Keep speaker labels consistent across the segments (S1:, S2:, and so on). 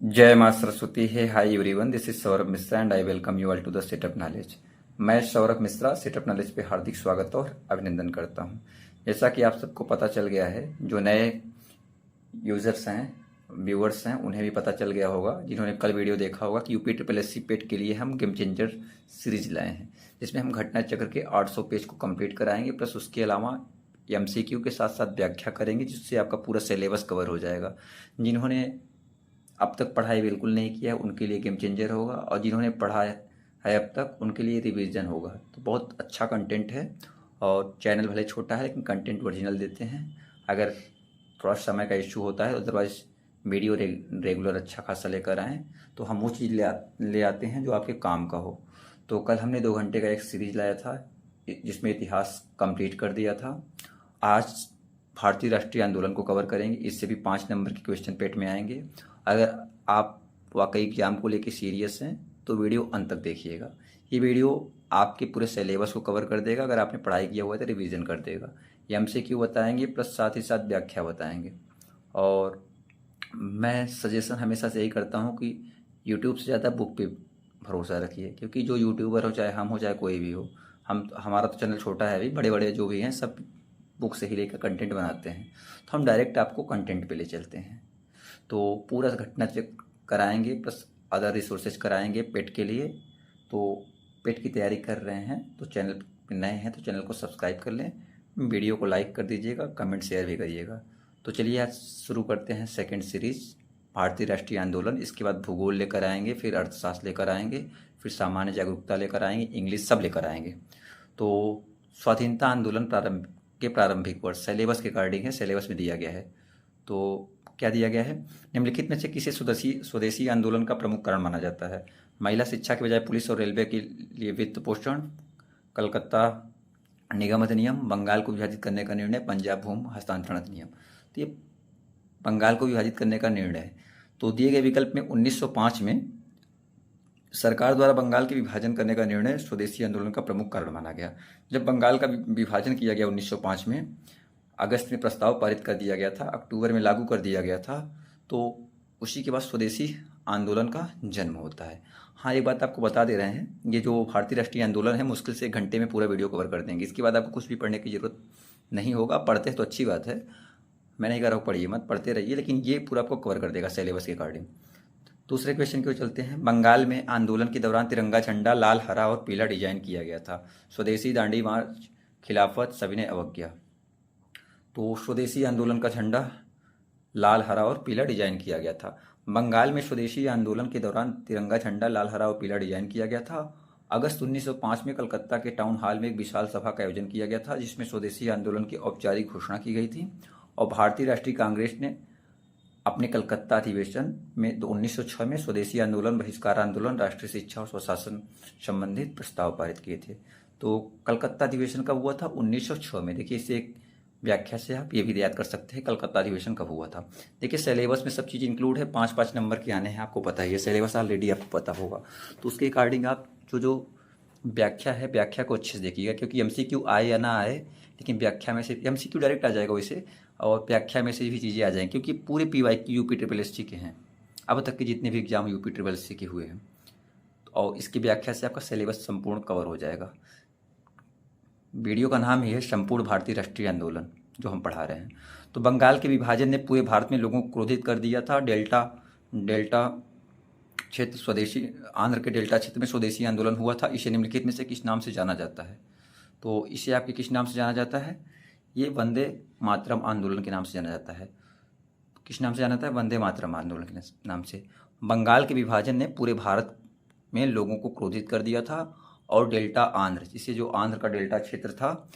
S1: जय माँ सरस्वती है। Hi everyone, this is Saurabh Mishra and I welcome you all to the setup knowledge. मैं Saurabh Mishra setup knowledge पे हार्दिक स्वागत और अभिनंदन करता हूँ। जैसा कि आप सबको पता चल गया है, जो नए यूजर्स हैं, व्यूअर्स हैं, उन्हें भी पता चल गया होगा, जिन्होंने कल वीडियो देखा होगा कि यूपी ट्रिपल एस सी पेट के लिए हम गेम चेंजर सीरीज लाए हैं, जिसमें हम घटना चक्र के 800 पेज को कंप्लीट कराएंगे, प्लस उसके अलावा एमसीक्यू के साथ साथ व्याख्या करेंगे, जिससे आपका पूरा सिलेबस कवर हो जाएगा। जिन्होंने अब तक पढ़ाई बिल्कुल नहीं किया है उनके लिए गेम चेंजर होगा, और जिन्होंने पढ़ा है अब तक उनके लिए रिवीजन होगा। तो बहुत अच्छा कंटेंट है, और चैनल भले छोटा है लेकिन कंटेंट ओरिजिनल देते हैं। अगर थोड़ा समय का इशू होता है, अदरवाइज वीडियो रेगुलर अच्छा खासा लेकर आएँ, तो हम वो चीज़ ले आते हैं जो आपके काम का हो। तो कल हमने 2 घंटे का एक सीरीज लाया था, जिसमें इतिहास कंप्लीट कर दिया था। आज भारतीय राष्ट्रीय आंदोलन को कवर करेंगे, इससे भी 5 नंबर के क्वेश्चन पेट में आएंगे। अगर आप वाकई एग्जाम को लेके सीरियस हैं तो वीडियो अंत तक देखिएगा। ये वीडियो आपके पूरे सिलेबस को कवर कर देगा। अगर आपने पढ़ाई किया हुआ है तो रिवीजन कर देगा। एमसीक्यू बताएंगे, प्लस साथ ही साथ व्याख्या बताएंगे। और मैं सजेशन हमेशा से यही करता हूँ कि यूट्यूब से ज़्यादा बुक पे भरोसा रखिए, क्योंकि जो यूट्यूबर हो, चाहे हम हो चाहे कोई भी हो, हमारा तो चैनल छोटा है, अभी बड़े बड़े जो भी हैं सब बुक से ही लेकर कंटेंट बनाते हैं। तो हम डायरेक्ट आपको कंटेंट पे ले चलते हैं। तो पूरा घटना चेक कराएंगे, प्लस अदर रिसोर्सेज कराएंगे पेट के लिए। तो पेट की तैयारी कर रहे हैं तो चैनल पे नए हैं तो चैनल को सब्सक्राइब कर लें, वीडियो को लाइक कर दीजिएगा, कमेंट शेयर भी करिएगा। तो चलिए आज शुरू करते हैं सेकंड सीरीज, भारतीय राष्ट्रीय आंदोलन। इसके बाद भूगोल लेकर आएंगे, फिर अर्थशास्त्र लेकर आएंगे, फिर सामान्य जागरूकता लेकर आएंगे, इंग्लिश सब लेकर आएंगे। तो स्वाधीनता आंदोलन प्रारंभिक वर्ष सिलेबस के अकॉर्डिंग है, सिलेबस में दिया गया है। तो क्या दिया गया है? निम्नलिखित में से किसे स्वदेशी स्वदेशी आंदोलन का प्रमुख कारण माना जाता है? महिला शिक्षा के बजाय पुलिस और रेलवे के लिए वित्त पोषण, कलकत्ता निगम अधिनियम, बंगाल को विभाजित करने का निर्णय, पंजाब भूमि हस्तांतरण अधिनियम। तो ये बंगाल को विभाजित करने का निर्णय है। तो दिए गए विकल्प में 1905 में सरकार द्वारा बंगाल के विभाजन करने का निर्णय स्वदेशी आंदोलन का प्रमुख कारण माना गया। जब बंगाल का विभाजन किया गया 1905 में, अगस्त में प्रस्ताव पारित कर दिया गया था, अक्टूबर में लागू कर दिया गया था। तो उसी के बाद स्वदेशी आंदोलन का जन्म होता है। हाँ, एक बात आपको बता दे रहे हैं, ये जो भारतीय राष्ट्रीय आंदोलन है मुश्किल से 1 घंटे में पूरा वीडियो कवर कर देंगे। इसके बाद आपको कुछ भी पढ़ने की जरूरत नहीं होगा। पढ़ते हैं तो अच्छी बात है, मैं नहीं कह रहा हूँ पढ़िए मत, पढ़ते रहिए, लेकिन ये पूरा आपको कवर कर देगा सिलेबस के अकॉर्डिंग। दूसरे क्वेश्चन की ओर चलते हैं। बंगाल में आंदोलन के दौरान तिरंगा झंडा लाल, हरा और पीला डिजाइन किया गया था। स्वदेशी दांडी मार्च, खिलाफत, सविनय अवज्ञा। तो स्वदेशी आंदोलन का झंडा लाल, हरा और पीला डिजाइन किया गया था। बंगाल में स्वदेशी आंदोलन के दौरान तिरंगा झंडा लाल, हरा और पीला डिजाइन किया गया था। अगस्त 1905 में कलकत्ता के टाउन हॉल में एक विशाल सभा का आयोजन किया गया था, जिसमें स्वदेशी आंदोलन की औपचारिक घोषणा की गई थी। और भारतीय राष्ट्रीय कांग्रेस ने अपने कलकत्ता अधिवेशन में 1906 में स्वदेशी आंदोलन, बहिष्कार आंदोलन, राष्ट्रीय शिक्षा और स्वशासन संबंधित प्रस्ताव पारित किए थे। तो कलकत्ता अधिवेशन कब हुआ था? 1906 में। देखिए, इसे एक व्याख्या से आप ये भी याद कर सकते हैं कलकत्ता अधिवेशन कब हुआ था। देखिए, सिलेबस में सब चीज़ इंक्लूड है, 5-5 नंबर के आने हैं, आपको पता ही है, सिलेबस ऑलरेडी आपको पता होगा। तो उसके अकॉर्डिंग आप जो व्याख्या है, व्याख्या को अच्छे से देखिएगा, क्योंकि एमसीक्यू आए या ना आए, लेकिन व्याख्या में से एमसीक्यू डायरेक्ट आ जाएगा वैसे, और व्याख्या में से भी चीज़ें आ जाएंगी, क्योंकि पूरे PY UP triple S C के हैं, अब तक के जितने भी exam UP triple S C के हुए हैं। और इसकी व्याख्या से आपका सिलेबस संपूर्ण कवर हो जाएगा। वीडियो का नाम ही है संपूर्ण भारतीय राष्ट्रीय आंदोलन, जो हम पढ़ा रहे हैं। तो बंगाल के विभाजन ने पूरे भारत में लोगों को क्रोधित कर दिया था। डेल्टा डेल्टा क्षेत्र स्वदेशी, आंध्र के डेल्टा क्षेत्र में स्वदेशी आंदोलन हुआ था। इसे निम्नलिखित में से किस नाम से जाना जाता है? तो इसे आपके किस नाम से जाना जाता है? ये वंदे मातरम आंदोलन के नाम से जाना जाता है। किस नाम से जाना जाता है? वंदे मातरम आंदोलन के नाम से। बंगाल के विभाजन ने पूरे भारत में लोगों को क्रोधित कर दिया था। और डेल्टा आंध्र, जिसे जो आंध्र का डेल्टा क्षेत्र था,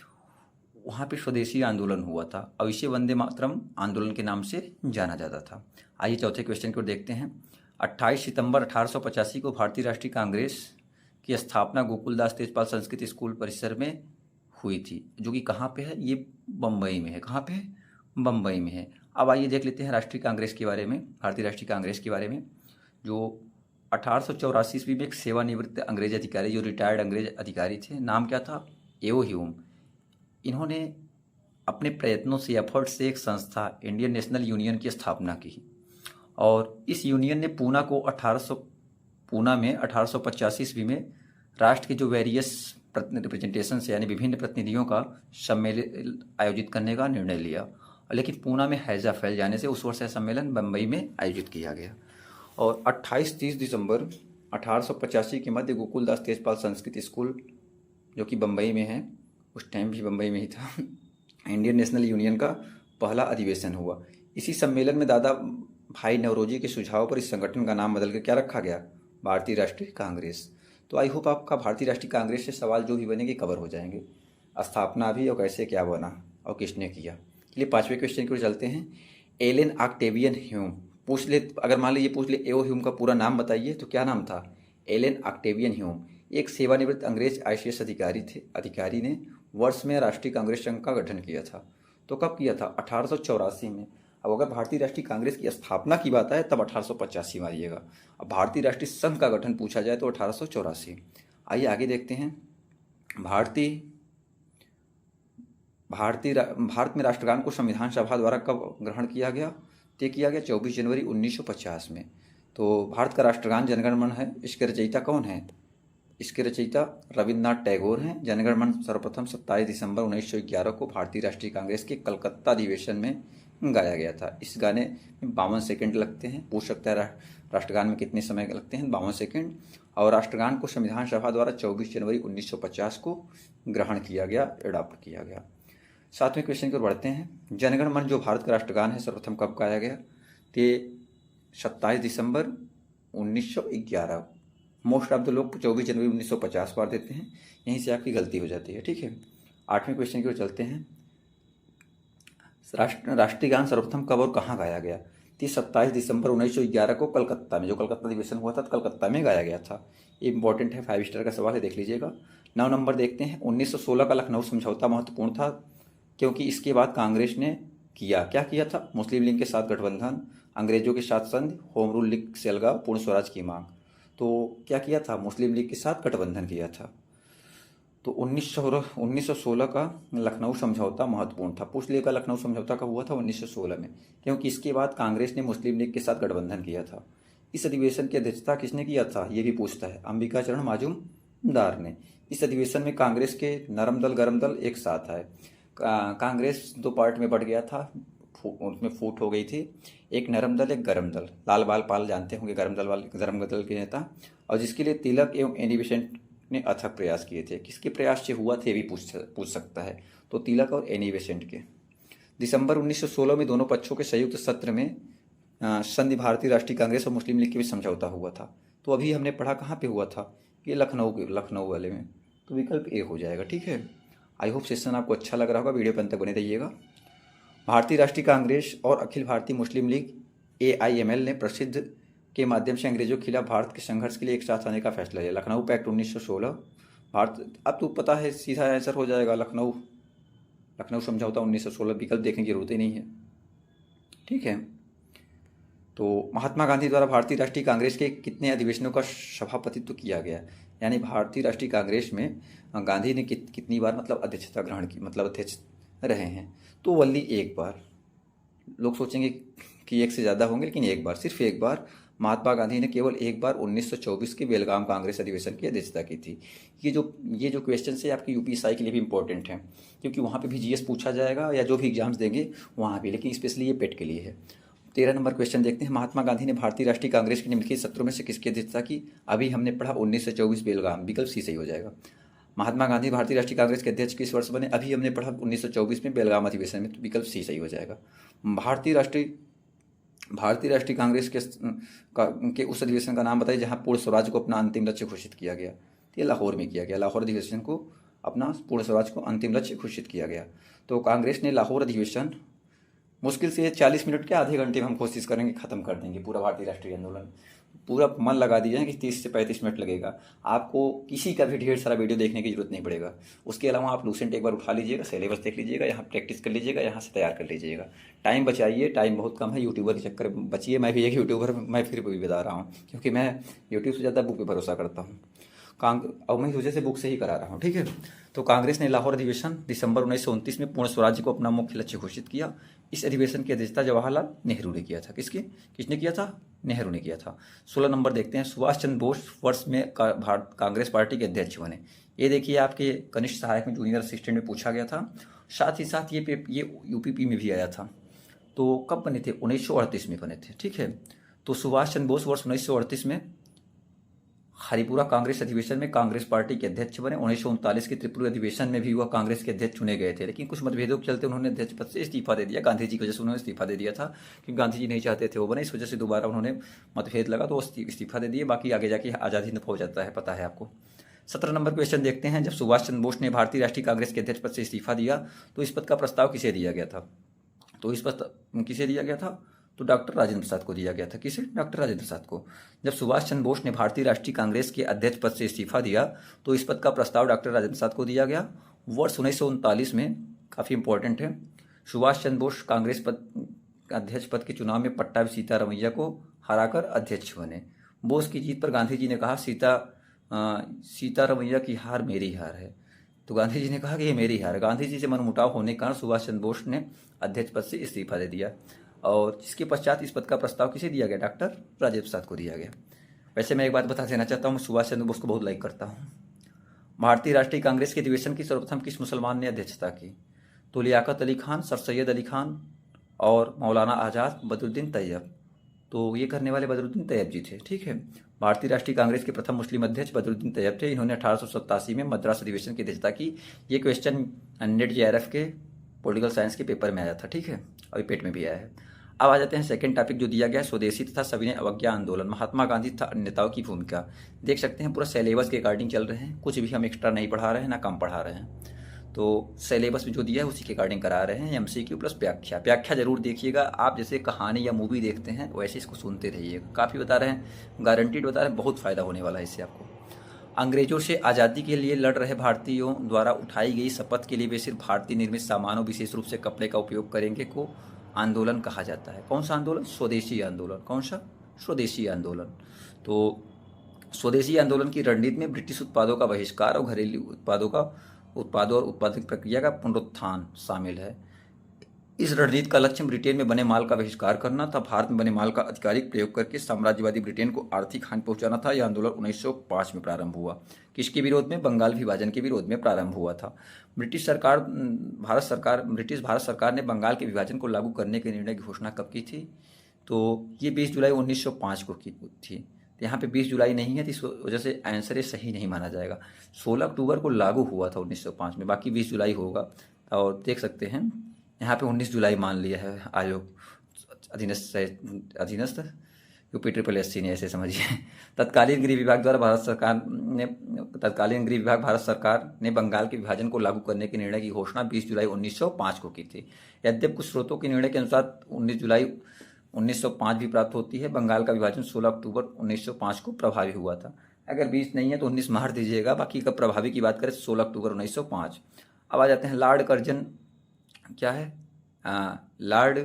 S1: वहाँ पे स्वदेशी आंदोलन हुआ था। अब इसे वंदे मातरम आंदोलन के नाम से जाना जाता था। आइए चौथे क्वेश्चन को देखते हैं। 28 सितंबर 1885 को भारतीय राष्ट्रीय कांग्रेस की स्थापना गोकुलदास तेजपाल संस्कृत स्कूल परिसर में हुई थी, जो कि कहाँ पे है? ये बम्बई में है। कहाँ पे है? बम्बई में है। अब आइए देख लेते हैं राष्ट्रीय कांग्रेस के बारे में, भारतीय राष्ट्रीय कांग्रेस के बारे में। जो 1884 ईस्वी में एक सेवानिवृत्त अंग्रेज अधिकारी, जो रिटायर्ड अंग्रेज अधिकारी थे, नाम क्या था? एओ ह्यूम। इन्होंने अपने प्रयत्नों से, एफर्ट से एक संस्था इंडियन नेशनल यूनियन की स्थापना की। और इस यूनियन ने पूना में 1885 ईस्वी में राष्ट्र के जो वेरियस रिप्रेजेंटेशन यानी विभिन्न प्रतिनिधियों का सम्मेलन आयोजित करने का निर्णय लिया, लेकिन पूना में हैजा फैल जाने से उस वर्ष यह सम्मेलन बम्बई में आयोजित किया गया। और 28-30 दिसंबर 1885 के मध्य गोकुलदास तेजपाल संस्कृत स्कूल जो कि बम्बई में है, उस टाइम भी बम्बई में ही था, इंडियन नेशनल यूनियन का पहला अधिवेशन हुआ। इसी सम्मेलन में दादा भाई नौरोजी के सुझाव पर इस संगठन का नाम बदलकर क्या रखा गया, भारतीय राष्ट्रीय कांग्रेस। तो आई होप आपका भारतीय राष्ट्रीय कांग्रेस से सवाल जो भी बनेंगे कवर हो जाएंगे, स्थापना भी और कैसे क्या बना और किसने किया। चलिए 5वें क्वेश्चन की ओर चलते हैं। एलन ऑक्टेवियन ह्यूम पूछ ले, अगर मान लीजिए पूछ ले एओ ह्यूम का पूरा नाम बताइए तो क्या नाम था, एलन ऑक्टेवियन ह्यूम। एक सेवानिवृत्त अंग्रेज ICS अधिकारी ने वर्ष में राष्ट्रीय कांग्रेस संघ का गठन किया था। तो कब किया था, 1884 में। अब अगर भारतीय राष्ट्रीय कांग्रेस की स्थापना की बात है तब 1885 मारिएगा। अब भारतीय राष्ट्रीय संघ का गठन पूछा जाए तो 1884। आइए आगे देखते हैं। भारत में राष्ट्रगान को संविधान सभा द्वारा कब ग्रहण किया गया, तय किया गया 24 जनवरी 1950 में। तो भारत का राष्ट्रगान जनगण मन है, इसके रचयिता कौन है, इसके रचयिता रविन्द्रनाथ टैगोर हैं। जनगण मन सर्वप्रथम 27 दिसंबर 1911 को भारतीय राष्ट्रीय कांग्रेस के कलकत्ता अधिवेशन में गाया गया था। इस गाने में 52 सेकंड लगते हैं, पूछ सकता है राष्ट्रगान में कितने समय लगते हैं, 52 सेकंड। और राष्ट्रगान को संविधान सभा द्वारा 24 जनवरी 1950 को ग्रहण किया गया, एडॉप्ट किया गया। 7वें क्वेश्चन की ओर बढ़ते हैं। जनगण मन जो भारत का राष्ट्रगान है सर्वप्रथम कब गाया गया, तो 27 दिसंबर 1911। मोस्ट ऑफ द लोग 24 जनवरी 1950 बार देते हैं, यहीं से आपकी गलती हो जाती है, ठीक है। 8वें क्वेश्चन की ओर चलते हैं। राष्ट्रीय गान सर्वप्रथम कब और कहाँ गाया गया, तो 27 दिसंबर 1911 को कलकत्ता में, जो कलकत्ता अधिवेशन हुआ था कलकत्ता में गाया गया था। ये इंपॉर्टेंट है, 5 स्टार का सवाल है, देख लीजिएगा। 9 नंबर देखते हैं। 1916 का लखनऊ समझौता महत्वपूर्ण था क्योंकि इसके बाद कांग्रेस ने क्या किया था, मुस्लिम लीग के साथ गठबंधन, अंग्रेजों के साथ संधि, होम रूल लीग से अलगाव, पूर्ण स्वराज की मांग। तो क्या किया था, मुस्लिम लीग के साथ गठबंधन किया था। तो 1916 का लखनऊ समझौता महत्वपूर्ण था। पूछ लिएगा लखनऊ समझौता कब हुआ था, 1916 में, क्योंकि इसके बाद कांग्रेस ने मुस्लिम लीग के साथ गठबंधन किया था। इस अधिवेशन की अध्यक्षता किसने किया था, ये भी पूछता है, अंबिकाचरण माजुमदार ने। इस अधिवेशन में कांग्रेस के नरम दल गरम दल एक साथ आए। कांग्रेस 2 पार्ट में बढ़ गया था, उसमें फूट हो गई थी, एक नरम दल एक गरम दल। लाल बाल पाल जानते होंगे गरम दल के नेता, और जिसके लिए तिलक एवं एनी बेसेंट ने अथक प्रयास किए थे। किसके प्रयास से हुआ थे भी पूछ सकता है, तो तिलक और एनी बेसेंट के। दिसंबर 1916 में दोनों पक्षों के संयुक्त सत्र में संधि भारतीय राष्ट्रीय कांग्रेस और मुस्लिम लीग के बीच समझौता हुआ था। तो अभी हमने पढ़ा कहाँ पे हुआ था, ये लखनऊ वाले में, तो विकल्प ए हो जाएगा, ठीक है। आई होप सेशन आपको अच्छा लग रहा होगा, वीडियो पर अंत तक बने रहिएगा। भारतीय राष्ट्रीय कांग्रेस और अखिल भारतीय मुस्लिम लीग AIML ने प्रसिद्ध के माध्यम से अंग्रेजों के खिलाफ भारत के संघर्ष के लिए एक साथ आने का फैसला लिया। लखनऊ पैक्ट 1916 भारत, अब तो पता है, सीधा आंसर हो जाएगा लखनऊ समझौता 1916, विकल्प देखने की जरूरत ही नहीं है, ठीक है। तो महात्मा गांधी द्वारा भारतीय राष्ट्रीय कांग्रेस के कितने अधिवेशनों का सभापतित्व किया गया, यानी भारतीय राष्ट्रीय कांग्रेस में गांधी ने कितनी बार मतलब अध्यक्षता ग्रहण की, मतलब अध्यक्ष रहे हैं, तो वल्ली एक बार। लोग सोचेंगे कि एक से ज़्यादा होंगे, लेकिन एक बार, सिर्फ एक बार महात्मा गांधी ने केवल एक बार 1924 के बेलगाम कांग्रेस अधिवेशन की अध्यक्षता की थी। ये जो क्वेश्चन है आपके UPSI के लिए भी इंपॉर्टेंट है, क्योंकि वहाँ पे भी GS पूछा जाएगा या जो भी एग्जाम्स देंगे वहाँ भी, लेकिन स्पेशली ये पेट के लिए है। 13 नंबर क्वेश्चन देखते हैं। महात्मा गांधी ने भारतीय राष्ट्रीय कांग्रेस के निम्नलिखित सत्रों में से किसकी अध्यक्षता की, अभी हमने पढ़ा 1924 बेलगाम, विकल्प सी सही हो जाएगा। महात्मा गांधी भारतीय राष्ट्रीय कांग्रेस के अध्यक्ष किस वर्ष बने, अभी हमने पढ़ा 1924 में बेलगाम अधिवेशन में, तो विकल्प सी सही हो जाएगा। भारतीय राष्ट्रीय कांग्रेस के उस अधिवेशन का नाम बताइए जहां पूर्ण स्वराज को अपना अंतिम लक्ष्य घोषित किया गया, तो ये लाहौर में किया गया। लाहौर अधिवेशन को अपना पूर्ण स्वराज को अंतिम लक्ष्य घोषित किया गया। तो कांग्रेस ने लाहौर अधिवेशन मुश्किल से 40 मिनट के आधे घंटे में हम कोशिश करेंगे ख़त्म कर देंगे पूरा भारतीय राष्ट्रीय आंदोलन। पूरा मन लगा दिया है कि 30 से 35 मिनट लगेगा। आपको किसी का भी ढेर सारा वीडियो देखने की जरूरत नहीं पड़ेगा। उसके अलावा आप लूसेंट एक बार उठा लीजिएगा, सिलेबस देख लीजिएगा, यहाँ प्रैक्टिस कर लीजिएगा, यहाँ से तैयार कर लीजिएगा। टाइम बचाइए, टाइम बहुत कम है, यूट्यूबर के चक्कर में बचिए। मैं भी एक यूट्यूबर, मैं फिर भी बता रहा हूँ, क्योंकि मैं यूट्यूब से ज़्यादा बुक पर भरोसा करता हूँ। और मैं इस वजह से बुक से ही करा रहा हूँ, ठीक है। तो कांग्रेस ने लाहौर अधिवेशन दिसंबर 1929 में पूर्ण स्वराज्य को अपना मुख्य लक्ष्य घोषित किया। इस अधिवेशन की अध्यक्षता जवाहरलाल नेहरू ने किया था। किसने किया था? नेहरू ने किया था। 16 नंबर देखते हैं, सुभाष चंद्र बोस वर्ष में भारत कांग्रेस पार्टी के अध्यक्ष बने। ये देखिए आपके कनिष्ठ सहायक में, जूनियर असिस्टेंट में पूछा गया था। साथ ही साथ ये यूपीपी में भी आया था। तो कब बने थे? 1938 में बने थे, ठीक है। तो सुभाष चंद्र बोस वर्ष 1938 में हरिपुरा कांग्रेस अधिवेशन में कांग्रेस पार्टी के अध्यक्ष बने। 1939 के त्रिपुरा अधिवेशन में भी वह कांग्रेस के अध्यक्ष चुने गए थे, लेकिन कुछ मतभेदों के चलते उन्होंने अध्यक्ष पद से इस्तीफा दे दिया। गांधी जी की वजह से उन्होंने इस्तीफा दे दिया था, क्योंकि गांधी जी नहीं चाहते थे वो बने, इस वजह से दोबारा उन्होंने मतभेद लगा तो इस्तीफा दे दिए। बाकी आगे जाके आज़ाद हिंद फौज जाता है, पता है आपको। 17 नंबर क्वेश्चन देखते हैं, जब सुभाष चंद्र बोस ने भारतीय राष्ट्रीय कांग्रेस के अध्यक्ष पद से इस्तीफा दिया तो इस पद का प्रस्ताव किसे दिया गया था? तो इस पद किसे दिया गया था? तो डॉक्टर राजेंद्र प्रसाद को दिया गया था। किसे? डॉक्टर राजेंद्र प्रसाद को। जब सुभाष चंद्र बोस ने भारतीय राष्ट्रीय कांग्रेस के अध्यक्ष पद से इस्तीफा दिया तो इस पद का प्रस्ताव डॉक्टर राजेंद्र प्रसाद को दिया गया। वर्ष 1939 में, काफ़ी इंपॉर्टेंट है, सुभाष चंद्र बोस कांग्रेस अध्यक्ष पद के चुनाव में पट्टाभी सीतारमैया को हराकर अध्यक्ष बने। बोस की जीत पर गांधी जी ने कहा सीतारमैया की हार मेरी हार है। तो गांधी जी ने कहा कि ये मेरी हार है। गांधी जी से मनमुटाव होने के कारण सुभाष चंद्र बोस ने अध्यक्ष पद से इस्तीफा दे दिया, और जिसके पश्चात इस पद का प्रस्ताव किसे दिया गया? डॉक्टर राजेंद्र प्रसाद को दिया गया। वैसे मैं एक बात बता देना चाहता हूँ, सुभाष चंद्र बोस को बहुत लाइक करता हूँ। भारतीय राष्ट्रीय कांग्रेस के अधिवेशन की सर्वप्रथम किस मुसलमान ने अध्यक्षता की? तो लियाकत अली खान, सर सैयद अली खान और मौलाना आज़ाद, बदरुद्दीन तैयब। तो ये करने वाले बदरुद्दीन तैयब जी थे, ठीक है। भारतीय राष्ट्रीय कांग्रेस के प्रथम मुस्लिम अध्यक्ष बदरुद्दीन तैयब थे। इन्होंने 1887 में मद्रास अधिवेशन की अध्यक्षता की। ये क्वेश्चन नेट JRF के पॉलिटिकल साइंस के पेपर में आया था, ठीक है, और पेट में भी आया है। अब आ जाते हैं सेकंड टॉपिक जो दिया गया है, स्वदेशी तथा सविनय अवज्ञा आंदोलन, महात्मा गांधी तथा अन्य नेताओं की भूमिका। देख सकते हैं पूरा सिलेबस के अकॉर्डिंग चल रहे हैं, कुछ भी हम एक्स्ट्रा नहीं पढ़ा रहे हैं ना कम पढ़ा रहे हैं। तो सिलेबस में जो दिया है उसी के अकॉर्डिंग करा रहे हैं। MCQ प्लस व्याख्या जरूर देखिएगा। आप जैसे कहानी या मूवी देखते हैं वैसे इसको सुनते रहिएगा। काफ़ी बता रहे हैं, गारंटीड बता रहे हैं, बहुत फ़ायदा होने वाला है इससे आपको। अंग्रेजों से आज़ादी के लिए लड़ रहे भारतीयों द्वारा उठाई गई शपथ के लिए वे सिर्फ भारतीय निर्मित सामानों, विशेष रूप से कपड़े का उपयोग करेंगे को आंदोलन कहा जाता है। कौन सा आंदोलन? स्वदेशी आंदोलन। कौन सा? स्वदेशी आंदोलन। तो स्वदेशी आंदोलन की रणनीति में ब्रिटिश उत्पादों का बहिष्कार और घरेलू उत्पादों और उत्पादक प्रक्रिया का पुनरुत्थान शामिल है। इस रणनीति का लक्ष्य ब्रिटेन में बने माल का बहिष्कार करना था। भारत में बने माल का आधिकारिक प्रयोग करके साम्राज्यवादी ब्रिटेन को आर्थिक हानि पहुंचाना था। यह आंदोलन 1905 में प्रारंभ हुआ। किसके विरोध में? बंगाल विभाजन के विरोध में प्रारंभ हुआ था। ब्रिटिश भारत सरकार ने बंगाल के विभाजन को लागू करने के निर्णय की घोषणा कब की थी? तो ये 20 जुलाई 1905 को की थी। यहाँ पे 20 जुलाई नहीं है, तो इस वजह से आंसर ये सही नहीं माना जाएगा। 16 अक्टूबर को लागू हुआ था 1905 में, बाकी 20 जुलाई होगा। और देख सकते हैं यहाँ पे 19 जुलाई मान लिया है आयोग, अधीनस्थ UPSSC ने, ऐसे समझिए। तत्कालीन गृह विभाग भारत सरकार ने बंगाल के विभाजन को लागू करने के निर्णय की घोषणा 20 जुलाई 1905 को की थी। यद्यपि कुछ स्रोतों के निर्णय के अनुसार 19 जुलाई 1905 भी प्राप्त होती है। बंगाल का विभाजन 16 अक्टूबर 1905 को प्रभावी हुआ था। अगर 20 नहीं है तो 19 मार दीजिएगा। बाकी कब प्रभावी की बात करें 16 अक्टूबर 1905। अब आ जाते हैं लॉर्ड कर्जन। क्या है? लॉर्ड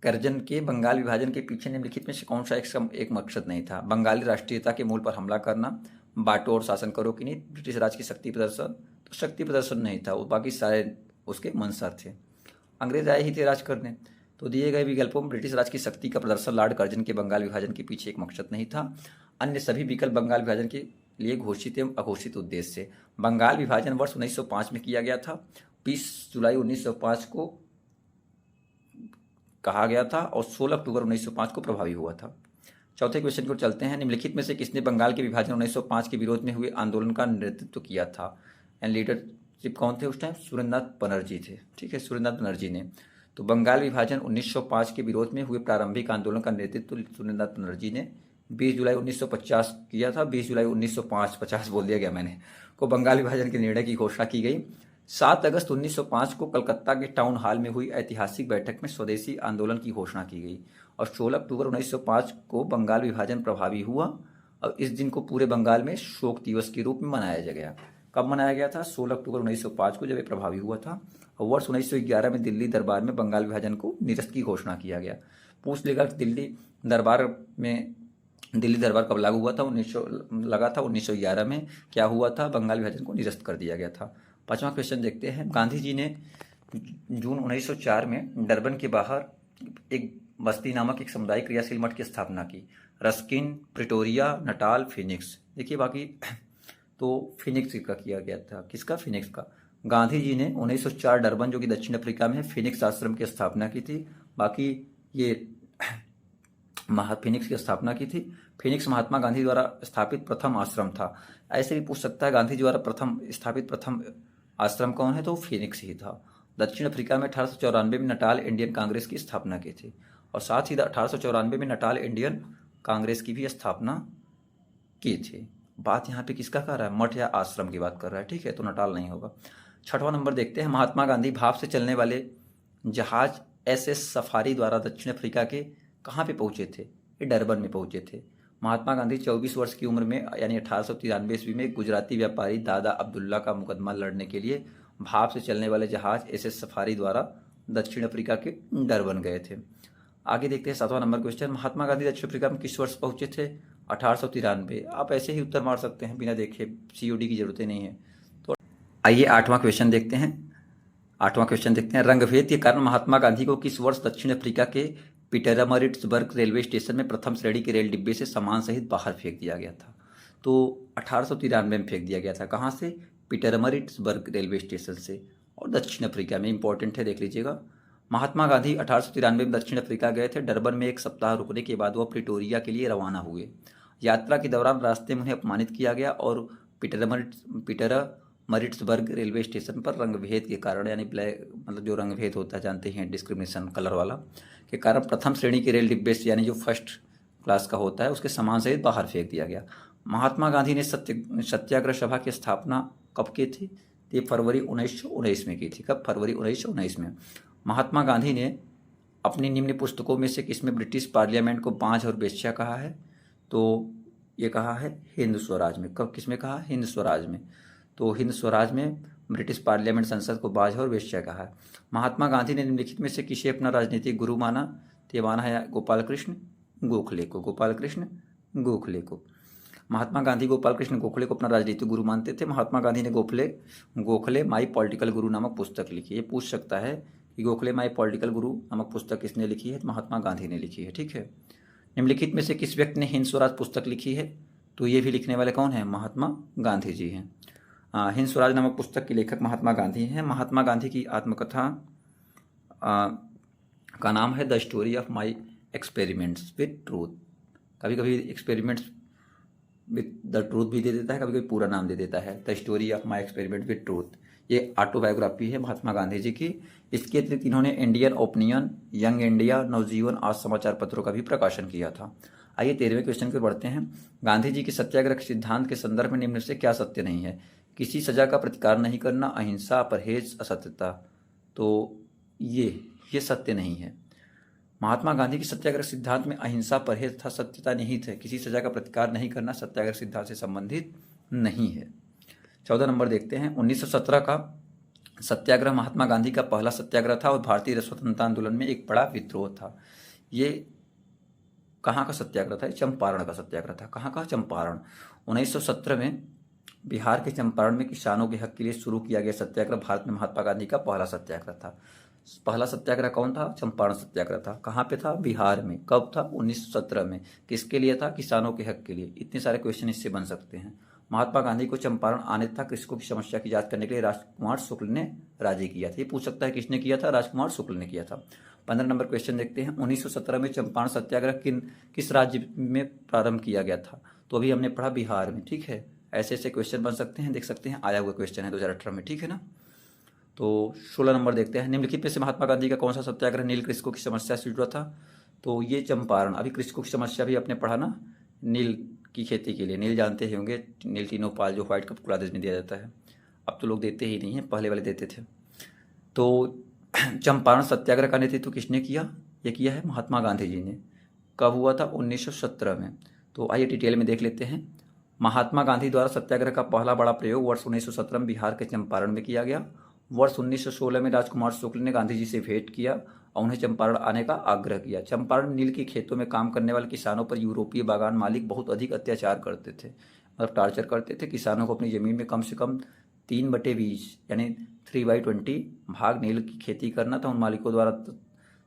S1: कर्जन के बंगाल विभाजन के पीछे निम्नलिखित में से कौन सा एक मकसद नहीं था? बंगाली राष्ट्रीयता के मूल पर हमला करना, बांटो और शासन करो की नहीं, ब्रिटिश राज की शक्ति प्रदर्शन। तो शक्ति प्रदर्शन नहीं था, वो बाकी सारे उसके मंशा थे। अंग्रेज आए ही थे राज करने। तो दिए गए विकल्पों में ब्रिटिश राज की शक्ति का प्रदर्शन लॉर्ड कर्जन के बंगाल विभाजन के पीछे एक मकसद नहीं था। अन्य सभी विकल्प बंगाल विभाजन के लिए घोषित एवं अघोषित उद्देश्य से। बंगाल विभाजन वर्ष 1905 में किया गया था। 20 जुलाई 1905 को कहा गया था और 16 अक्टूबर 1905 को प्रभावी हुआ था। चौथे क्वेश्चन को चलते हैं। निम्नलिखित में से किसने बंगाल के विभाजन 1905 के विरोध में हुए आंदोलन का नेतृत्व किया था? एंड लीडरशिप कौन थे उस टाइम? सुरेंद्रनाथ बनर्जी थे, ठीक है, सुरेंद्रनाथ बनर्जी ने। तो बंगाल विभाजन 1905 के विरोध में हुए प्रारंभिक आंदोलन का नेतृत्व सुरेंद्रनाथ बनर्जी ने 20 जुलाई 1950 किया था। 20 जुलाई 1905, 50 बोल दिया गया मैंने, को बंगाल विभाजन के निर्णय की घोषणा की गई। 7 अगस्त 1905 को कलकत्ता के टाउन हॉल में हुई ऐतिहासिक बैठक में स्वदेशी आंदोलन की घोषणा की गई और 16 अक्टूबर 1905 को बंगाल विभाजन प्रभावी हुआ और इस दिन को पूरे बंगाल में शोक दिवस के रूप में मनाया गया। कब मनाया गया था? 16 अक्टूबर 1905 को, जब ये प्रभावी हुआ था। और वर्ष 1911 में दिल्ली दरबार में बंगाल विभाजन को निरस्त की घोषणा किया गया। पूछ लेगा दिल्ली दरबार में दिल्ली दरबार कब लागू हुआ था? 1900 लगा था 1911 में। क्या हुआ था? बंगाल विभाजन को निरस्त कर दिया गया था। पांचवा क्वेश्चन देखते हैं। गांधी जी ने जून 1904 में डरबन के बाहर एक बस्ती नामक एक सामुदायिक क्रियाशील मठ की स्थापना की। Ruskin, Pretoria, Natal, Phoenix. देखिए बाकी तो फिनिक्स का किया गया था। किसका? फिनिक्स का। गांधी जी ने 1904 डरबन जो कि दक्षिण अफ्रीका में है, फिनिक्स आश्रम की स्थापना की थी। बाकी ये फिनिक्स की स्थापना की थी। फिनिक्स महात्मा गांधी द्वारा स्थापित प्रथम आश्रम था। ऐसे भी पूछ सकता है गांधी द्वारा प्रथम आश्रम कौन है, तो फिनिक्स ही था। दक्षिण अफ्रीका में 1894 में नटाल इंडियन कांग्रेस की स्थापना की थी और साथ ही 1894 में नटाल इंडियन कांग्रेस की भी स्थापना की थी। बात यहाँ पे किसका कर रहा है? मठ या आश्रम की बात कर रहा है, ठीक है, तो नटाल नहीं होगा। छठवां नंबर देखते हैं। महात्मा गांधी भाप से चलने वाले जहाज SS सफारी द्वारा दक्षिण अफ्रीका के कहाँ पे पहुंचे थे? ये डरबन में पहुंचे थे। महात्मा गांधी 24 वर्ष की उम्र में यानी 1893 ईस्वी में गुजराती व्यापारी दादा अब्दुल्ला का मुकदमा लड़ने के लिए भाप से चलने वाले जहाज SS सफारी द्वारा दक्षिण अफ्रीका के डरबन गए थे। आगे देखते हैं 7वां नंबर क्वेश्चन। महात्मा गांधी दक्षिण अफ्रीका में किस वर्ष पहुंचे थे? 1893। आप ऐसे ही उत्तर मार सकते हैं बिना देखे, COD की जरूरत नहीं है। तो आइए 8वां क्वेश्चन देखते हैं। रंगभेद के कारण महात्मा गांधी को किस वर्ष दक्षिण अफ्रीका के पीटरमरिट्सबर्ग रेलवे स्टेशन में प्रथम श्रेणी के रेल डिब्बे से सामान सहित बाहर फेंक दिया गया था? तो 1893 में फेंक दिया गया था। कहाँ से? पीटरमरिट्सबर्ग रेलवे स्टेशन से और दक्षिण अफ्रीका में। इंपॉर्टेंट है, देख लीजिएगा। महात्मा गांधी 1893 में दक्षिण अफ्रीका गए थे। डरबन में एक सप्ताह रुकने के बाद वह प्रिटोरिया के लिए रवाना हुए। यात्रा के दौरान रास्ते में उन्हें अपमानित किया गया और पीटरमरिट्सबर्ग रेलवे स्टेशन पर रंगभेद के कारण, यानी ब्लैक मतलब जो रंगभेद होता है जानते हैं, डिस्क्रिमिनेशन कलर वाला, के कारण प्रथम श्रेणी के रेल डिब्बे से यानी जो फर्स्ट क्लास का होता है उसके सामान सहित बाहर फेंक दिया गया। महात्मा गांधी ने सत्याग्रह सभा की स्थापना कब की थी? ये फरवरी 1919 में की थी। कब? फरवरी 1919 में। महात्मा गांधी ने अपनी निम्न पुस्तकों में से किसमें ब्रिटिश पार्लियामेंट को बांझ और बेश्या कहा है? तो ये कहा है हिंद स्वराज में। कब? किसमें कहा? हिंद स्वराज में। तो हिंद स्वराज में ब्रिटिश पार्लियामेंट संसद को बांझ और वेश्या कहा है। महात्मा गांधी ने निम्नलिखित में से किसे अपना राजनीतिक गुरु माना? तो ये माना है गोपाल कृष्ण गोखले को। महात्मा गांधी गोपाल कृष्ण गोखले को अपना राजनीतिक गुरु मानते थे। महात्मा गांधी ने गोखले माई पॉलिटिकल गुरु नामक पुस्तक लिखी। ये पूछ सकता है कि गोखले माई पॉलिटिकल गुरु नामक पुस्तक किसने लिखी है? तो महात्मा गांधी ने लिखी है, ठीक है। निम्नलिखित में से किस व्यक्ति ने हिंद स्वराज पुस्तक लिखी है? तो ये भी लिखने वाले कौन है? महात्मा गांधी जी हैं। हिंद स्वराज नामक पुस्तक के लेखक महात्मा गांधी हैं। महात्मा गांधी की आत्मकथा का नाम है the story of my experiments with truth. कभी कभी एक्सपेरिमेंट्स विद द ट्रूथ भी दे देता है, कभी कभी पूरा नाम दे देता है, the story of my experiment with truth. ये ऑटोबायोग्राफी है महात्मा गांधी जी की। इसके अतिरिक्त इन्होंने इंडियन ओपिनियन, यंग इंडिया, नवजीवन आज समाचार पत्रों का भी प्रकाशन किया था। आइए 13वें क्वेश्चन पर बढ़ते हैं। गांधी जी के सत्याग्रह के सिद्धांत के संदर्भ में निम्न से क्या सत्य नहीं है? किसी सजा का प्रतिकार नहीं करना, अहिंसा, परहेज, असत्यता। तो ये सत्य नहीं है। महात्मा गांधी की सत्याग्रह सिद्धांत में अहिंसा, परहेज तथा सत्यता निहित है। किसी सजा का प्रतिकार नहीं करना सत्याग्रह सिद्धांत से संबंधित नहीं है। 14 नंबर देखते हैं। 1917 का सत्याग्रह महात्मा गांधी का पहला सत्याग्रह था और भारतीय स्वतंत्रता आंदोलन में एक बड़ा विद्रोह था। ये कहाँ का सत्याग्रह था? चंपारण का सत्याग्रह था। कहाँ का? चंपारण। 1917 में बिहार के चंपारण में किसानों के हक के लिए शुरू किया गया सत्याग्रह भारत में महात्मा गांधी का पहला सत्याग्रह था। पहला सत्याग्रह कौन था? चंपारण सत्याग्रह था। कहाँ पे था? बिहार में। कब था? 1917 में। किसके लिए था? किसानों के हक के लिए। इतने सारे क्वेश्चन इससे बन सकते हैं। महात्मा गांधी को चंपारण आने तथा कृषकों की समस्या की जांच करने के लिए राजकुमार शुक्ल ने राजी किया था। ये पूछ सकता है किसने किया था? राजकुमार शुक्ल ने किया था। 15 नंबर क्वेश्चन देखते हैं। 1917 में चंपारण सत्याग्रह किस राज्य में प्रारंभ किया गया था? तो अभी हमने पढ़ा बिहार में, ठीक है। ऐसे ऐसे क्वेश्चन बन सकते हैं, देख सकते हैं। आया हुआ क्वेश्चन है 2018 में, ठीक है ना। तो 16 नंबर देखते हैं। निम्नलिखित में से महात्मा गांधी का कौन सा सत्याग्रह नील कृषकों की समस्या से जुड़ा था? तो ये चंपारण। अभी कृषकों की समस्या भी आपने पढ़ा ना, नील की खेती के लिए। नील जानते ही होंगे, नील टीनोपाल जो व्हाइट कप प्रदेश में दिया जाता है। अब तो लोग देते ही नहीं है, पहले वाले देते थे। तो चंपारण सत्याग्रह का नेतृत्व किसने किया? ये किया है महात्मा गांधी जी ने। कब हुआ था? 1917 में। तो आइए डिटेल में देख लेते हैं। महात्मा गांधी द्वारा सत्याग्रह का पहला बड़ा प्रयोग वर्ष 1917 में बिहार के चंपारण में किया गया। वर्ष 1916 में राजकुमार शुक्ल ने गांधी जी से भेंट किया और उन्हें चंपारण आने का आग्रह किया। चंपारण नील के खेतों में काम करने वाले किसानों पर यूरोपीय बागान मालिक बहुत अधिक अत्याचार करते थे, मतलब टार्चर करते थे। किसानों को अपनी ज़मीन में कम से कम 3/20 यानी 3/20 भाग नील की खेती करना था। उन मालिकों द्वारा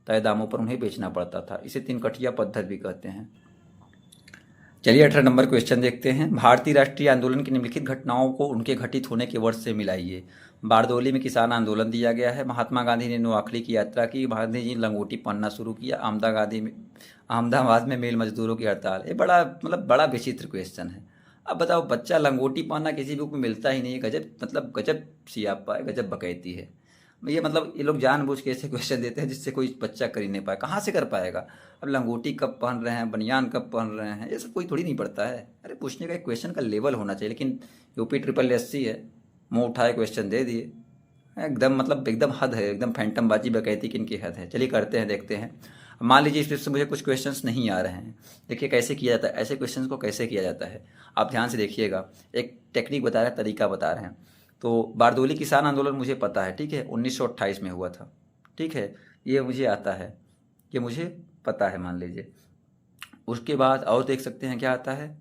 S1: तय दामों पर उन्हें बेचना पड़ता था। इसे तिनकठिया पद्धति भी कहते हैं। चलिए 18 नंबर क्वेश्चन देखते हैं। भारतीय राष्ट्रीय आंदोलन की निम्नलिखित घटनाओं को उनके घटित होने के वर्ष से मिलाइए। बारदोली में किसान आंदोलन दिया गया है। महात्मा गांधी ने नोआखली की यात्रा की। गांधी जी ने लंगोटी पहनना शुरू किया। अहमदाबाद में मिल मजदूरों की हड़ताल। ये बड़ा मतलब बड़ा विचित्र क्वेश्चन है। अब बताओ, बच्चा लंगोटी पहनना किसी बुक में मिलता ही नहीं है। गजब, मतलब गजब सियापा है, गजब बकैती है ये। मतलब ये लोग जानबूझ के ऐसे क्वेश्चन देते हैं जिससे कोई बच्चा कर ही नहीं पाए। कहाँ से कर पाएगा? अब लंगोटी कब पहन रहे हैं, बनियान कब पहन रहे हैं, ये सब कोई थोड़ी नहीं पढ़ता है। अरे पूछने का एक क्वेश्चन का लेवल होना चाहिए। लेकिन यूपी SSS है, मुँह उठाए क्वेश्चन दे दिए। एकदम मतलब एकदम हद है, एकदम फैंटमबाजी बकैती की इनकी हद है। चलिए करते हैं, देखते हैं। मान लीजिए इसमें मुझे कुछ क्वेश्चंस नहीं आ रहे हैं। देखिए कैसे किया जाता है, ऐसे क्वेश्चंस को कैसे किया जाता है। आप ध्यान से देखिएगा, एक टेक्निक बता रहे हैं, तरीका बता रहे हैं। तो बारदोली किसान आंदोलन मुझे पता है, ठीक है, 1928 में हुआ था, ठीक है, ये मुझे आता है, ये मुझे पता है मान लीजिए। उसके बाद और देख सकते हैं क्या आता है।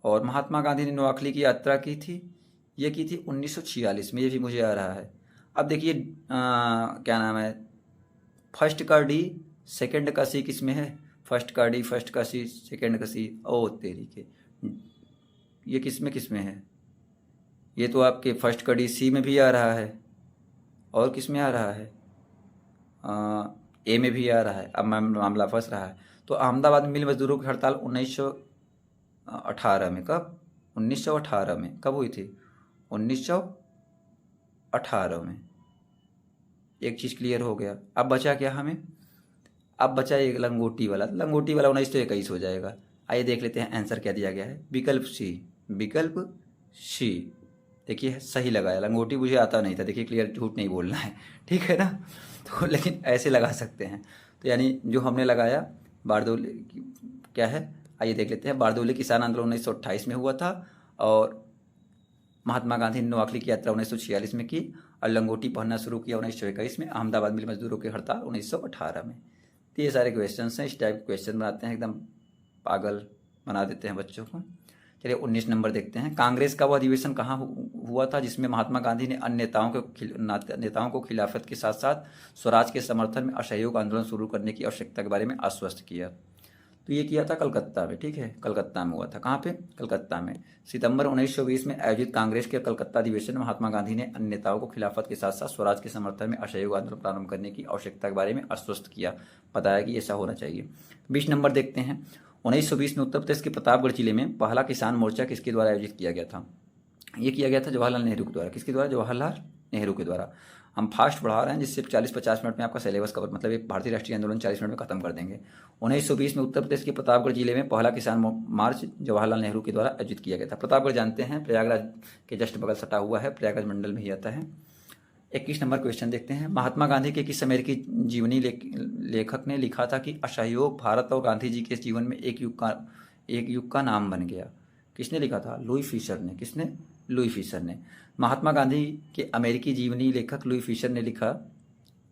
S1: और महात्मा गांधी ने नोआखली की यात्रा की थी, ये की थी 1946 में, ये भी मुझे आ रहा है। अब देखिए क्या नाम है, फर्स्ट का डी सेकंड का सी किस में है? फर्स्ट का डी फर्स्ट का सी सेकंड का सी। ओ तेरी के, ये किस में है? ये तो आपके फर्स्ट का डी सी में भी आ रहा है, और किस में आ रहा है? ए में भी आ रहा है। अब मामला फंस रहा है। तो अहमदाबाद में मिल मजदूरों की हड़ताल 1918 में, कब? 1918 में कब हुई थी? 1918 में। एक चीज़ क्लियर हो गया। अब बचा क्या हमें? अब बचा एक लंगोटी वाला। लंगोटी वाला 1921 हो जाएगा। आइए देख लेते हैं आंसर क्या दिया गया है। विकल्प सी, विकल्प सी। देखिए सही लगाया। लंगोटी मुझे आता नहीं था, देखिए क्लियर, झूठ नहीं बोलना है, ठीक है ना। तो लेकिन ऐसे लगा सकते हैं। तो यानी जो हमने लगाया बारदोली क्या है, आइए देख लेते हैं। बारदोली किसान आंदोलन 1928 में हुआ था, और महात्मा गांधी ने नोआखली की यात्रा 1946 में की, और लंगोटी पहनना शुरू किया 1921 में। अहमदाबाद मिल मजदूरों की हड़ताल 1918 में। तो ये सारे क्वेश्चन हैं। इस टाइप के क्वेश्चन बनाते हैं, एकदम पागल बना देते हैं बच्चों को। चलिए 19 नंबर देखते हैं। कांग्रेस का वो अधिवेशन कहाँ हुआ था जिसमें महात्मा गांधी ने अन्य नेताओं को खिलाफत के साथ साथ स्वराज के समर्थन में असहयोग आंदोलन शुरू करने की आवश्यकता के बारे में आश्वस्त किया? तो ये किया था कलकत्ता में, ठीक है, कलकत्ता में हुआ था। कहाँ पे? कलकत्ता में। सितंबर 1920 में आयोजित कांग्रेस के कलकत्ता अधिवेशन में महात्मा गांधी ने अन्य नेताओं को खिलाफत के साथ साथ स्वराज के समर्थन में असहयोग आंदोलन प्रारंभ करने की आवश्यकता के बारे में आश्वस्त किया, बताया कि ऐसा होना चाहिए। 20 नंबर देखते हैं। 1920 में उत्तर प्रदेश के प्रतापगढ़ जिले में पहला किसान मोर्चा किसके द्वारा आयोजित किया गया था? ये किया गया था जवाहरलाल नेहरू के द्वारा। किसके द्वारा? जवाहरलाल नेहरू के द्वारा। हम फास्ट बढ़ा रहे हैं जिससे 40-50 मिनट में आपका सिलेबस कवर, मतलब ये भारतीय राष्ट्रीय आंदोलन 40 मिनट में खत्म कर देंगे। 1920 में उत्तर प्रदेश के प्रतापगढ़ जिले में पहला किसान मार्च जवाहरलाल नेहरू के द्वारा आयोजित किया गया था। प्रतापगढ़ जानते हैं, प्रयागराज के जस्ट बगल सटा हुआ है, प्रयागराज मंडल में ही आता है। 21 नंबर क्वेश्चन देखते हैं। महात्मा गांधी के किस अमेरिकी जीवनी लेखक ने लिखा था कि असहयोग भारत और गांधी जी के जीवन में एक युग का नाम बन गया? किसने लिखा था? लुई फिशर ने। किसने? लुई फिशर ने। महात्मा गांधी के अमेरिकी जीवनी लेखक लुई फिशर ने लिखा,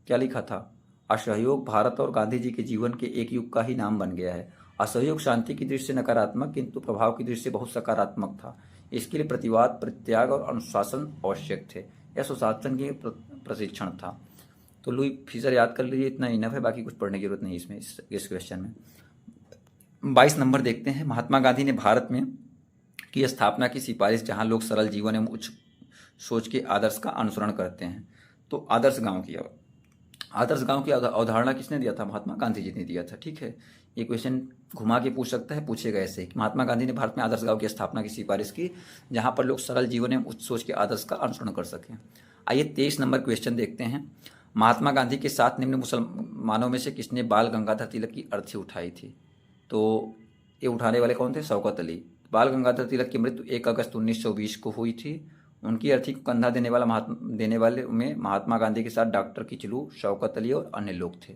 S1: क्या लिखा था? असहयोग भारत और गांधी जी के जीवन के एक युग का ही नाम बन गया है। असहयोग शांति की दृष्टि से नकारात्मक किंतु प्रभाव की दृष्टि से बहुत सकारात्मक था। इसके लिए प्रतिवाद, परित्याग और अनुशासन आवश्यक थे। यह सुशासन के प्रशिक्षण था। तो लुई फिशर याद कर लीजिए, इतना इनफ है, बाकी कुछ पढ़ने की जरूरत नहीं इसमें, इस क्वेश्चन में। 22 नंबर देखते हैं। महात्मा गांधी ने भारत में की स्थापना की सिफारिश जहां लोग सरल जीवन एवं उच्च सोच के आदर्श का अनुसरण करते हैं। तो आदर्श गांव की अवधारणा किसने दिया था? महात्मा गांधी जी ने दिया था, ठीक है। ये क्वेश्चन घुमा के पूछ सकता है, पूछेगा ऐसे कि महात्मा गांधी ने भारत में आदर्श गांव की स्थापना की सिफारिश की जहां पर लोग सरल जीवन एवं उच्च सोच के आदर्श का अनुसरण कर सकें। आइए 23 नंबर क्वेश्चन देखते हैं। महात्मा गांधी के साथ निम्न मुसलमानों में से किसने बाल गंगाधर तिलक की अर्थी उठाई थी? तो ये उठाने वाले कौन थे? शौकत अली। बाल गंगाधर तिलक की मृत्यु 1 अगस्त 1920 को हुई थी। उनकी अर्थी को कंधा देने वाले में महात्मा गांधी के साथ डॉक्टर किचलू, शौकत अली और अन्य लोग थे।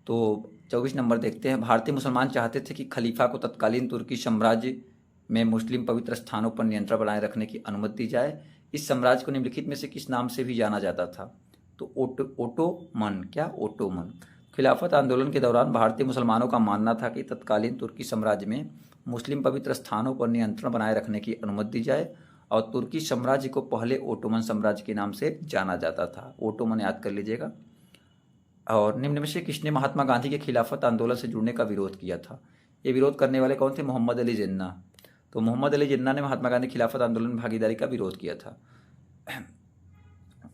S1: तो 24 नंबर देखते हैं। भारतीय मुसलमान चाहते थे कि खलीफा को तत्कालीन तुर्की साम्राज्य में मुस्लिम पवित्र स्थानों पर नियंत्रण बनाए रखने की अनुमति दी जाए। इस साम्राज्य को निम्नलिखित में से किस नाम से भी जाना जाता था? तो ओटोमन, क्या ओटोमन। खिलाफत आंदोलन के दौरान भारतीय मुसलमानों का मानना था कि तत्कालीन तुर्की साम्राज्य में मुस्लिम पवित्र स्थानों पर नियंत्रण बनाए रखने की अनुमति दी जाए और तुर्की साम्राज्य को पहले ओटोमन साम्राज्य के नाम से जाना जाता था। ओटोमन याद कर लीजिएगा। और निम्न में से किसने महात्मा गांधी के खिलाफत आंदोलन से जुड़ने का विरोध किया था? ये विरोध करने वाले कौन थे? मोहम्मद अली जिन्ना। तो मोहम्मद अली जिन्ना ने महात्मा गांधी खिलाफत आंदोलन में भागीदारी का विरोध किया था।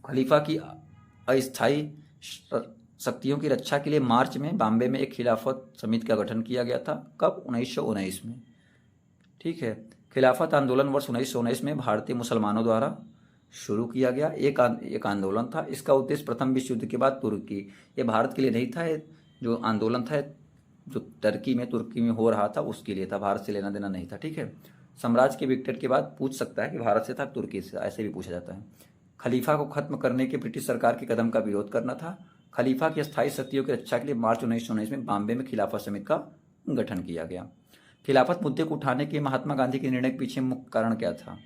S1: खलीफा की अस्थायी शक्तियों की रक्षा के लिए मार्च में बॉम्बे में एक खिलाफत समिति का गठन किया गया था। कब? 1919 में। ठीक है। खिलाफत आंदोलन वर्ष 1919 में भारतीय मुसलमानों द्वारा शुरू किया गया एक आंदोलन था। इसका उद्देश्य प्रथम विश्व युद्ध के बाद तुर्की, ये भारत के लिए नहीं था, ये जो आंदोलन था जो तुर्की में हो रहा था उसके लिए था, भारत से लेना देना नहीं था। ठीक है। साम्राज्य के विघटन के बाद पूछ सकता है कि भारत से था तुर्की से, ऐसे भी पूछा जाता है। खलीफा को खत्म करने के ब्रिटिश सरकार के कदम का विरोध करना था। खलीफा की अस्थायी शक्तियों की रक्षा के लिए मार्च 1919 में बॉम्बे में खिलाफत समिति का गठन किया गया। खिलाफत मुद्दे को उठाने के महात्मा गांधी के निर्णय के पीछे मुख्य कारण क्या था?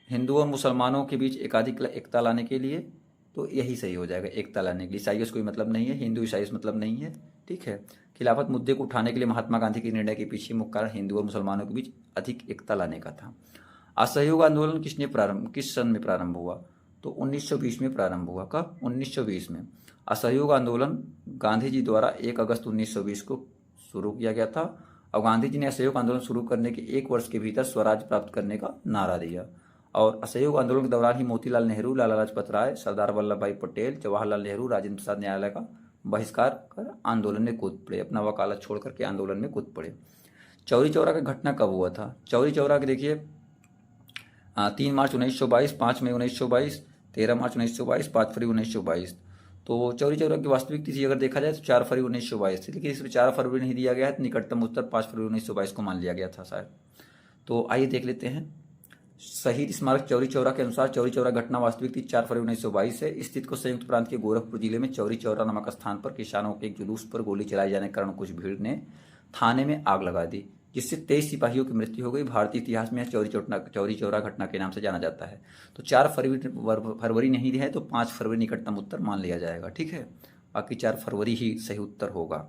S1: हिंदुओं और मुसलमानों के बीच एकता लाने के लिए, तो यही सही हो जाएगा, एकता लाने के लिए। ईसाइयों से कोई मतलब नहीं है, हिंदू ईसाई से मतलब नहीं है। ठीक है। खिलाफत मुद्दे को उठाने के लिए महात्मा गांधी के निर्णय के पीछे मुख्य कारण हिंदू और मुसलमानों के बीच अधिक एकता लाने का था। असहयोग आंदोलन किस सन में प्रारंभ हुआ? तो 1920 में प्रारंभ हुआ। कब? 1920 में। असहयोग आंदोलन गांधी जी द्वारा 1 अगस्त 1920 को शुरू किया गया था और गांधी जी ने असहयोग आंदोलन शुरू करने के 1 वर्ष के भीतर स्वराज प्राप्त करने का नारा दिया। और असहयोग आंदोलन के दौरान ही मोतीलाल नेहरू, लाला लाजपत राय, सरदार वल्लभ भाई पटेल, जवाहरलाल नेहरू, राजेंद्र प्रसाद न्यायालय का बहिष्कार कर आंदोलन में कूद पड़े, अपना वकालत छोड़ करके आंदोलन में कूद पड़े। चौरी चौरा का घटना कब हुआ था? चौरी चौरा के देखिए 3 मार्च 1922, 5 मई 1922, 13 मार्च 1922, 5 फरवरी 1922। तो चौरी चौरा की वास्तविक तिथि अगर देखा जाए तो 4 फरवरी 1922 थी, लेकिन इसमें 4 फरवरी नहीं दिया गया है, तो निकटतम उत्तर 5 फरवरी 1922 को मान लिया गया था शायद। तो आइए देख लेते हैं। शहीद स्मारक चौरी चौरा के अनुसार चौरी चौरा घटना वास्तविक तिथि 4 फरवरी 1922 है। स्थित को संयुक्त प्रांत के गोरखपुर जिले में चौरी चौरा नामक स्थान पर किसानों के एक जुलूस पर गोली चलाए जाने के कारण कुछ भीड़ ने थाने में आग लगा दी, जिससे 23 सिपाहियों की मृत्यु हो गई। भारतीय इतिहास में चौरी चौरा घटना के नाम से जाना जाता है। तो 4 फरवरी नहीं है, तो 5 फरवरी निकटतम उत्तर मान लिया जाएगा। ठीक है। बाकी 4 फरवरी ही सही उत्तर होगा।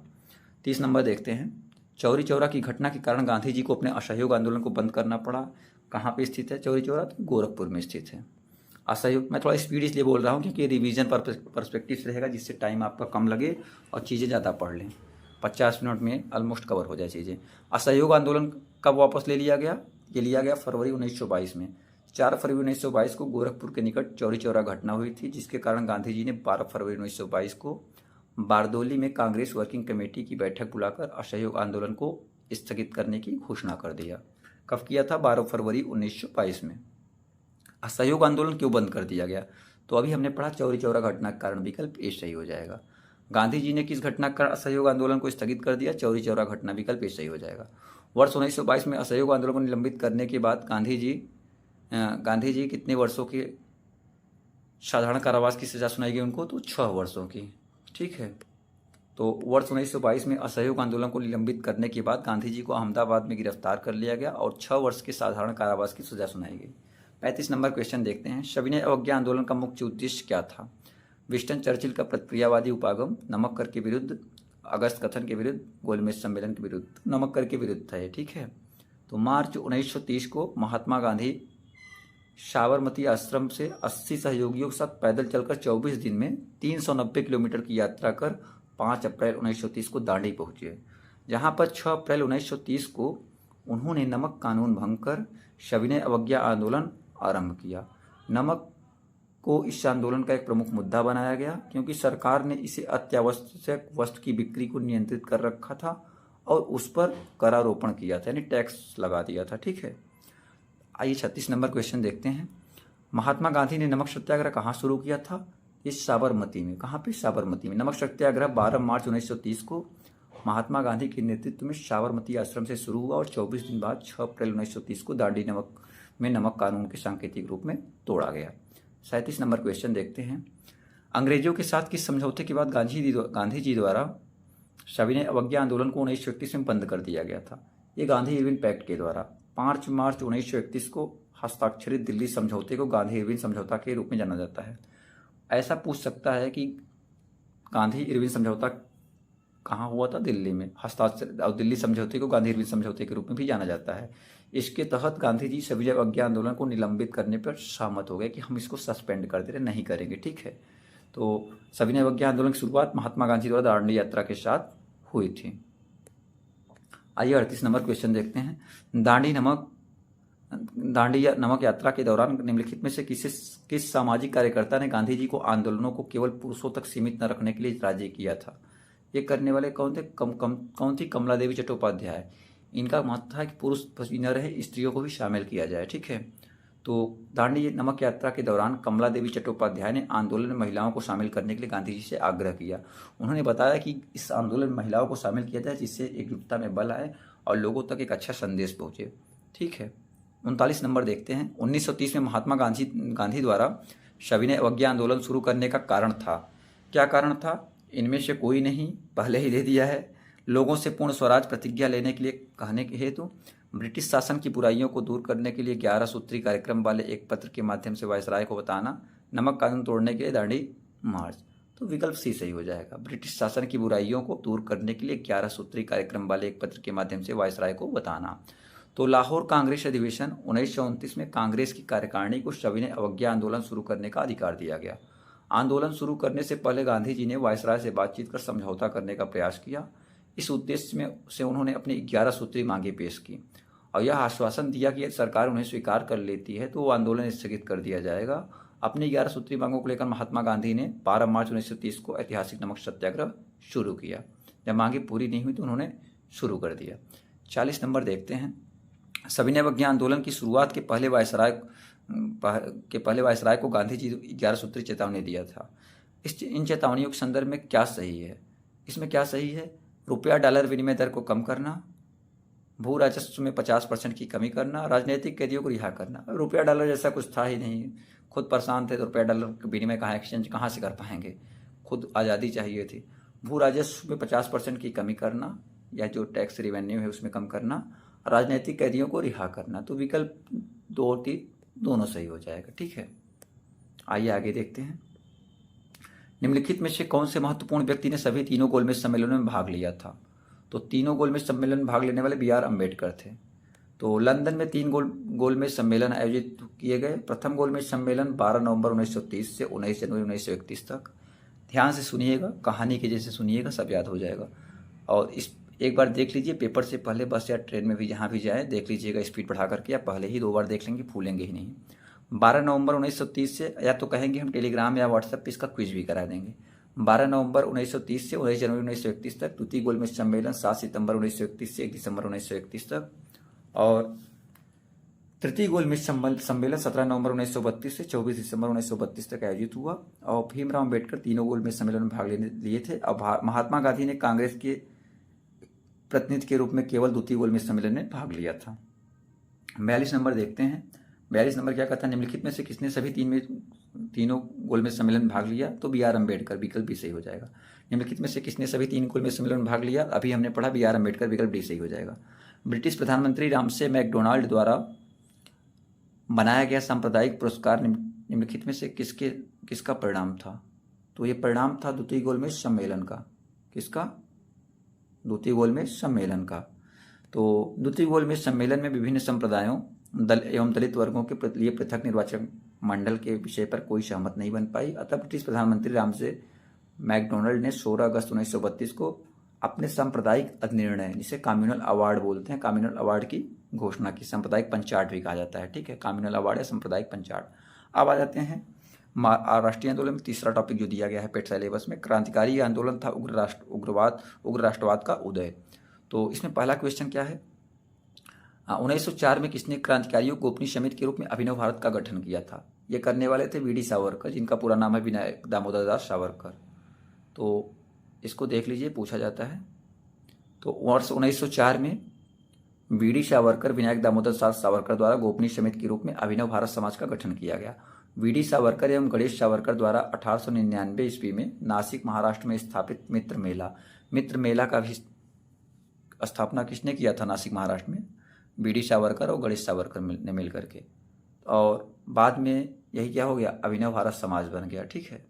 S1: 30 नंबर देखते हैं। चौरी चौरा की घटना के कारण गांधी जी को अपने असहयोग आंदोलन को बंद करना पड़ा। कहाँ पे स्थित है चौरी चौरा? तो गोरखपुर में स्थित है। असहयोग, मैं थोड़ा स्पीड इसलिए बोल रहा हूँ क्योंकि रिवीजन पर्सपेक्टिव से रहेगा, जिससे टाइम आपका कम लगे और चीज़ें ज़्यादा पढ़ लें। 50 मिनट में ऑलमोस्ट कवर हो जाए चीज़ें। असहयोग आंदोलन कब वापस ले लिया गया? ये लिया गया फरवरी 1922 में। 4 फरवरी 1922 को गोरखपुर के निकट चौरी चौरा घटना हुई थी, जिसके कारण गांधी जी ने 12 फरवरी 1922 को बारदोली में कांग्रेस वर्किंग कमेटी की बैठक बुलाकर असहयोग आंदोलन को स्थगित करने की घोषणा कर दिया। कब किया था? 12 फरवरी 1922 में। असहयोग आंदोलन क्यों बंद कर दिया गया? तो अभी हमने पढ़ा चौरी चौरा घटना के कारण, विकल्प ए सही हो जाएगा। गांधी जी ने किस घटना के कारण असहयोग आंदोलन को स्थगित कर दिया? चौरी चौरा घटना, विकल्प ए सही हो जाएगा। वर्ष 1922 में असहयोग आंदोलन को निलंबित करने के बाद गांधी जी कितने वर्षों के साधारण कारावास की सजा सुनाई गई उनको? तो 6 वर्षों की। ठीक है। तो वर्ष 1922 में असहयोग आंदोलन को निलंबित करने के बाद गांधी जी को अहमदाबाद में गिरफ्तार कर लिया गया और 6 वर्ष के साधारण कारावास की सजा सुनाई गई। 35 नंबर क्वेश्चन देखते हैं। सविनय अवज्ञा आंदोलन का मुख्य उद्देश्य क्या था? विंस्टन चर्चिल का प्रतिक्रियावादी उपागम, नमक कर के विरुद्ध, अगस्त कथन के विरुद्ध, गोलमेज सम्मेलन के विरुद्ध। नमक कर के विरुद्ध था ये। ठीक है। तो मार्च 1930 को महात्मा गांधी साबरमती आश्रम से 80 सहयोगियों के साथ पैदल चलकर 24 दिन में 390 किलोमीटर की यात्रा कर 5 अप्रैल 1930 को दांडी पहुंचे, जहां पर 6 अप्रैल 1930 को उन्होंने नमक कानून भंग कर सविनय अवज्ञा आंदोलन आरंभ किया। नमक को इस आंदोलन का एक प्रमुख मुद्दा बनाया गया क्योंकि सरकार ने इसे अत्यावश्यक वस्तु की बिक्री को नियंत्रित कर रखा था और उस पर करारोपण किया था, यानी टैक्स लगा दिया था। ठीक है। आइए 36 नंबर क्वेश्चन देखते हैं। महात्मा गांधी ने नमक सत्याग्रह कहाँ शुरू किया था? इस साबरमती में। कहाँ पे? साबरमती में। नमक सत्याग्रह 12 मार्च 1930 को महात्मा गांधी के नेतृत्व में साबरमती आश्रम से शुरू हुआ और 24 दिन बाद 6 अप्रैल 1930 को दांडी में नमक कानून के सांकेतिक रूप में तोड़ा गया। 37 नंबर क्वेश्चन देखते हैं। अंग्रेजों के साथ किस समझौते के बाद गांधी जी द्वारा सविनय अवज्ञा आंदोलन को 1931 में बंद कर दिया गया था? ये गांधी इरविन पैक्ट के द्वारा। 5 मार्च 1931 को हस्ताक्षरित दिल्ली समझौते को गांधी इरविन समझौता के रूप में जाना जाता है। ऐसा पूछ सकता है कि गांधी इरविन समझौता कहाँ हुआ था? दिल्ली में हस्ताक्षर, और दिल्ली समझौते को गांधी इरविन समझौते के रूप में भी जाना जाता है। इसके तहत गांधी जी सविनय अवज्ञा आंदोलन को निलंबित करने पर सहमत हो गए कि हम इसको सस्पेंड कर दे रहे, नहीं करेंगे, ठीक है। तो सविनय अवज्ञा आंदोलन की शुरुआत महात्मा गांधी द्वारा दांडी यात्रा के साथ हुई थी। आइए 38 नंबर क्वेश्चन देखते हैं। दांडी नमक यात्रा के दौरान निम्नलिखित में से किस सामाजिक कार्यकर्ता ने गांधी जी को आंदोलनों को केवल पुरुषों तक सीमित न रखने के लिए राजी किया था? ये करने वाले कौन थे? कौन थी? कमला देवी चट्टोपाध्याय। इनका मत था कि पुरुष ही न रहे, स्त्रियों को भी शामिल किया जाए, ठीक है। तो दांडी नमक यात्रा के दौरान कमला देवी चट्टोपाध्याय ने आंदोलन में महिलाओं को शामिल करने के लिए गांधी जी से आग्रह किया। उन्होंने बताया कि इस आंदोलन में महिलाओं को शामिल किया जाए, जिससे एकजुटता में बल आए और लोगों तक एक अच्छा संदेश पहुंचे, ठीक है। 39 नंबर देखते हैं। 1930 में महात्मा गांधी द्वारा सविनय अवज्ञा आंदोलन शुरू करने का कारण था। क्या कारण था? इनमें से कोई नहीं, पहले ही दे दिया है। लोगों से पूर्ण स्वराज प्रतिज्ञा लेने के लिए कहने के हेतु, ब्रिटिश शासन की बुराइयों को दूर करने के लिए 11 सूत्री कार्यक्रम वाले एक पत्र के माध्यम से वायसराय को बताना, नमक कानून तोड़ने के लिए दांडी मार्च। तो विकल्प सी सही हो जाएगा। ब्रिटिश शासन की बुराइयों को दूर करने के लिए 11 सूत्री कार्यक्रम वाले एक पत्र के माध्यम से वायसराय को बताना। तो लाहौर कांग्रेस अधिवेशन 1929 में कांग्रेस की कार्यकारिणी को सविनय अवज्ञा आंदोलन शुरू करने का अधिकार दिया गया। आंदोलन शुरू करने से पहले गांधी जी ने वायसराय से बातचीत कर समझौता करने का प्रयास किया। इस उद्देश्य में से उन्होंने अपनी 11 सूत्री मांगे पेश की और यह आश्वासन दिया कि यदि सरकार उन्हें स्वीकार कर लेती है तो वो आंदोलन स्थगित कर दिया जाएगा। अपनी 11 सूत्री मांगों को लेकर महात्मा गांधी ने 12 मार्च 1930 को ऐतिहासिक नमक सत्याग्रह शुरू किया। जब मांगे पूरी नहीं हुई तो उन्होंने शुरू कर दिया। 40 नंबर देखते हैं। सविनय अवज्ञा आंदोलन की शुरुआत के पहले वायसराय को गांधी जी 11 सूत्री चेतावनी दिया था। इन चेतावनियों के संदर्भ में क्या सही है? इसमें क्या सही है? रुपया डॉलर विनिमय दर को कम करना, भू राजस्व में 50% की कमी करना, राजनीतिक कैदियों को रिहा करना। रुपया डॉलर जैसा कुछ था ही नहीं, खुद परेशान थे तो रुपया डॉलर के विनिमय कहाँ, एक्सचेंज कहाँ से कर पाएंगे, खुद आज़ादी चाहिए थी। भू राजस्व में 50% की कमी करना या जो टैक्स रिवेन्यू है उसमें कम करना, राजनीतिक कैदियों को रिहा करना। तो विकल्प 2 और 3 दोनों सही हो जाएगा, ठीक है। आइए आगे देखते हैं। निम्नलिखित में से कौन से महत्वपूर्ण व्यक्ति ने सभी तीनों गोलमेज सम्मेलनों में भाग लिया था? तो तीनों गोलमेज सम्मेलन में भाग लेने वाले BR अम्बेडकर थे। तो लंदन में 3 गोलमेज सम्मेलन आयोजित किए गए। प्रथम गोलमेज सम्मेलन 12 नवंबर 1930 से 19 जनवरी 1931 तक। ध्यान से सुनिएगा, कहानी के जैसे सुनिएगा, सब याद हो जाएगा। और इस एक बार देख लीजिए, पेपर से पहले बस या ट्रेन में भी जहाँ भी जाए देख लीजिएगा स्पीड बढ़ा करके, या पहले ही 2 बार देख लेंगे, भूलेंगे ही नहीं। 12 नवंबर 1930 से, या तो कहेंगे हम टेलीग्राम या व्हाट्सएप पे इसका क्विज भी करा देंगे। 12 नवंबर 1930 से 19 जनवरी 1931 तक। द्वितीय गोलमेज सम्मेलन 7 सितंबर 1931 से 1 दिसंबर 1931 तक। और तृतीय गोलमेज सम्मेलन 17 नवंबर 1932 से 24 दिसंबर 1932 तक आयोजित हुआ। और भीमराव अम्बेडकर तीनों गोलमेज सम्मेलन में भाग लिए थे। और महात्मा गांधी ने कांग्रेस के प्रतिनिधि के रूप में केवल द्वितीय गोलमेज सम्मेलन में भाग लिया था। 42 नंबर देखते हैं। 42 नंबर क्या कहता है? निम्नलिखित में से किसने सभी तीनों गोलमेज सम्मेलन में भाग लिया? तो BR अम्बेडकर, विकल्प B सही हो जाएगा। निम्नलिखित में से किसने सभी 3 गोलमेज सम्मेलन में भाग लिया? अभी हमने पढ़ा BR अम्बेडकर, विकल्प D सही हो जाएगा। ब्रिटिश प्रधानमंत्री रामसे मैकडोनाल्ड द्वारा बनाया गया सांप्रदायिक पुरस्कार निम्नलिखित में से किसका परिणाम था? तो ये परिणाम था द्वितीय गोलमेज सम्मेलन का। किसका? द्वितीय गोलमेज सम्मेलन का। तो द्वितीय गोलमेज सम्मेलन में विभिन्न संप्रदायों एवं दलित वर्गों के लिए पृथक निर्वाचन मंडल के विषय पर कोई सहमत नहीं बन पाई। अतः ब्रिटिश प्रधानमंत्री रामसे मैकडोनाल्ड ने 16 अगस्त 1932 को अपने सांप्रदायिक अधिनिर्णय, जिसे कम्युनल अवार्ड बोलते हैं, कम्युनल अवार्ड की घोषणा की। सांप्रदायिक पंचाट भी कहा जाता है, ठीक है, कम्युनल अवार्ड या सांप्रदायिक पंचाट। अब आ जाते हैं राष्ट्रीय आंदोलन में तीसरा टॉपिक जो दिया गया है पेट सिलेबस में। क्रांतिकारी आंदोलन था उग्र राष्ट्रवाद का उदय। तो इसमें पहला क्वेश्चन क्या है? 1904 में किसने क्रांतिकारियों को गोपनीय समिति के रूप में अभिनव भारत का गठन किया था? ये करने वाले थे VD सावरकर, जिनका पूरा नाम है विनायक दामोदर दास सावरकर। तो इसको देख लीजिए, पूछा जाता है। तो वर्ष 1904 में VD सावरकर, विनायक दामोदर दास सावरकर द्वारा गोपनीय समिति के रूप में अभिनव भारत समाज का गठन किया गया। VD सावरकर एवं गणेश सावरकर द्वारा 1899 ईस्वी में नासिक महाराष्ट्र में स्थापित मित्र मेला का भी स्थापना किसने किया था? नासिक महाराष्ट्र में VD सावरकर और गणेश सावरकर ने मिल करके। और बाद में यही क्या हो गया? अभिनव भारत समाज बन गया, ठीक है।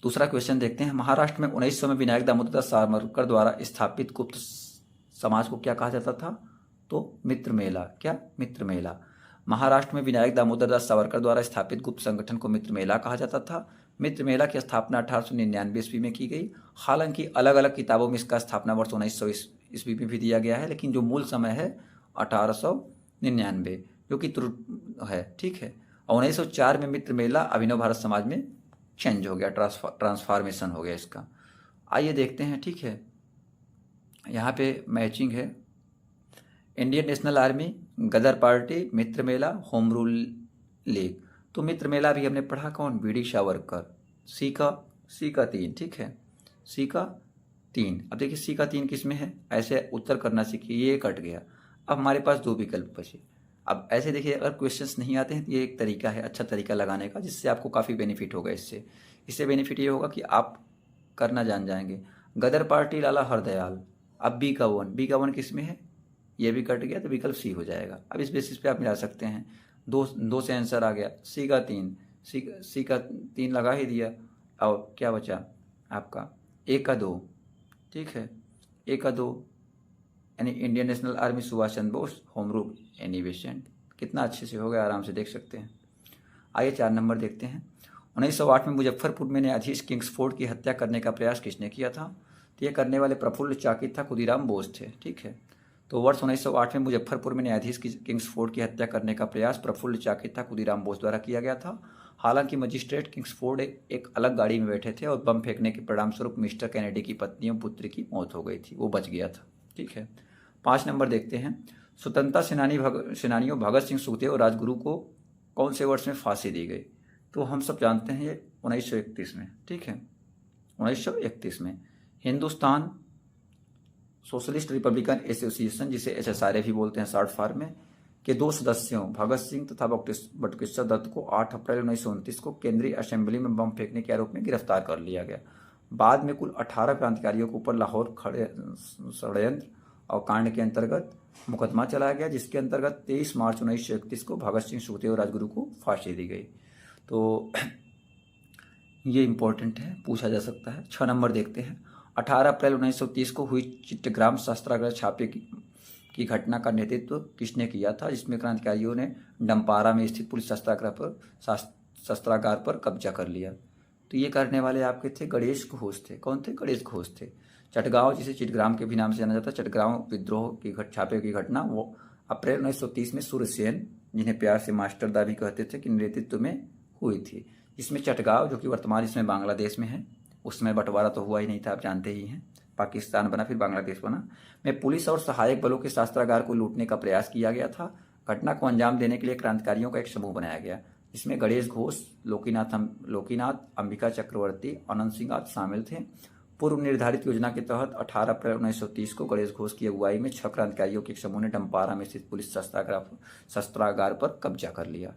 S1: दूसरा क्वेश्चन देखते हैं, महाराष्ट्र में 1900 में विनायक दामोदर सावरकर द्वारा स्थापित गुप्त समाज को क्या कहा जाता था? तो मित्र मेला। क्या? मित्र मेला। महाराष्ट्र में विनायक दामोदर दास सावरकर द्वारा स्थापित गुप्त संगठन को मित्र मेला कहा जाता था। मित्र मेला की स्थापना 1899 ईस्वी में की गई। हालांकि अलग अलग किताबों में इसका स्थापना वर्ष 1900 ईस्वी में भी दिया गया है, लेकिन जो मूल समय है 1899, जो कि त्रुटि है। ठीक है। और 1904 में मित्र मेला अभिनव भारत समाज में चेंज हो गया, ट्रांसफॉर्मेशन हो गया इसका। आइए देखते हैं। ठीक है, यहाँ पे मैचिंग है। इंडियन नेशनल आर्मी, गदर पार्टी, मित्र मेला, होम रूल लीग। तो मित्र मेला भी हमने पढ़ा, कौन? बीडी सावरकर। सी का 3। ठीक है, सी का 3। अब देखिए सी का 3 किस में है, ऐसे उत्तर करना सीखिए। ये कट गया। अब हमारे पास 2 विकल्प बचे। अब ऐसे देखिए, अगर क्वेश्चंस नहीं आते हैं तो ये एक तरीका है, अच्छा तरीका लगाने का, जिससे आपको काफ़ी बेनिफिट होगा। इससे बेनिफिट ये होगा कि आप करना जान जाएंगे। गदर पार्टी, लाला हरदयाल। अब बी का 1 किस में है, ये भी कट गया, तो विकल्प सी हो जाएगा। अब इस बेसिस पे आप मिला सकते हैं। दो से आंसर आ गया। सी का 3, सी का 3 लगा ही दिया। और क्या बचा आपका? ए का 2। ठीक है, ए का 2 यानी Indian national army, Subhash Chandra Bose, home rule एनिवेशन। कितना अच्छे से हो गया, आराम से देख सकते हैं। आइए 4 नंबर देखते हैं। 1908 में मुजफ्फरपुर में न्यायाधीश किंग्सफोर्ड की हत्या करने का प्रयास किसने किया था? तो ये करने वाले प्रफुल्ल चाकी था, खुदीराम बोस थे। ठीक है, तो वर्ष 1908 में मुजफ्फरपुर में न्यायाधीश किंग्सफोर्ड की हत्या करने का प्रयास प्रफुल्ल चाकी था, खुदीराम बोस द्वारा किया गया था। हालांकि मजिस्ट्रेट किंग्सफोर्ड एक अलग गाड़ी में बैठे थे और बम फेंकने के परिणाम स्वरूप मिस्टर कैनेडी की पत्नी और पुत्र की मौत हो गई थी, वो बच गया था। ठीक है, 5 नंबर देखते हैं। स्वतंत्रता सेनानियों भगत सिंह, सुखदेव और राजगुरु को कौन से वर्ष में फांसी दी गई? तो हम सब जानते हैं ये 1931 में। ठीक है, 1931 में हिंदुस्तान सोशलिस्ट रिपब्लिकन एसोसिएशन, जिसे एसएसआरए भी बोलते हैं शॉर्ट फॉर्म में, के 2 सदस्यों भगत सिंह तथा बटुकेश्वर दत्त को 8 अप्रैल 1929 को केंद्रीय असेंबली में बम फेंकने के आरोप में गिरफ्तार कर लिया गया। बाद में कुल 18 क्रांतिकारियों के ऊपर लाहौर खड़े षड्यंत्र और कांड के अंतर्गत मुकदमा चलाया गया, जिसके अंतर्गत 23 मार्च 1931 को भगत सिंह, सुखदेव और राजगुरु को फांसी दी गई। तो ये इंपॉर्टेंट है, पूछा जा सकता है। 6 नंबर देखते हैं। 18 अप्रैल 1930 को हुई चिट्टग्राम शस्त्रागार छापे की घटना का नेतृत्व किसने किया था, जिसमें क्रांतिकारियों ने डंपारा में स्थित पुलिस शस्त्रागार पर कब्जा कर लिया? तो ये करने वाले आपके थे गणेश घोष थे। कौन थे? गणेश घोष थे। चटगांव, जिसे चिटग्राम के भी नाम से जाना जाता है, चटगांव विद्रोह की छापे की घटना वो अप्रैल 1930 में सूर्यसेन, जिन्हें प्यार से मास्टर दा भी कहते थे, कि नेतृत्व में हुई थी। जिसमें चटगांव, जो कि वर्तमान इसमें बांग्लादेश में है, उस समय बंटवारा तो हुआ ही नहीं था, आप जानते ही हैं। पाकिस्तान बना, फिर बांग्लादेश बना, में पुलिस और सहायक बलों के शस्त्रागार को लूटने का प्रयास किया गया था। घटना को अंजाम देने के लिए क्रांतिकारियों का एक समूह बनाया गया, जिसमें गणेश घोष, लोकीनाथ, अंबिका चक्रवर्ती, अनंत सिंह आदि शामिल थे। पूर्व निर्धारित योजना के तहत 18 अप्रैल 1930 को गणेश घोष की अगुवाई में 6 क्रांतिकारियों के एक समूह ने डंपारा में स्थित पुलिस शस्त्रागार पर कब्जा कर लिया।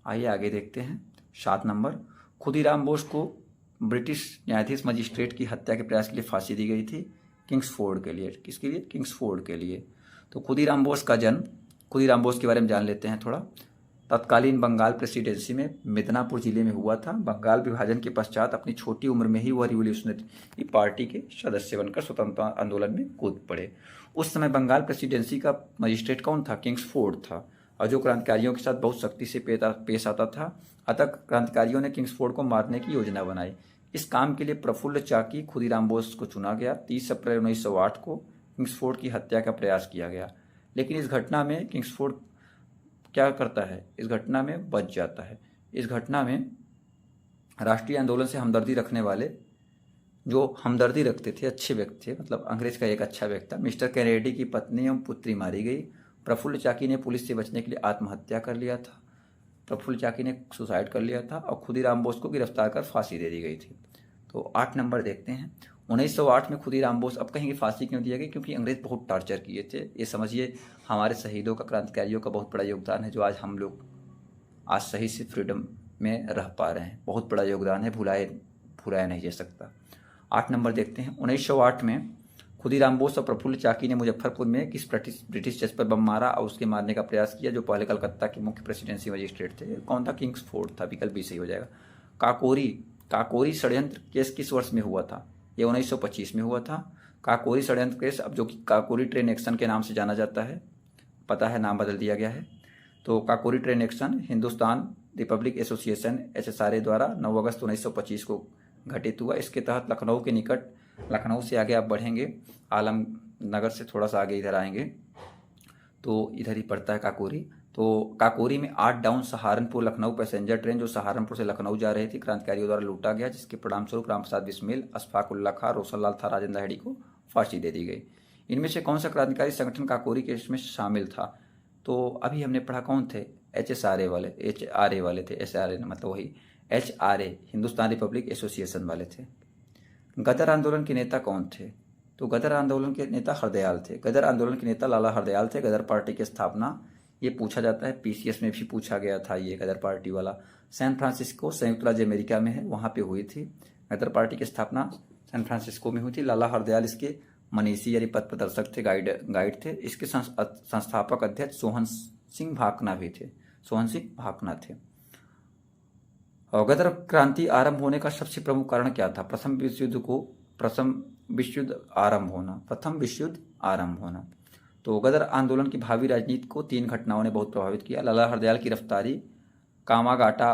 S1: आइए आगे देखते हैं। 7 नंबर। खुदीराम बोस को ब्रिटिश न्यायाधीश मजिस्ट्रेट की हत्या के प्रयास के लिए फांसी दी गई थी, किंग्सफोर्ड के लिए। किसके लिए? किंग्सफोर्ड के लिए। तो खुदीराम बोस का जन्म, खुदीराम बोस के बारे में जान लेते हैं थोड़ा। तत्कालीन बंगाल प्रेसिडेंसी में मिदनापुर जिले में हुआ था। बंगाल विभाजन के पश्चात अपनी छोटी उम्र में ही वह रिवोल्यूशनरी पार्टी के सदस्य बनकर स्वतंत्रता आंदोलन में कूद पड़े। उस समय बंगाल प्रेसिडेंसी का मजिस्ट्रेट कौन था? किंग्सफोर्ड था, और जो क्रांतिकारियों के साथ बहुत सख्ती से पेश आता था। अतः क्रांतिकारियों ने किंग्सफोर्ड को मारने की योजना बनाई। इस काम के लिए प्रफुल्ल चाकी, खुदीराम बोस को चुना गया। 30 अप्रैल 1908 को किंग्सफोर्ड की हत्या का प्रयास किया गया, लेकिन इस घटना में किंग्सफोर्ड क्या करता है? इस घटना में बच जाता है। इस घटना में राष्ट्रीय आंदोलन से हमदर्दी रखने वाले, जो हमदर्दी रखते थे, अच्छे व्यक्ति थे, मतलब अंग्रेज का एक अच्छा व्यक्ति था, मिस्टर कैनेडी की पत्नी एवं पुत्री मारी गई। प्रफुल्ल चाकी ने पुलिस से बचने के लिए आत्महत्या कर लिया था। प्रफुल्ल चाकी ने सुसाइड कर लिया था और खुदीराम बोस को गिरफ्तार कर फांसी दे दी गई थी। तो 8 नंबर देखते हैं। 1908 में खुदीराम बोस, अब कहेंगे फांसी क्यों दिया गया? क्योंकि अंग्रेज बहुत टॉर्चर किए थे। ये समझिए हमारे शहीदों का, क्रांतिकारियों का बहुत बड़ा योगदान है, जो आज हम लोग आज सही से फ्रीडम में रह पा रहे हैं। बहुत बड़ा योगदान है, भुलाया नहीं जा सकता। 8 नंबर देखते हैं। 1908 में खुदीराम बोस और प्रफुल्ल चाकी ने मुजफ्फरपुर में किस ब्रिटिश जज पर बम मारा और उसके मारने का प्रयास किया, जो पहले कलकत्ता के मुख्य प्रेसिडेंसी मजिस्ट्रेट थे? कौन था? किंग्सफोर्ड था। विकल्प भी सही हो जाएगा। काकोरी काकोरी षड्यंत्र केस किस वर्ष में हुआ था? ये 1925 में हुआ था। काकोरी षड्यंत्र केस, अब जो कि काकोरी ट्रेन एक्शन के नाम से जाना जाता है, पता है नाम बदल दिया गया है। तो Kakori train action Hindustan Republic association HSRA द्वारा 9 अगस्त 1925 को घटित हुआ। इसके तहत लखनऊ के निकट, लखनऊ से आगे आप बढ़ेंगे, आलमनगर से थोड़ा सा आगे इधर आएंगे तो इधर ही पड़ता है काकोरी। तो काकोरी में 8 down Saharanpur Lucknow passenger train जो सहारनपुर से लखनऊ जा रही थी, क्रांतिकारियों द्वारा लूटा गया, जिसके परिणामस्वरूप रामप्रसाद बिस्मिल, अशफाक उल्लाह खां, रोशनलाल था, राजेंद्र हेडी को फांसी दे दी गई। इनमें से कौन सा क्रांतिकारी संगठन काकोरी केस में शामिल था? तो अभी हमने पढ़ा कौन थे? HSRA वाले, HRA वाले थे, SRA मतलब वही HRA हिंदुस्तान रिपब्लिक एसोसिएशन वाले थे। गदर आंदोलन के नेता कौन थे? तो गदर आंदोलन के नेता हरदयाल थे। गदर आंदोलन के नेता लाला हरदयाल थे। गदर पार्टी की स्थापना, ये पूछा जाता है, PCS में भी पूछा गया था ये गदर पार्टी वाला। सैन फ्रांसिस्को संयुक्त राज्य अमेरिका में है, वहाँ पे हुई थी। गदर पार्टी की स्थापना सैन फ्रांसिस्को में हुई थी। लाला हरदयाल इसके मनीषी यानी पथ प्रदर्शक थे, गाइड थे। इसके संस्थापक अध्यक्ष सोहन सिंह भाकना भी थे, सोहन सिंह भाकना थे। और गदर क्रांति आरंभ होने का सबसे प्रमुख कारण क्या था? प्रथम विश्व युद्ध आरंभ होना। तो गदर आंदोलन की भावी राजनीति को 3 घटनाओं ने बहुत प्रभावित किया। लाला हरदयाल की गिरफ्तारी, कामागाटा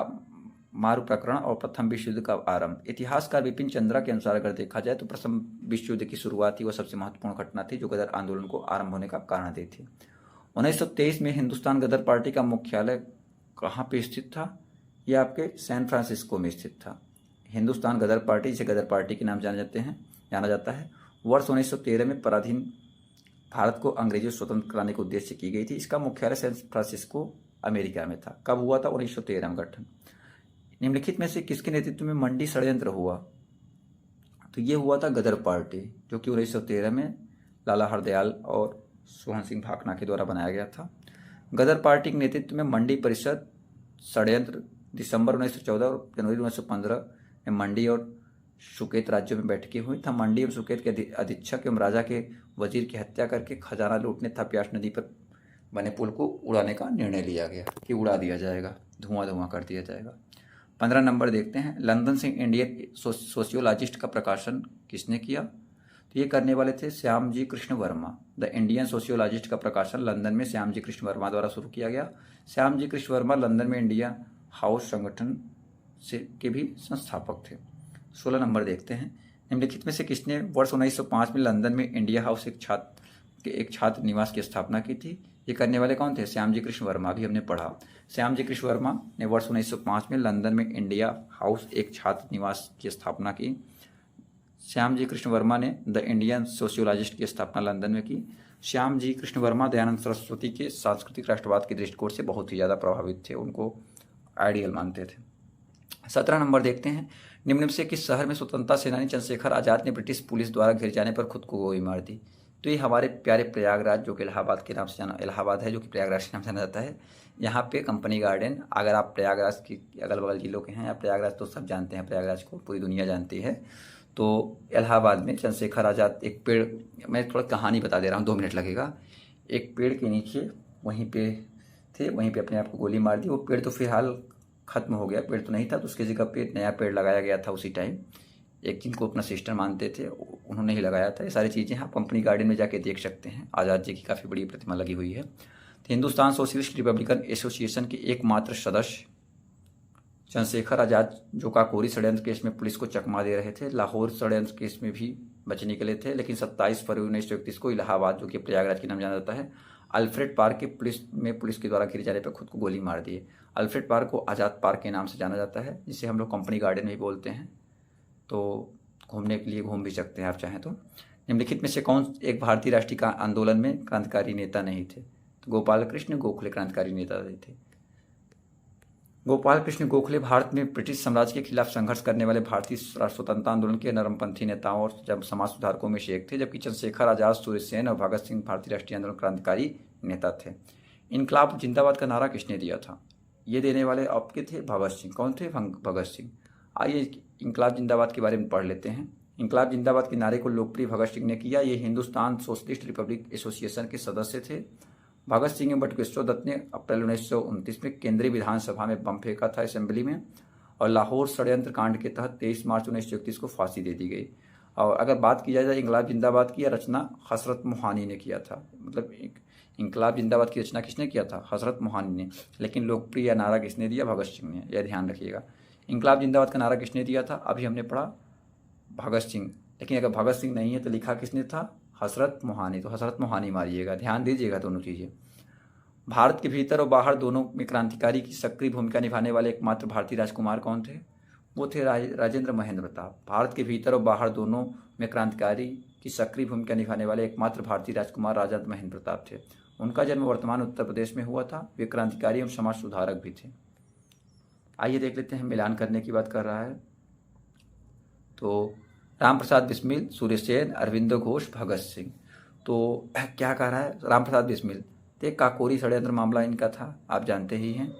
S1: मारू प्रकरण और प्रथम विश्व युद्ध का आरंभ। इतिहासकार विपिन चंद्रा के अनुसार अगर देखा जाए तो प्रथम विश्व युद्ध की शुरुआत ही वह सबसे महत्वपूर्ण घटना थी जो गदर आंदोलन को आरंभ होने का कारण दी थी। 1923 में हिंदुस्तान गदर पार्टी का मुख्यालय कहाँ पे स्थित था? यह आपके सैन फ्रांसिस्को में स्थित था। हिंदुस्तान गदर पार्टी, जिसे गदर पार्टी के नाम जाना जाता है, वर्ष 1913 में पराधीन भारत को अंग्रेजों से स्वतंत्र कराने के उद्देश्य से की गई थी। इसका मुख्यालय सैन फ्रांसिस्को अमेरिका में था। कब हुआ था? 1913 में गठन। निम्नलिखित में से किसके नेतृत्व में मंडी षड्यंत्र हुआ? तो ये हुआ था गदर पार्टी, जो कि 1913 में लाला हरदयाल और सोहन सिंह भाकना के द्वारा बनाया गया था। गदर पार्टी के नेतृत्व में मंडी परिषद षड्यंत्र दिसंबर 1914 और जनवरी 1915 में मंडी और सुकेत राज्यों में बैठकें हुई था। मंडी और सुकेत के अधीक्षक एवं राजा के वजीर की हत्या करके खजाना लूटने तथा प्यास नदी पर बने पुल को उड़ाने का निर्णय लिया गया कि उड़ा दिया जाएगा, धुआं कर दिया जाएगा। 15 नंबर देखते हैं, लंदन से इंडियन सोशियोलॉजिस्ट का प्रकाशन किसने किया? तो ये करने वाले थे Shyam ji Krishna Varma. The Indian sociologist का प्रकाशन लंदन में श्याम जी कृष्ण वर्मा द्वारा शुरू किया गया। श्याम जी कृष्ण वर्मा लंदन में इंडिया हाउस संगठन के भी संस्थापक थे। 16 नंबर देखते हैं, निम्नलिखित में से किसने वर्ष 1905 में लंदन में इंडिया हाउस एक छात्र निवास की स्थापना की थी? ये करने वाले कौन थे? श्याम जी कृष्ण वर्मा, भी हमने पढ़ा। श्याम जी कृष्ण वर्मा ने वर्ष 1905 में लंदन में इंडिया हाउस एक छात्र निवास की स्थापना की। श्याम जी कृष्ण वर्मा ने द इंडियन सोशियोलॉजिस्ट की स्थापना लंदन में की। श्याम जी कृष्ण वर्मा दयानंद सरस्वती के सांस्कृतिक राष्ट्रवाद के दृष्टिकोण से बहुत ही ज़्यादा प्रभावित थे, उनको आइडियल मानते थे। 17 नंबर देखते हैं, निम्न में से किस शहर में स्वतंत्रता सेनानी चंद्रशेखर आजाद ने ब्रिटिश पुलिस द्वारा घिर जाने पर खुद को गोली मार दी? तो ये हमारे प्यारे प्रयागराज, जो कि इलाहाबाद के नाम से इलाहाबाद है, जो कि प्रयागराज के नाम से जाना जाता है। यहाँ पे कंपनी गार्डन, अगर आप प्रयागराज की अगल बगल जिलों के हैं या प्रयागराज, तो सब जानते हैं, प्रयागराज को पूरी दुनिया जानती है। तो इलाहाबाद में चंद्रशेखर आजाद एक पेड़, मैं थोड़ा कहानी बता दे रहा हूँ, 2 मिनट लगेगा। एक पेड़ के नीचे वहीं पे थे, वहीं पे अपने आप को गोली मार दी। वो पेड़ तो फिलहाल खत्म हो गया, पेड़ तो नहीं था, तो उसकी जगह पे नया पेड़ लगाया गया था उसी टाइम। एक जिनको अपना सिस्टर मानते थे उन्होंने ही लगाया था। ये सारी चीज़ें आप कंपनी गार्डन में जाके देख सकते हैं। आज़ाद जी की काफ़ी बड़ी प्रतिमा लगी हुई है। तो हिंदुस्तान सोशलिस्ट रिपब्लिकन एसोसिएशन के एकमात्र सदस्य चंद्रशेखर आजाद, जो काकोरी षड्यंत्र केस में पुलिस को चकमा दे रहे थे, लाहौर षड्यंत्र केस में भी बचने के लिए थे, लेकिन 27 फरवरी 1931 को इलाहाबाद, जो कि प्रयागराज के नाम जाना जाता है, अल्फ्रेड पार्क के पुलिस के द्वारा घिरे जाने पर खुद को गोली मार दिए। अल्फ्रेड पार्क को आज़ाद पार्क के नाम से जाना जाता है, जिसे हम लोग कंपनी गार्डन में बोलते हैं। तो घूमने के लिए घूम भी सकते हैं आप चाहें तो। निम्नलिखित में से कौन एक भारतीय राष्ट्रीय आंदोलन में क्रांतिकारी नेता नहीं थे? तो गोपाल कृष्ण गोखले क्रांतिकारी नेता थे। गोपाल कृष्ण गोखले भारत में ब्रिटिश साम्राज्य के खिलाफ संघर्ष करने वाले भारतीय स्वतंत्रता आंदोलन के नरमपंथी नेताओं और जब समाज सुधारकों में से एक थे, जबकि चंद्रशेखर आजाद, सूर्य सेन और भगत सिंह भारतीय राष्ट्रीय आंदोलन क्रांतिकारी नेता थे। इनकलाब जिंदाबाद का नारा किसने दिया था? ये देने वाले आपके थे भगत सिंह। कौन थे? भगत सिंह। आइए इनकलाब जिंदाबाद के बारे में पढ़ लेते हैं। इनकलाब जिंदाबाद के नारे को लोकप्रिय भगत सिंह ने किया। ये हिंदुस्तान सोशलिस्ट रिपब्लिक एसोसिएशन के सदस्य थे। भगत सिंह एवं बटुकेश्वर दत्त ने अप्रैल 1929 में केंद्रीय विधानसभा में बम फेंका था असेंबली में, और लाहौर षड्यंत्र कांड के तहत 23 मार्च 1931 को फांसी दे दी गई। और अगर बात की जाए इंकलाब जिंदाबाद की रचना हजरत मोहानी ने किया था, मतलब इंकलाब जिंदाबाद की रचना किसने किया था? हजरत मोहानी ने। लेकिन लोकप्रिय नारा किसने दिया? भगत सिंह ने, यह ध्यान रखिएगा। इंकलाब जिंदाबाद का नारा किसने दिया था? अभी हमने पढ़ा भगत सिंह, लेकिन अगर भगत सिंह नहीं है तो लिखा किसने था? हजरत मोहानी। तो हजरत मोहानी मारिएगा, ध्यान दीजिएगा दोनों चीज़ें। भारत के भीतर और बाहर दोनों में क्रांतिकारी की सक्रिय भूमिका निभाने वाले एकमात्र भारतीय राजकुमार कौन थे? वो थे राजेंद्र महेंद्र प्रताप। भारत के भीतर और बाहर दोनों में क्रांतिकारी की सक्रिय भूमिका निभाने वाले एकमात्र भारतीय राजकुमार राजेंद्र महेंद्र प्रताप थे। उनका जन्म वर्तमान उत्तर प्रदेश में हुआ था। वे क्रांतिकारी एवं समाज सुधारक भी थे। आइए देख लेते हैं, मिलान करने की बात कर रहा है। तो राम प्रसाद बिस्मिल, सूर्यसेन, अरविंदो घोष, भगत सिंह। तो क्या कह रहा है? राम प्रसाद बिस्मिल, तो काकोरी षड्यंत्र मामला इनका था, आप जानते ही हैं।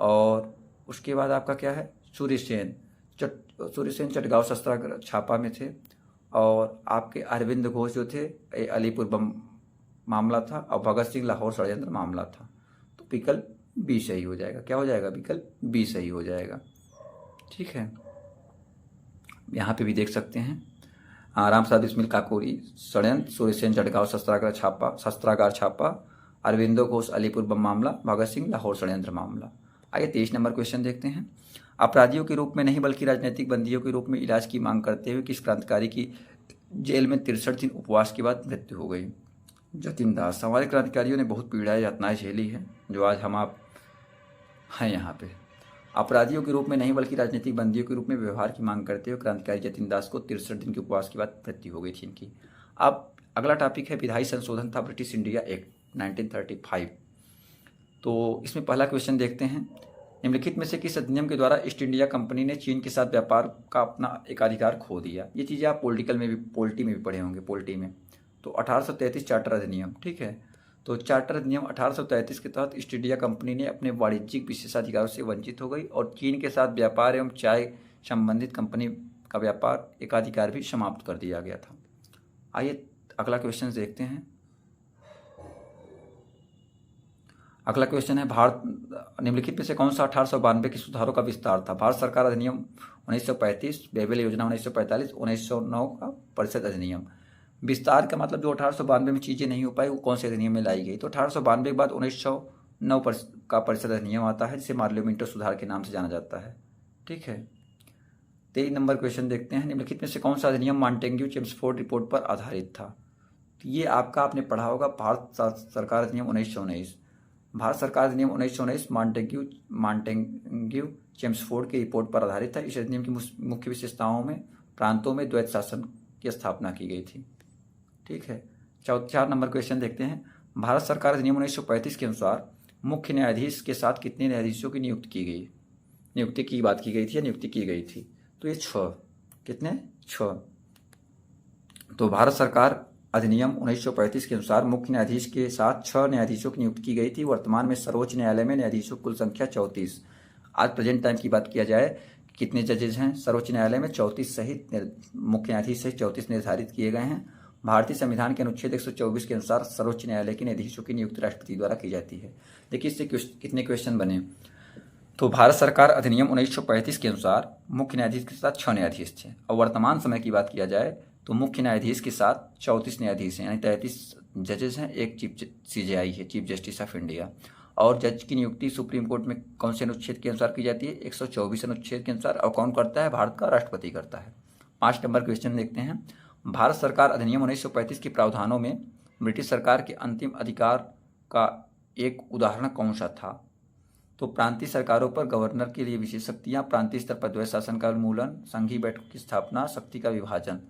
S1: और उसके बाद आपका क्या है? सूर्यसेन चटगांव शस्त्रागार छापा में थे। और आपके अरविंद घोष जो थे अलीपुर बम मामला था। और भगत सिंह लाहौर षड्यंत्र मामला था। तो विकल्प बी सही हो जाएगा। क्या हो जाएगा? विकल्प बी सही हो जाएगा। ठीक है, यहाँ पे भी देख सकते हैं। राम प्रसाद बिस्मिल काकोरी षड्यंत्र, सूर्यसेन चटगांव शस्त्रागार छापा, अरविंदो घोष अलीपुर बम मामला, भगत सिंह लाहौर षड्यंत्र मामला। आइए 23 नंबर क्वेश्चन देखते हैं। अपराधियों के रूप में नहीं बल्कि राजनीतिक बंदियों के रूप में इलाज की मांग करते हुए किस क्रांतिकारी की जेल में 63 दिन उपवास के बाद मृत्यु हो गई? जतिन दास। हमारे क्रांतिकारियों ने बहुत पीड़ाएं यातनाएं झेली हैं, जो आज हम आप हैं यहाँ पे। अपराधियों के रूप में नहीं बल्कि राजनीतिक बंदियों के रूप में व्यवहार की मांग करते हुए क्रांतिकारी जतिन दास को 63 दिन के उपवास के बाद मृत्यु हो गई थी इनकी। अब अगला टॉपिक है विधायी संशोधन था ब्रिटिश इंडिया एक्ट 1935। तो इसमें पहला क्वेश्चन देखते हैं। निम्नलिखित में से किस अधिनियम के द्वारा ईस्ट इंडिया कंपनी ने चीन के साथ व्यापार का अपना एकाधिकार खो दिया? ये चीज़ें आप पोलिटी में भी पढ़े होंगे, पोलिटी में। तो 1833 चार्टर अधिनियम, ठीक है। तो चार्टर अधिनियम 1833 के तहत ईस्ट इंडिया कंपनी ने अपने वाणिज्यिक विशेषाधिकारों से वंचित हो गई और चीन के साथ व्यापार एवं चाय संबंधित कंपनी का व्यापार एकाधिकार भी समाप्त कर दिया गया था। आइए अगला क्वेश्चन देखते हैं। अगला क्वेश्चन है, भारत निम्नलिखित में से कौन सा 1892 के सुधारों का विस्तार था? भारत सरकार अधिनियम 1935, बेबेल योजना 1945, 1909 का परिषद अधिनियम। विस्तार का मतलब जो 1892 में चीज़ें नहीं हो पाई वो कौन से अधिनियम में लाई गई? तो 1892 के बाद 1909 का परिषद अधिनियम आता है, जिसे मार्लियोमिंटो सुधार के नाम से जाना जाता है। ठीक है, 23 नंबर क्वेश्चन देखते हैं। निम्नलिखित में से कौन सा अधिनियम मॉन्टेग्यू चेम्सफोर्ड रिपोर्ट पर आधारित था? तो ये आपका आपने पढ़ा होगा, भारत सरकार अधिनियम 1919। भारत सरकार अधिनियम 1919 मॉन्टेग्यू चेम्सफोर्ड की रिपोर्ट पर आधारित था। इस अधिनियम की मुख्य विशेषताओं में प्रांतों में द्वैत शासन की स्थापना की गई थी। ठीक है, 4 नंबर क्वेश्चन देखते हैं। भारत सरकार अधिनियम 1935 के अनुसार मुख्य न्यायाधीश के साथ कितने न्यायाधीशों की नियुक्ति की बात की गई थी या नियुक्ति की गई थी? तो ये 6। कितने? 6। तो भारत सरकार अधिनियम 1935 के अनुसार मुख्य न्यायाधीश के साथ 6 न्यायाधीशों की नियुक्ति की गई थी। वर्तमान में सर्वोच्च न्यायालय में न्यायाधीशों की कुल संख्या 34। आज प्रेजेंट टाइम की बात किया जाए, कितने जजेस हैं सर्वोच्च न्यायालय में? 34 सहित मुख्य न्यायाधीश सहित 34 निर्धारित किए गए हैं। भारतीय संविधान के अनुच्छेद 124 के अनुसार सर्वोच्च न्यायालय के न्यायाधीशों की नियुक्ति राष्ट्रपति द्वारा की जाती है। देखिए इससे कितने क्वेश्चन बने। तो भारत सरकार अधिनियम 1935 के अनुसार मुख्य न्यायाधीश के साथ 6 न्यायाधीश थे। और वर्तमान समय की बात किया जाए तो मुख्य न्यायाधीश के साथ 34 न्यायाधीश हैं, यानी 33 जजेस हैं, एक CJI है, चीफ जस्टिस ऑफ इंडिया। और जज की नियुक्ति सुप्रीम कोर्ट में कौन से अनुच्छेद के अनुसार की जाती है? 124 अनुच्छेद के अनुसार। और कौन करता है? भारत का राष्ट्रपति करता है। 5 नंबर क्वेश्चन देखते हैं। भारत सरकार अधिनियम 1935 के प्रावधानों में ब्रिटिश सरकार के अंतिम अधिकार का एक उदाहरण कौन सा था? तो प्रांतीय सरकारों पर गवर्नर के लिए विशेष शक्तियाँ, प्रांतीय स्तर पर द्वैत शासन का उन्मूलन, संघीय बैठकों की स्थापना, शक्ति का विभाजन।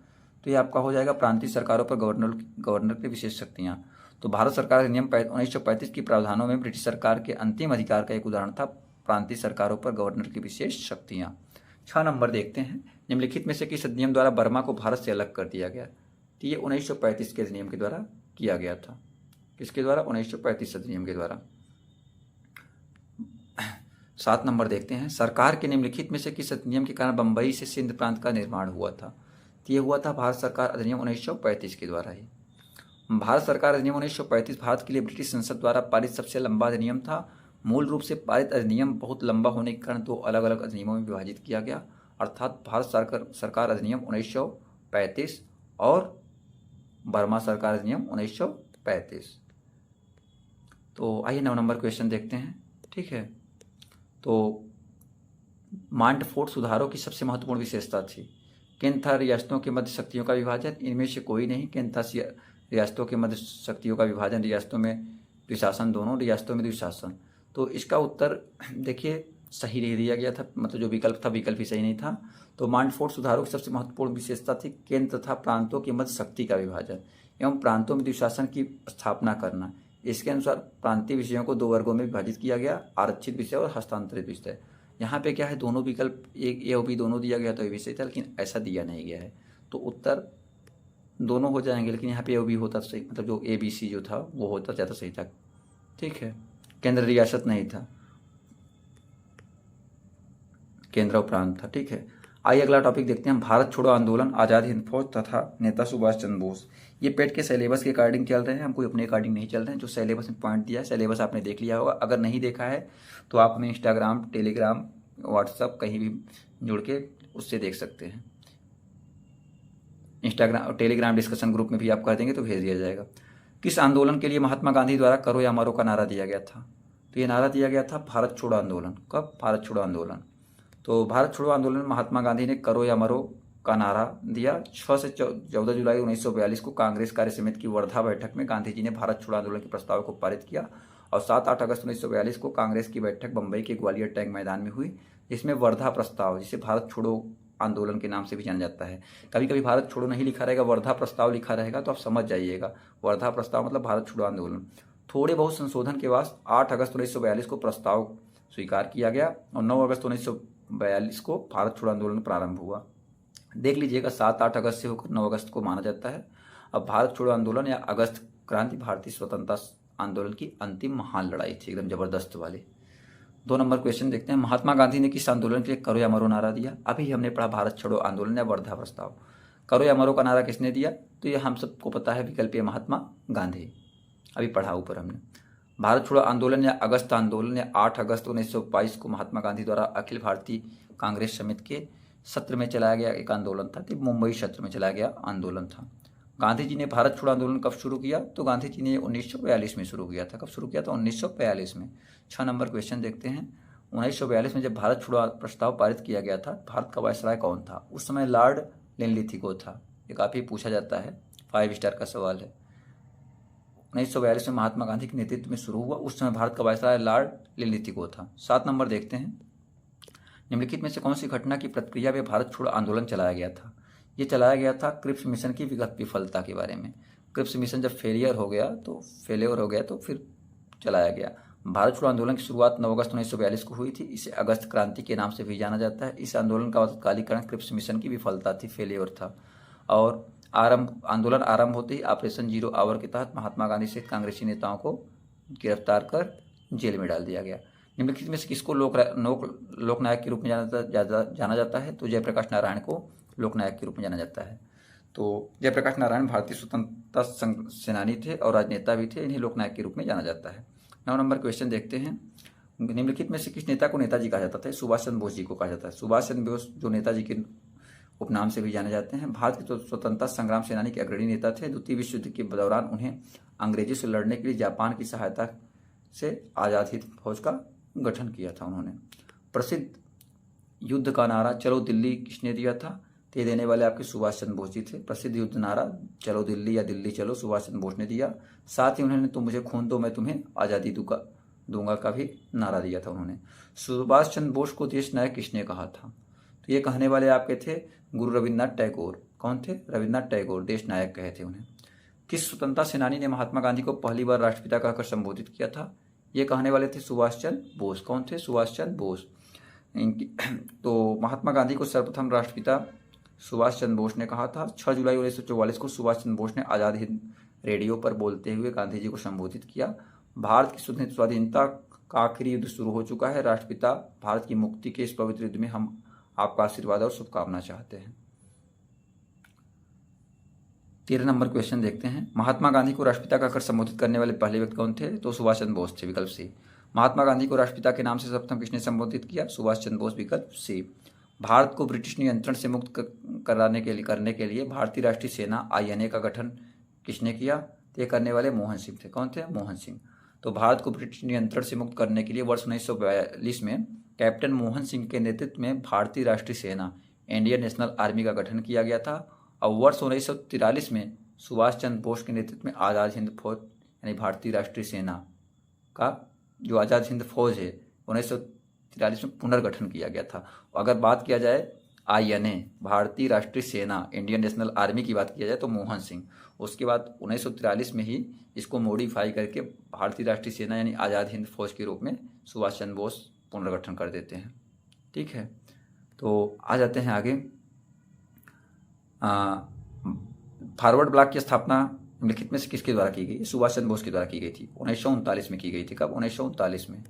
S1: तो ये आपका हो जाएगा प्रांतीय सरकारों पर गवर्नर की विशेष शक्तियाँ। तो भारत सरकार अधिनियम 1935 के प्रावधानों में ब्रिटिश सरकार के अंतिम अधिकार का एक उदाहरण था प्रांतीय सरकारों पर गवर्नर की विशेष शक्तियाँ। 6 नंबर देखते हैं। निम्नलिखित में से किस अधिनियम द्वारा बर्मा को भारत से अलग कर दिया गया? तो ये 1935 के अधिनियम के द्वारा किया गया था। किसके द्वारा? 1935 अधिनियम के द्वारा। 7 नंबर देखते हैं। सरकार के निम्नलिखित में से किस अधिनियम के कारण बम्बई से सिंध प्रांत का निर्माण हुआ था? तो ये हुआ था भारत सरकार अधिनियम 1935 के द्वारा ही। भारत सरकार अधिनियम 1935 भारत के लिए ब्रिटिश संसद द्वारा पारित सबसे लंबा अधिनियम था। मूल रूप से पारित अधिनियम बहुत लंबा होने के कारण 2 अलग अलग अधिनियमों में विभाजित किया गया, अर्थात भारत सरकार अधिनियम 1935 और बर्मा सरकार अधिनियम 1935। तो आइए 9 नंबर क्वेश्चन देखते हैं। ठीक है, तो मांटफोर्ट सुधारों की सबसे महत्वपूर्ण विशेषता थी। केंद्र था रियासतों के मध्य शक्तियों का विभाजन, इनमें से कोई नहीं। केंद्र था रियासतों के मध्य शक्तियों का विभाजन, रियासतों में द्विशासन, दोनों रियासतों में द्विशासन। तो इसका उत्तर देखिए सही नहीं दिया गया था, मतलब जो विकल्प था विकल्प ही सही नहीं था। तो मांटफोर्ट सुधारों की सबसे महत्वपूर्ण विशेषता थी केंद्र तथा प्रांतों के मध्य शक्ति का विभाजन एवं प्रांतों में द्विशासन की स्थापना करना। इसके अनुसार प्रांतीय विषयों को 2 वर्गों में विभाजित किया गया, आरक्षित विषय और हस्तांतरित विषय। यहाँ पे क्या है, दोनों विकल्प एक ए और बी दोनों दिया गया तो ये विषय था, लेकिन ऐसा दिया नहीं गया है। तो उत्तर दोनों हो जाएंगे, लेकिन यहाँ पे ए और बी होता सही, मतलब जो ए बी सी जो था वो होता ज़्यादा सही था। ठीक है, केंद्र रियासत नहीं था, केंद्र और प्रांत था। ठीक है, आइए अगला टॉपिक देखते हैं। भारत छोड़ो आंदोलन, आज़ाद हिंद फौज तथा नेता सुभाष चंद्र बोस। ये पेट के सिलेबस के अकॉर्डिंग चल रहे हैं, हम कोई अपने अकॉर्डिंग नहीं चल रहे हैं। जो सिलेबस में पॉइंट दिया है, सिलेबस आपने देख लिया होगा। अगर नहीं देखा है तो आप हमें इंस्टाग्राम, टेलीग्राम, व्हाट्सअप कहीं भी जुड़ के उससे देख सकते हैं। इंस्टाग्राम और टेलीग्राम डिस्कशन ग्रुप में भी आप कह देंगे तो भेज दिया जाएगा। किस आंदोलन के लिए महात्मा गांधी द्वारा करो या मरो का नारा दिया गया था? तो ये नारा दिया गया था भारत छोड़ो आंदोलन। कब? भारत छोड़ो आंदोलन। तो भारत छोड़ो आंदोलन में महात्मा गांधी ने करो या मरो का नारा दिया। 6 से 14 जुलाई 1942 को कांग्रेस कार्य समिति की वर्धा बैठक में गांधी जी ने भारत छोड़ो आंदोलन के प्रस्ताव को पारित किया और 7-8 अगस्त 1942 को कांग्रेस की बैठक बंबई के ग्वालियर टैंक मैदान में हुई, जिसमें वर्धा प्रस्ताव, जिसे भारत छोड़ो आंदोलन के नाम से भी जाना जाता है। कभी कभी भारत छोड़ो नहीं लिखा रहेगा, वर्धा प्रस्ताव लिखा रहेगा, तो आप समझ जाइएगा वर्धा प्रस्ताव मतलब भारत छोड़ो आंदोलन। थोड़े बहुत संशोधन के बाद 8 अगस्त 1942 को प्रस्ताव स्वीकार किया गया और 9 अगस्त 1942 को भारत छोड़ो आंदोलन प्रारंभ हुआ। देख लीजिएगा 7-8 अगस्त से होकर 9 अगस्त को माना जाता है। अब भारत छोड़ो आंदोलन या अगस्त क्रांति भारतीय स्वतंत्रता आंदोलन की अंतिम महान लड़ाई थी, एकदम जबरदस्त वाली। 2 नंबर क्वेश्चन देखते हैं। महात्मा गांधी ने किस आंदोलन के लिए करो या मरो नारा दिया? अभी हमने पढ़ा भारत छोड़ो आंदोलन या वर्धा प्रस्ताव। करो या मरो का नारा किसने दिया? तो ये हम सबको पता है, विकल्प ए महात्मा गांधी, अभी पढ़ा ऊपर हमने। भारत छोड़ो आंदोलन या अगस्त आंदोलन या 8 अगस्त 1922 को महात्मा गांधी द्वारा अखिल भारतीय कांग्रेस समिति के सत्र में चलाया गया एक आंदोलन था, तो मुंबई सत्र में चलाया गया आंदोलन था। गांधी जी ने भारत छोड़ो आंदोलन कब शुरू किया? तो गांधी जी ने 1942 में शुरू किया था। कब शुरू किया था? 1942 में। 6 नंबर क्वेश्चन देखते हैं। 1942 में जब भारत छोड़ो प्रस्ताव पारित किया गया था, भारत का वायसराय कौन था? उस समय लॉर्ड लिनलिथगो था। ये काफ़ी पूछा जाता है, 5 स्टार का सवाल है। 1942 में महात्मा गांधी के नेतृत्व में शुरू हुआ, उस समय भारत का वायसराय लॉर्ड लिनलिथगो था। 7 नंबर देखते हैं। निम्नलिखित में से कौन सी घटना की प्रतिक्रिया में भारत छोड़ो आंदोलन चलाया गया था? ये चलाया गया था क्रिप्स मिशन की विफलता के बारे में। क्रिप्स मिशन जब फेलियर हो गया तो फिर चलाया गया। भारत छोड़ो आंदोलन की शुरुआत 9 अगस्त 1942 को हुई थी। इसे अगस्त क्रांति के नाम से भी जाना जाता है। इस आंदोलन का तत्कालीन कारण क्रिप्स मिशन की विफलता थी, फेलियर था। और आंदोलन आरंभ होते ही ऑपरेशन 0 आवर के तहत महात्मा गांधी सहित कांग्रेसी नेताओं को गिरफ्तार कर जेल में डाल दिया गया। निम्नलिखित में से किसको लोकनायक के रूप में जाना जाता है? तो जयप्रकाश नारायण को लोकनायक के रूप में जाना जाता है। तो जयप्रकाश नारायण भारतीय स्वतंत्रता सेनानी थे और राजनेता भी थे, इन्हें लोकनायक के रूप में जाना जाता है। 9 नंबर क्वेश्चन देखते हैं। निम्नलिखित में से किस नेता को नेताजी कहा जाता था? सुभाष चंद्र बोस जी को कहा जाता है। सुभाष चंद्र बोस जो नेताजी के उपनाम से भी जाने जाते हैं, भारत के स्वतंत्रता संग्राम सेनानी के अग्रणी नेता थे। द्वितीय विश्व युद्ध के दौरान उन्हें अंग्रेजों से लड़ने के लिए जापान की सहायता से आज़ाद हिंद फौज का गठन किया था उन्होंने। प्रसिद्ध युद्ध का नारा चलो दिल्ली किसने दिया था? तो ये देने वाले आपके सुभाष चंद्र बोस जी थे। प्रसिद्ध युद्ध नारा चलो दिल्ली या दिल्ली चलो सुभाष चंद्र बोस ने दिया। साथ ही उन्होंने तुम मुझे खून दो मैं तुम्हें आज़ादी दूंगा का भी नारा दिया था उन्होंने। सुभाष चंद्र बोस को देश नायक किसने कहा था? तो ये कहने वाले आपके थे गुरु रविन्द्रनाथ टैगोर। कौन थे? रविन्द्रनाथ टैगोर देश नायक कहे थे उन्हें। किस स्वतंत्रता सेनानी ने महात्मा गांधी को पहली बार राष्ट्रपिता कहकर संबोधित किया था? ये कहने वाले थे सुभाष चंद्र बोस। कौन थे? सुभाष चंद्र बोस। तो महात्मा गांधी को सर्वप्रथम राष्ट्रपिता सुभाष चंद्र बोस ने कहा था। 6 जुलाई 1944 को सुभाष चंद्र बोस ने आज़ाद हिंद रेडियो पर बोलते हुए गांधी जी को संबोधित किया। भारत की स्वाधीनता का आखिरी युद्ध शुरू हो चुका है। राष्ट्रपिता, भारत की मुक्ति के इस पवित्र युद्ध में हम आपका आशीर्वाद और शुभकामना चाहते हैं। 13 नंबर क्वेश्चन देखते हैं। महात्मा गांधी को राष्ट्रपिता कहकर संबोधित करने वाले पहले व्यक्ति कौन थे? तो सुभाष चंद्र बोस थे, विकल्प सी। महात्मा गांधी को राष्ट्रपिता के नाम से सर्वप्रथम किसने संबोधित किया? सुभाष चंद्र बोस। विकल्प सी। भारत को ब्रिटिश नियंत्रण से मुक्त करने के लिए भारतीय राष्ट्रीय सेना INA का गठन किसने किया? तो ये करने वाले मोहन सिंह थे। कौन थे? मोहन सिंह। तो भारत को ब्रिटिश नियंत्रण से मुक्त करने के लिए वर्ष 1942 में कैप्टन मोहन सिंह के नेतृत्व में भारतीय राष्ट्रीय सेना इंडियन नेशनल आर्मी का गठन किया गया था। और वर्ष 1943 में सुभाष चंद्र बोस के नेतृत्व में आज़ाद हिंद फौज यानी भारतीय राष्ट्रीय सेना का जो आज़ाद हिंद फौज है 1943 में पुनर्गठन किया गया था। अगर बात किया जाए INA भारतीय राष्ट्रीय सेना इंडियन नेशनल आर्मी की बात किया जाए तो मोहन सिंह। उसके बाद 1943 में ही इसको मॉडिफाई करके भारतीय राष्ट्रीय सेना यानी आज़ाद हिंद फौज के रूप में सुभाष चंद्र बोस पुनर्गठन कर देते हैं। ठीक है, तो आ जाते हैं आगे। फॉरवर्ड ब्लॉक की स्थापना निम्नलिखित में से किसके द्वारा की गई? सुभाष चंद्र बोस के द्वारा की गई थी। 1939 में की गई थी। कब? 1939 में।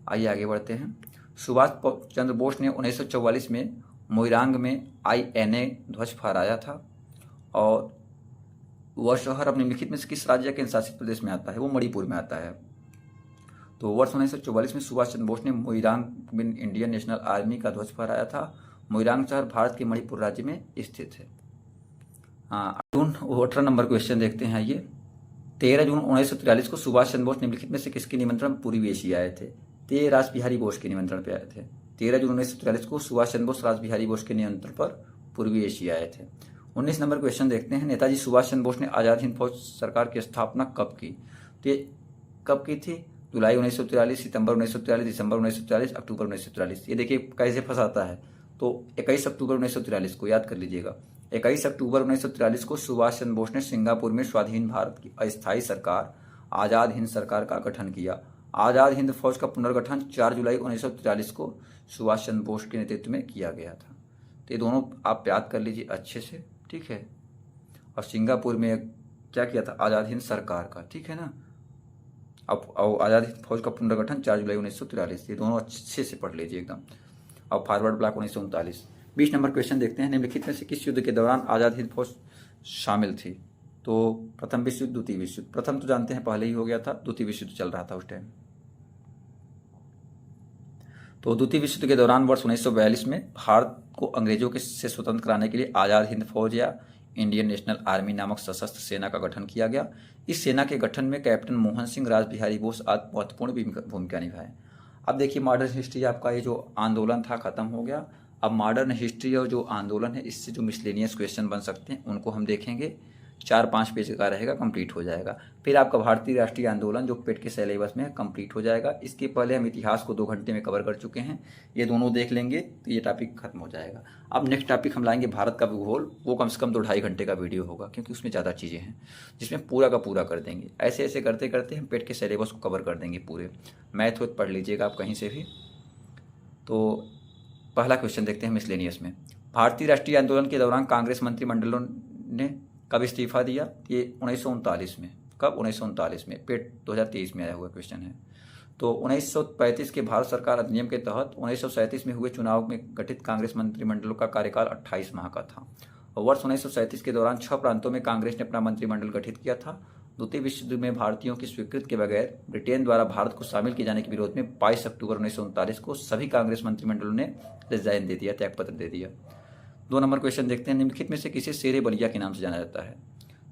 S1: आइए आगे बढ़ते हैं। सुभाष चंद्र बोस ने 1944 में मोइरांग में INA ध्वज फहराया था। और वह शहर अब निम्नलिखित में से किस राज्य के शासित प्रदेश में आता है? वो मणिपुर में आता है। तो वर्ष 1944 में सुभाष चंद्र बोस ने मोइरांग में इंडियन नेशनल आर्मी का ध्वज फहराया था। मोइरांग शहर भारत के मणिपुर राज्य में स्थित है। 18 नंबर क्वेश्चन देखते हैं। ये 13 जून 1943 को सुभाष चंद्र बोस निम्नलिखित में से किसके निमंत्रण पर पूर्वी एशिया आए थे? तो ये रास बिहारी बोस के निमंत्रण पर आए थे। 13 जून 1943 को सुभाष चंद्र बोस रास बिहारी बोस के निमंत्रण पर पूर्वी एशिया आए थे। 19 नंबर क्वेश्चन देखते हैं। नेताजी सुभाष चंद्र बोस ने आज़ाद हिंद फौज सरकार की स्थापना कब की? तो ये कब की थी? जुलाई 1943, सितंबर 1943, दिसंबर 1943, अक्टूबर 1943। ये देखिए कैसे फंसाता है। तो 21 अक्टूबर 1943 को याद कर लीजिएगा। 21 अक्टूबर 1943 को सुभाष चंद्र बोस ने सिंगापुर में स्वाधीन भारत की अस्थायी सरकार आज़ाद हिंद सरकार का गठन किया। आज़ाद हिंद फौज का पुनर्गठन 4 जुलाई 1943 को सुभाष चंद्र बोस के नेतृत्व में किया गया था। तो ये दोनों आप याद कर लीजिए अच्छे से। ठीक है, और सिंगापुर में क्या किया था? आज़ाद हिंद सरकार का। ठीक है ना। अब आज़ाद हिंद फौज का पुनर्गठन 4 जुलाई 1943। ये दोनों अच्छे से पढ़ लीजिए एकदम। और फॉरवर्ड ब्लॉक 1939। 20 नंबर क्वेश्चन देखते हैं। निम्नलिखित में से किस युद्ध के दौरान आज़ाद हिंद फौज शामिल थी? तो प्रथम विश्व युद्ध, द्वितीय विश्व युद्ध। प्रथम तो जानते हैं पहले ही हो गया था, द्वितीय विश्व युद्ध चल रहा था उस टाइम। तो द्वितीय विश्व युद्ध के दौरान वर्ष 1942 में भारत को अंग्रेजों के से स्वतंत्र कराने के लिए आज़ाद हिंद फौज या इंडियन नेशनल आर्मी नामक सशस्त्र सेना का गठन किया गया। इस सेना के गठन में कैप्टन मोहन सिंह, रास बिहारी बोस आदि महत्वपूर्ण भूमिका निभाए। अब देखिए मॉडर्न हिस्ट्री आपका ये जो आंदोलन था खत्म हो गया। अब मॉडर्न हिस्ट्री और जो आंदोलन है इससे जो मिसलेनियस क्वेश्चन बन सकते हैं उनको हम देखेंगे। 4-5 पेज का रहेगा, कंप्लीट हो जाएगा। फिर आपका भारतीय राष्ट्रीय आंदोलन जो पेट के सिलेबस में कंप्लीट हो जाएगा। इसके पहले हम इतिहास को 2 घंटे में कवर कर चुके हैं। ये दोनों देख लेंगे तो ये टॉपिक खत्म हो जाएगा। अब नेक्स्ट टॉपिक हम लाएंगे भारत का भूगोल। वो कम से कम 2-2.5 घंटे का वीडियो होगा क्योंकि उसमें ज़्यादा चीज़ें हैं जिसमें पूरा का पूरा कर देंगे। ऐसे ऐसे करते करते हम पेट के सिलेबस को कवर कर देंगे पूरे। मैथ वैथ पढ़ लीजिएगा आप कहीं से भी। तो पहला क्वेश्चन देखते हैं मिसलेनियस में। भारतीय राष्ट्रीय आंदोलन के दौरान कांग्रेस मंत्रिमंडलों ने कब इस्तीफा दिया? ये 1939 में। कब? 1939 में। पेट 2023 में आया हुआ क्वेश्चन है। तो 1935 के भारत सरकार अधिनियम के तहत 1937 में हुए चुनाव में गठित कांग्रेस मंत्रिमंडलों का कार्यकाल 28 माह का था। और वर्ष 1937 के दौरान 6 प्रांतों में कांग्रेस ने अपना मंत्रिमंडल गठित किया था। द्वितीय विश्व युद्ध में भारतीयों की स्वीकृति के बगैर ब्रिटेन द्वारा भारत को शामिल किए जाने के विरोध में 22 अक्टूबर 1939 को सभी कांग्रेस मंत्रिमंडलों ने रिजाइन दे दिया, त्यागपत्र दे दिया। 2 नंबर क्वेश्चन देखते हैं। निम्नलिखित में से किसे शेरे बलिया के नाम से जाना जाता है?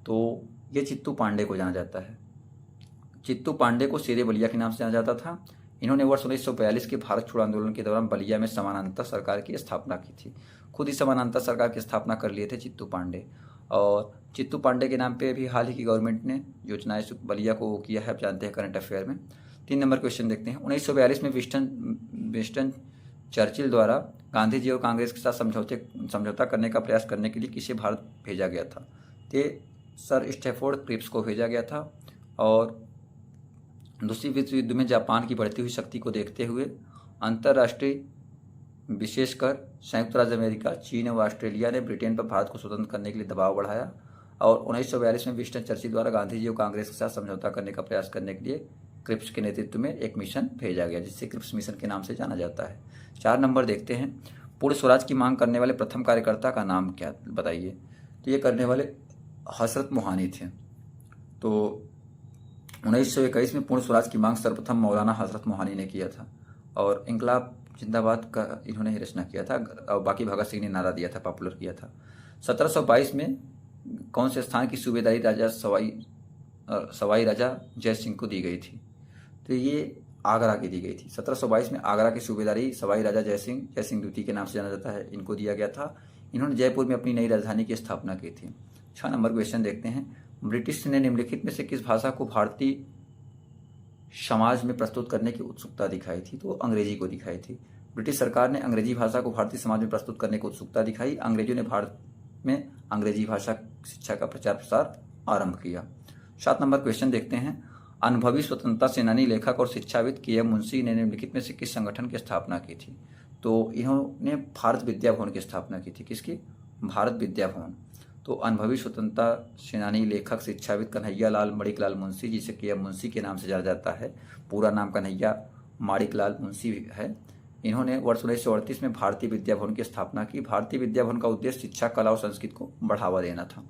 S1: तो ये चित्तू पांडे को जाना जाता है। चित्तू पांडे को शेरे बलिया के नाम से जाना जाता था। इन्होंने वर्ष 1942 के भारत छोड़ो आंदोलन के दौरान बलिया में समानांतर सरकार की स्थापना की थी। खुद ही समानांतर सरकार की स्थापना कर लिए थे चित्तू पांडे। और चित्तू पांडे के नाम पे भी हाल ही की गवर्नमेंट ने योजनाएं बलिया को किया है, आप जानते हैं करंट अफेयर में। 3 नंबर क्वेश्चन देखते हैं। 1942 में विंस्टन चर्चिल द्वारा गांधी जी और कांग्रेस के साथ समझौता करने का प्रयास करने के लिए किसे भारत भेजा गया था? तो सर स्टैफोर्ड क्रिप्स को भेजा गया था। और दूसरी विश्व युद्ध में जापान की बढ़ती हुई शक्ति को देखते हुए अंतर्राष्ट्रीय विशेषकर संयुक्त राज्य अमेरिका, चीन और ऑस्ट्रेलिया ने ब्रिटेन पर भारत को स्वतंत्र करने के लिए दबाव बढ़ाया। और 1942 में विंस्टन चर्चिल द्वारा गांधी जी और कांग्रेस के साथ समझौता करने का प्रयास करने के लिए क्रिप्स के नेतृत्व में एक मिशन भेजा गया जिससे क्रिप्स मिशन के नाम से जाना जाता है। 4 नंबर देखते हैं। पूर्ण स्वराज की मांग करने वाले प्रथम कार्यकर्ता का नाम क्या बताइए? तो ये करने वाले हसरत मोहानी थे। तो 1921 में पूर्ण स्वराज की मांग सर्वप्रथम मौलाना हजरत मोहानी ने किया था, और इंकलाब जिंदाबाद का इन्होंने ही रचना किया था, और बाकी भगत सिंह ने नारा दिया था, पॉपुलर किया था। 1722 में कौन से स्थान की सूबेदारी राजा सवाई राजा जय सिंह को दी गई थी? तो ये आगरा की दी गई थी। 1722 में आगरा की सूबेदारी सवाई राजा जय सिंह द्वितीय के नाम से जाना जाता है, इनको दिया गया था। इन्होंने जयपुर में अपनी नई राजधानी की स्थापना की थी। 6 नंबर क्वेश्चन देखते हैं। ब्रिटिश ने निम्नलिखित में से किस भाषा को भारतीय समाज में प्रस्तुत करने की उत्सुकता दिखाई थी? तो अंग्रेजी को दिखाई थी। ब्रिटिश सरकार ने अंग्रेजी भाषा को भारतीय समाज में प्रस्तुत करने की उत्सुकता दिखाई। अंग्रेजों ने भारत में अंग्रेजी भाषा शिक्षा का प्रचार प्रसार आरंभ किया। 7 नंबर क्वेश्चन देखते हैं। अनुभवी स्वतंत्रता सेनानी, लेखक और शिक्षाविद के.एम. मुंशी ने निम्नलिखित में से किस संगठन की स्थापना की थी? तो इन्होंने भारत विद्या भवन की स्थापना की थी। किसकी? भारत विद्या भवन। तो अनुभवी स्वतंत्रता सेनानी, लेखक, शिक्षाविद कन्हैया लाल मणिकलाल मुंशी, जिसे के.एम. मुंशी के नाम से जाना जाता है, पूरा नाम कन्हैया माणिकलाल मुंशी है। इन्होंने वर्ष 1938 में भारतीय विद्या भवन की स्थापना की। भारतीय विद्या भवन का उद्देश्य शिक्षा, कला और संस्कृति को बढ़ावा देना था।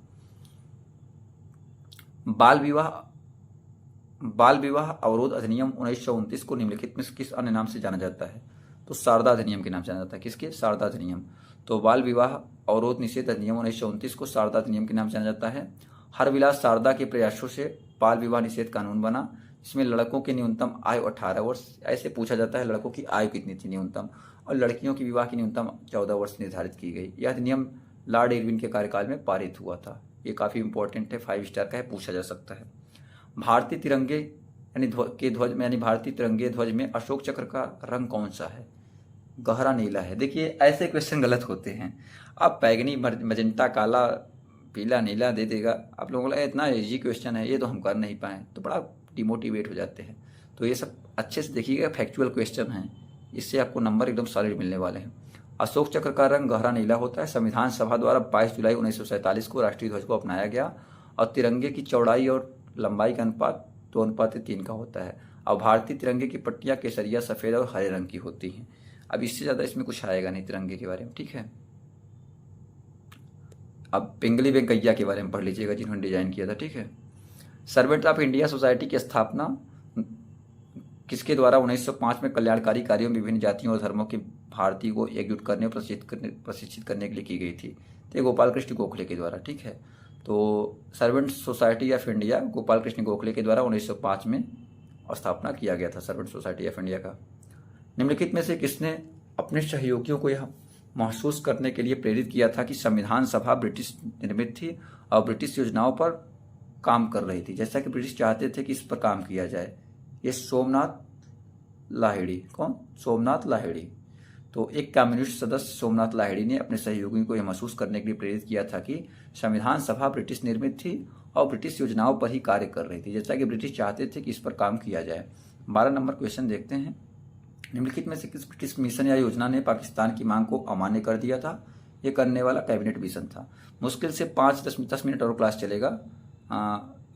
S1: बाल विवाह अवरोध अधिनियम 1929 को निम्नलिखित में किस अन्य नाम से जाना जाता है? तो शारदा अधिनियम के नाम से जाना जाता है। किसके? शारदा अधिनियम। तो बाल विवाह अवरोध निषेध अधिनियम 1929 को शारदा अधिनियम के नाम से जाना जाता है। हरविलास शारदा के प्रयासों से बाल विवाह निषेध कानून बना। इसमें लड़कों की न्यूनतम आयु 18 वर्ष, ऐसे पूछा जाता है लड़कों की आयु कितनी थी न्यूनतम, और लड़कियों की विवाह की न्यूनतम 14 वर्ष निर्धारित की गई। यह अधिनियम लॉर्ड इरविन के कार्यकाल में पारित हुआ था। ये काफी इंपॉर्टेंट है, 5 स्टार का है, पूछा जा सकता है। भारतीय तिरंगे यानी भारतीय तिरंगे ध्वज में अशोक चक्र का रंग कौन सा है? गहरा नीला है। देखिए ऐसे क्वेश्चन गलत होते हैं। अब बैगनी, मजेंटा, काला, पीला, नीला दे देगा, आप लोगों को लगा इतना इजी क्वेश्चन है, ये तो हम कर नहीं पाए, तो बड़ा डिमोटिवेट हो जाते हैं। तो ये सब अच्छे से देखिएगा, फैक्चुअल क्वेश्चन है, इससे आपको नंबर एकदम सॉलिड मिलने वाले हैं। अशोक चक्र का रंग गहरा नीला होता है। संविधान सभा द्वारा 22 जुलाई 1947 को राष्ट्रीय ध्वज को अपनाया गया, और तिरंगे की चौड़ाई और लंबाई का अनुपात 2:3 का होता है। और भारतीय तिरंगे की पट्टियां केसरिया, सफेद और हरे रंग की होती हैं। अब इससे ज्यादा इसमें कुछ आएगा नहीं तिरंगे के बारे में, ठीक है। अब पिंगली वेंकैया के बारे में पढ़ लीजिएगा, जिन्होंने डिजाइन किया था, ठीक है। सर्वेंट ऑफ इंडिया सोसाइटी की स्थापना किसके द्वारा 1905 में कल्याणकारी कार्यों में विभिन्न जातियों और धर्मों के भारतीयों को एकजुट करने और प्रशिक्षित करने के लिए की गई थी? तो गोपाल कृष्ण गोखले के द्वारा, ठीक है। तो servant society of India Gopal Krishna Gokhale के द्वारा 1905 में स्थापना किया गया था, सर्वेंट सोसाइटी ऑफ इंडिया का। निम्नलिखित में से किसने अपने सहयोगियों को यह महसूस करने के लिए प्रेरित किया था कि संविधान सभा ब्रिटिश निर्मित थी और ब्रिटिश योजनाओं पर काम कर रही थी, जैसा कि ब्रिटिश चाहते थे कि इस पर काम किया जाए? ये सोमनाथ लाहिड़ी। कौन? सोमनाथ लाहिड़ी। तो एक कम्युनिस्ट सदस्य सोमनाथ लाहिड़ी ने अपने सहयोगियों को यह महसूस करने के लिए प्रेरित किया था कि संविधान सभा ब्रिटिश निर्मित थी और ब्रिटिश योजनाओं पर ही कार्य कर रही थी, जैसा कि ब्रिटिश चाहते थे कि इस पर काम किया जाए। 12 नंबर क्वेश्चन देखते हैं। निम्नलिखित में से किस ब्रिटिश मिशन या योजना ने पाकिस्तान की मांग को अमान्य कर दिया था? ये करने वाला कैबिनेट मिशन था। मुश्किल से 5-10 मिनट और क्लास चलेगा,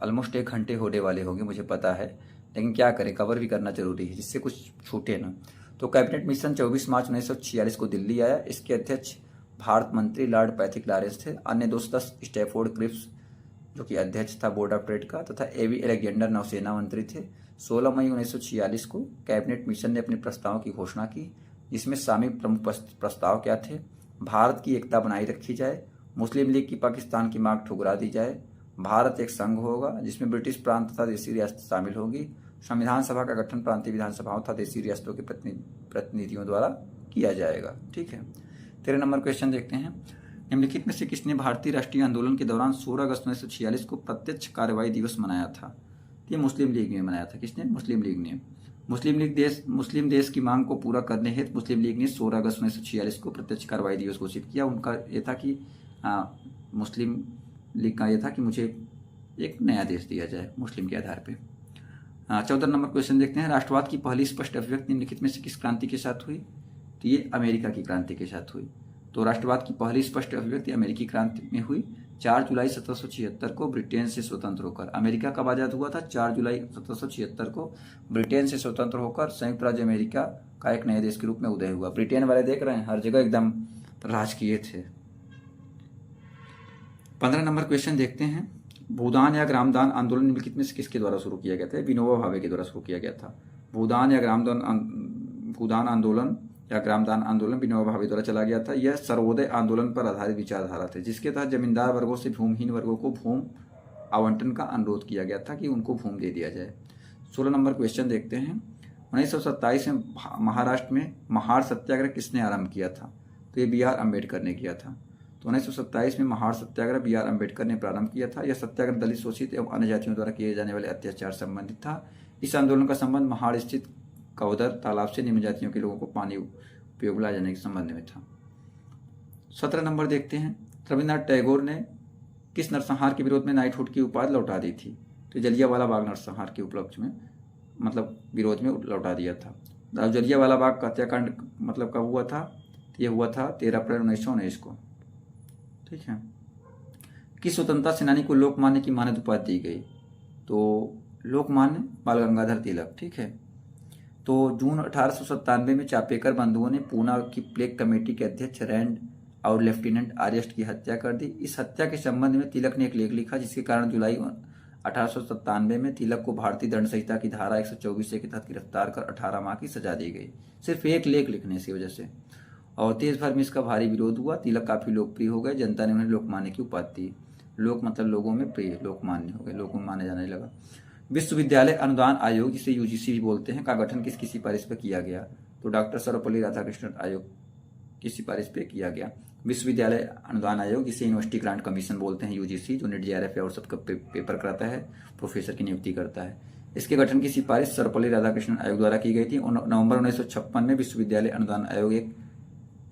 S1: ऑलमोस्ट 1 घंटे होने वाले होंगे, मुझे पता है, लेकिन क्या करें, कवर भी करना जरूरी है जिससे कुछ छूटे ना। तो कैबिनेट मिशन 24 मार्च 1946 को दिल्ली आया। इसके अध्यक्ष भारत मंत्री लॉर्ड पैथिक लॉरेंस थे। अन्य दो सदस्य स्टैफोर्ड क्रिप्स, जो कि अध्यक्ष था बोर्ड ऑफ ट्रेड का, तथा एवी अलेक्जेंडर नौसेना मंत्री थे। 16 मई 1946 को कैबिनेट मिशन ने अपने प्रस्तावों की घोषणा की, जिसमें शामिल प्रमुख प्रस्ताव क्या थे? भारत की एकता बनाई रखी जाए, मुस्लिम लीग की पाकिस्तान की मांग ठुकरा दी जाए, भारत एक संघ होगा जिसमें ब्रिटिश प्रांत तथा देशी रियासत शामिल होगी, संविधान सभा का गठन प्रांतीय विधानसभाओं तथा देशी रियासतों के प्रतिनिधियों द्वारा किया जाएगा, ठीक है। 13 नंबर क्वेश्चन देखते हैं। निम्नलिखित में से किसने भारतीय राष्ट्रीय आंदोलन के दौरान 16 अगस्त 1946 को प्रत्यक्ष कार्रवाई दिवस मनाया था? ये मुस्लिम लीग ने मनाया था। किसने? मुस्लिम लीग ने। मुस्लिम देश की मांग को पूरा करने हेतु मुस्लिम लीग ने 16 अगस्त 1946 को प्रत्यक्ष कार्रवाई दिवस घोषित किया। उनका ये था कि मुस्लिम लीग का ये था कि मुझे एक नया देश दिया जाए मुस्लिम के आधार पे। 14 नंबर क्वेश्चन देखते हैं। राष्ट्रवाद की पहली स्पष्ट अभिव्यक्ति निम्नलिखित में से किस क्रांति के साथ हुई? तो ये अमेरिका की क्रांति के साथ हुई। तो राष्ट्रवाद की पहली स्पष्ट अभिव्यक्ति अमेरिकी क्रांति में हुई 4 जुलाई 1776 को ब्रिटेन से स्वतंत्र होकर। अमेरिका कब आजाद हुआ था? 4 जुलाई 1776 को ब्रिटेन से स्वतंत्र होकर संयुक्त राज्य अमेरिका का एक नए देश के रूप में उदय हुआ। ब्रिटेन वाले देख रहे हैं हर जगह एकदम राज किए थे। 15 नंबर क्वेश्चन देखते हैं। भूदान या ग्रामदान आंदोलन निम्नलिखित में से किसके द्वारा शुरू किया गया था? विनोबा भावे के द्वारा शुरू किया गया था। भूदान आंदोलन या ग्रामदान आंदोलन विनोबा भावे द्वारा चला गया था। यह सर्वोदय आंदोलन पर आधारित विचारधारा थे, जिसके तहत जमींदार वर्गों से भूमिहीन वर्गों को भूमि आवंटन का अनुरोध किया गया था कि उनको भूमि दे दिया जाए। 16 नंबर क्वेश्चन देखते हैं। 1927 में महाराष्ट्र में महाड़ सत्याग्रह किसने आरंभ किया था? तो ये बी आर अम्बेडकर ने किया था। तो 1927 में महाड़ सत्याग्रह बी आर अम्बेडकर ने प्रारंभ किया था। यह सत्याग्रह दलित, शोषित एवं अन्य जातियों द्वारा किए जाने वाले अत्याचार संबंधित था। इस आंदोलन का संबंध महाड़ स्थित कवदर तालाब से निम्न जातियों के लोगों को पानी उपयोग लाए जाने के संबंध में था। 17 नंबर देखते हैं। रविन्द्रनाथ टैगोर ने किस नरसंहार के विरोध में नाइटहुड की उपाधि लौटा दी थी? तो जलियांवाला बाग नरसंहार के उपलक्ष्य में विरोध में लौटा दिया था। जलियांवाला बाग का हत्याकांड कब हुआ था? तो ये हुआ था 13 अप्रैल 1919 को। ठीक है। किस स्वतंत्रता सेनानी को लोकमान्य की मानद उपाधि दी गई? तो लोकमान्य बाल गंगाधर तिलक। ठीक है। तो जून 1897 में चापेकर बंधुओं ने पूना की प्लेग कमेटी के अध्यक्ष रैंड और लेफ्टिनेंट आर्यस्ट की हत्या कर दी। इस हत्या के संबंध में तिलक ने एक लेख लिखा, जिसके कारण जुलाई 1897 में तिलक को भारतीय दंड संहिता की धारा 124 के तहत गिरफ्तार कर 18 माह की सजा दी गई, सिर्फ एक लेख लिखने की वजह से। और देश भर में इसका भारी विरोध हुआ। तिलक काफी लोकप्रिय हो गए। जनता ने उन्हें लोकमान्य की उपाधि दी। लोक लोगों में प्रिय, लोकमान्य हो गए, लोगों में माने जाने लगा। विश्वविद्यालय अनुदान आयोग, जिसे यूजीसी भी बोलते हैं, का गठन किसकी सिफारिश पर किया गया? तो डॉक्टर सर्वपल्ली राधाकृष्णन आयोग की सिफारिश पे किया गया। विश्वविद्यालय अनुदान आयोग, जिसे यूनिवर्सिटी ग्रांट कमीशन बोलते हैं, यूजीसी, जो नेट जेआरएफ और सबका पेपर कराता है, प्रोफेसर की नियुक्ति करता है। इसके गठन की सिफारिश सर्वपल्ली राधाकृष्णन आयोग द्वारा की गई थी। नवंबर 1956 में विश्वविद्यालय अनुदान आयोग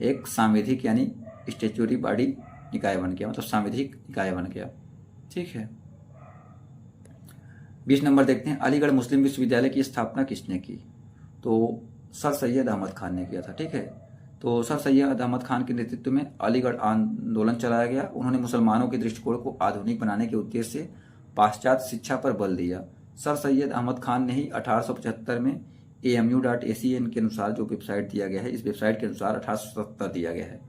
S1: एक सांविधिक यानी स्टेचुटरी बॉडी निकाय बन गया, सांविधिक निकाय बन गया। ठीक है। 20 नंबर देखते हैं। अलीगढ़ मुस्लिम विश्वविद्यालय की स्थापना किसने की? तो सर सैयद अहमद खान ने किया था। ठीक है। तो सर सैयद अहमद खान के नेतृत्व में अलीगढ़ आंदोलन चलाया गया। उन्होंने मुसलमानों के दृष्टिकोण को आधुनिक बनाने के उद्देश्य से पाश्चात्य शिक्षा पर बल दिया। सर सैयद अहमद खान ने ही 1875 में amu.acn के अनुसार जो वेबसाइट दिया गया है, इस वेबसाइट के अनुसार 1870 दिया गया है,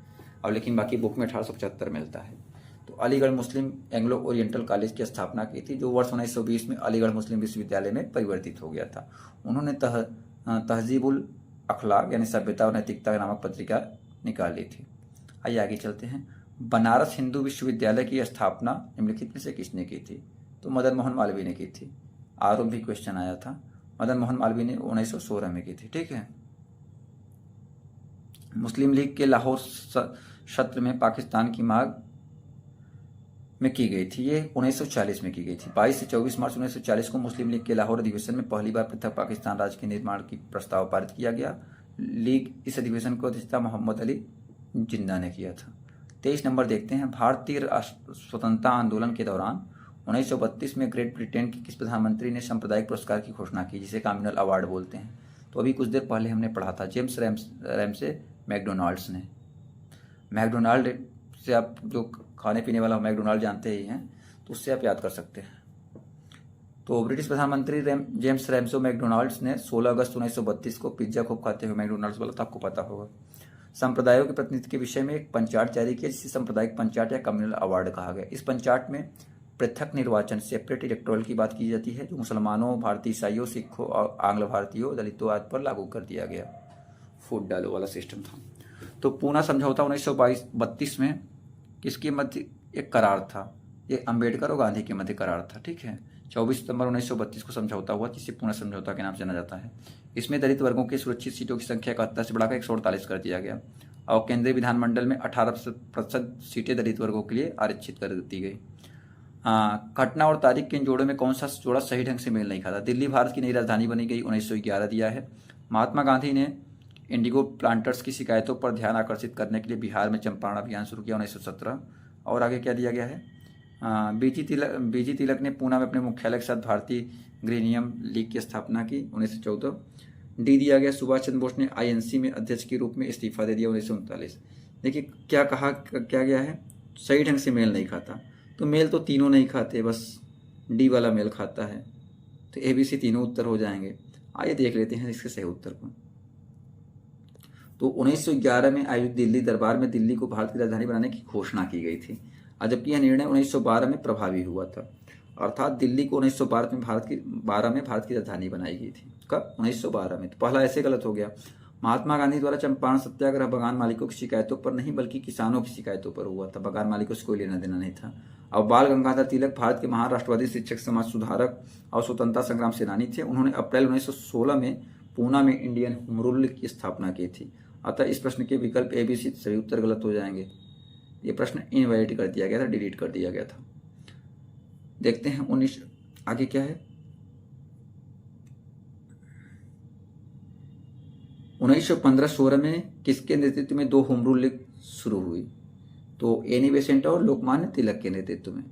S1: और लेकिन बाकी बुक में 1875 मिलता है। तो अलीगढ़ मुस्लिम एंग्लो ओरिएंटल कॉलेज की स्थापना की थी, जो वर्ष 1920 में अलीगढ़ मुस्लिम विश्वविद्यालय में परिवर्तित हो गया था। उन्होंने तहजीबुल अखलाक यानी सभ्यता और नैतिकता नामक पत्रिका निकाली थी। आइए आगे चलते हैं। बनारस हिंदू विश्वविद्यालय की स्थापना निम्नलिखित में से किसने की थी? तो मदन मोहन मालवीय ने की थी। आरोप भी क्वेश्चन आया था। मदन मोहन मालवीय ने 1916 में की थी। ठीक है। मुस्लिम लीग के लाहौर सत्र में पाकिस्तान की मांग में की गई थी, ये 1940 में की गई थी। 22 से 24 मार्च 1940 को मुस्लिम लीग के लाहौर अधिवेशन में पहली बार पृथक पाकिस्तान राज्य के निर्माण की प्रस्ताव पारित किया गया। लीग इस अधिवेशन को अध्यक्षता मोहम्मद अली जिन्ना ने किया था। 23 नंबर देखते हैं। भारतीय स्वतंत्रता आंदोलन के दौरान 1932 में ग्रेट ब्रिटेन के किस प्रधानमंत्री ने सांप्रदायिक पुरस्कार की घोषणा की, जिसे कम्युनल अवार्ड बोलते हैं? तो अभी कुछ देर पहले हमने पढ़ा था, जेम्स रैमसे मैकडोनाल्ड्स ने। मैकडोनाल्ड से आप जो खाने पीने वाला मैकडोनाल्ड जानते ही हैं, तो उससे आप याद कर सकते हैं। तो ब्रिटिश प्रधानमंत्री जेम्स रैमसे मैकडोनाल्ड्स ने 16 अगस्त 1932 को पिज्जा खूब खाते हुए मैकडोनाल्ड्स बोला था, आपको पता होगा। संप्रदायों के प्रतिनिधित्व के विषय में एक पंचाट जारी किया, जिसे सांप्रदायिक पंचाट या कम्युनल अवार्ड कहा गया। इस पंचाट में पृथक निर्वाचन सेपरेट इलेक्टोरल की बात की जाती है, जो मुसलमानों, भारतीय ईसाइयों, सिखों और आंग्ल भारतीयों, दलितों आदि पर लागू कर दिया गया। फूट डालो वाला सिस्टम था। तो पूना समझौता 1932 में किसके मध्य एक करार था? ये अंबेडकर और गांधी के मध्य करार था। ठीक है। 24 सितंबर 1932 को समझौता हुआ, जिसे पूना समझौता के नाम से जाना जाता है। इसमें दलित वर्गों की सुरक्षित सीटों की संख्या 71 से बढ़ाकर 148 कर दिया गया, और केंद्रीय विधानमंडल में 18% सीटें दलित वर्गों के लिए आरक्षित कर दी गई। घटना और तारीख के इन जोड़ों में कौन सा जोड़ा सही ढंग से मेल नहीं खाता? दिल्ली भारत की नई राजधानी बनी गई 1911 दिया है। महात्मा गांधी ने इंडिगो प्लांटर्स की शिकायतों पर ध्यान आकर्षित करने के लिए बिहार में चंपारण अभियान शुरू किया 1917। और आगे क्या दिया गया है? बीजी तिलक ने पूना में अपने मुख्यालय के साथ भारतीय ग्रेनियम लीग की स्थापना की 1914। डी दिया गया, सुभाष चंद्र बोस ने आईएनसी में अध्यक्ष के रूप में इस्तीफा दे दिया 1939। देखिए क्या गया है, सही ढंग से मेल नहीं खाता। तो मेल तो तीनों नहीं खाते, बस डी वाला मेल खाता है। तो ABC तीनों उत्तर हो जाएंगे। आइए देख लेते हैं इसके सही उत्तर को। तो 1911 में आयोजित दिल्ली दरबार में दिल्ली को भारत की राजधानी बनाने की घोषणा की गई थी। और जबकि यह निर्णय 1912 में प्रभावी हुआ था। अर्थात दिल्ली को 1912 में भारत की राजधानी बनाई गई थी। कब? 1912 में। तो पहला ऐसे गलत हो गया। महात्मा गांधी द्वारा चंपारण सत्याग्रह बगान मालिकों की शिकायतों पर नहीं बल्कि किसानों की शिकायतों पर हुआ था। बगान मालिकों से कोई लेना देना नहीं था। और बाल गंगाधर तिलक भारत के महान राष्ट्रवादी शिक्षक, समाज सुधारक और स्वतंत्रता संग्राम सेनानी थे। उन्होंने अप्रैल 1916 में पूना में इंडियन होम रूल लीग की स्थापना की थी। अतः इस प्रश्न के विकल्प ए, बी, सी सभी उत्तर गलत हो जाएंगे। ये प्रश्न इनवैलिड कर दिया गया था, डिलीट कर दिया गया था। देखते हैं 19 आगे क्या है। 1915-16 में किसके नेतृत्व में 2 होम रूल लीग शुरू हुई? तो एनी बेसेंट और लोकमान्य तिलक के नेतृत्व में।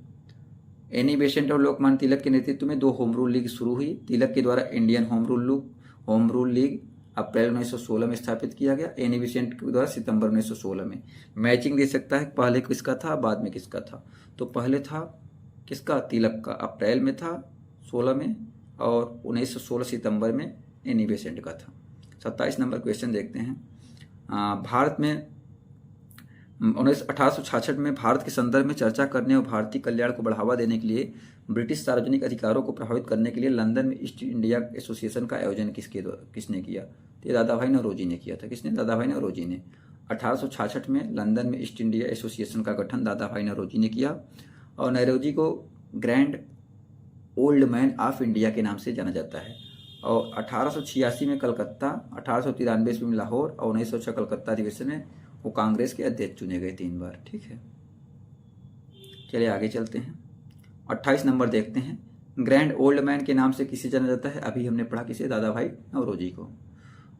S1: एनी बेसेंट और लोकमान्य तिलक के नेतृत्व में 2 होम रूल लीग शुरू हुई। तिलक के द्वारा इंडियन होम रूल लीग अप्रैल 1916 में स्थापित किया गया। एनी बेसेंट के द्वारा सितंबर 1916 में। मैचिंग दे सकता है, पहले किसका था बाद में किसका था। तो पहले था किसका? तिलक का, अप्रैल में था 16 में, और 1916 सितंबर में एनी बेसेंट का था। 27 नंबर क्वेश्चन देखते हैं। भारत में 1866 में भारत के संदर्भ में चर्चा करने और भारतीय कल्याण को बढ़ावा देने के लिए ब्रिटिश सार्वजनिक अधिकारों को प्रभावित करने के लिए लंदन में ईस्ट इंडिया एसोसिएशन का आयोजन किसने किया? तो ये दादा भाई नौरोजी ने किया था। किसने? दादा भाई नौरोजी ने। 1866 में लंदन में ईस्ट इंडिया एसोसिएशन का गठन दादा भाई नौरोजी ने किया। और नौरोजी को grand old man of India के नाम से जाना जाता है। और 1886 में कलकत्ता, 1893 में लाहौर और 1906 कलकत्ता अधिवेशन में वो कांग्रेस के अध्यक्ष चुने गए 3 बार। ठीक है, चलिए आगे चलते हैं। 28 नंबर देखते हैं। ग्रैंड ओल्ड मैन के नाम से किसे जाना जाता है? अभी हमने पढ़ा किसे? दादा भाई नौरोजी को।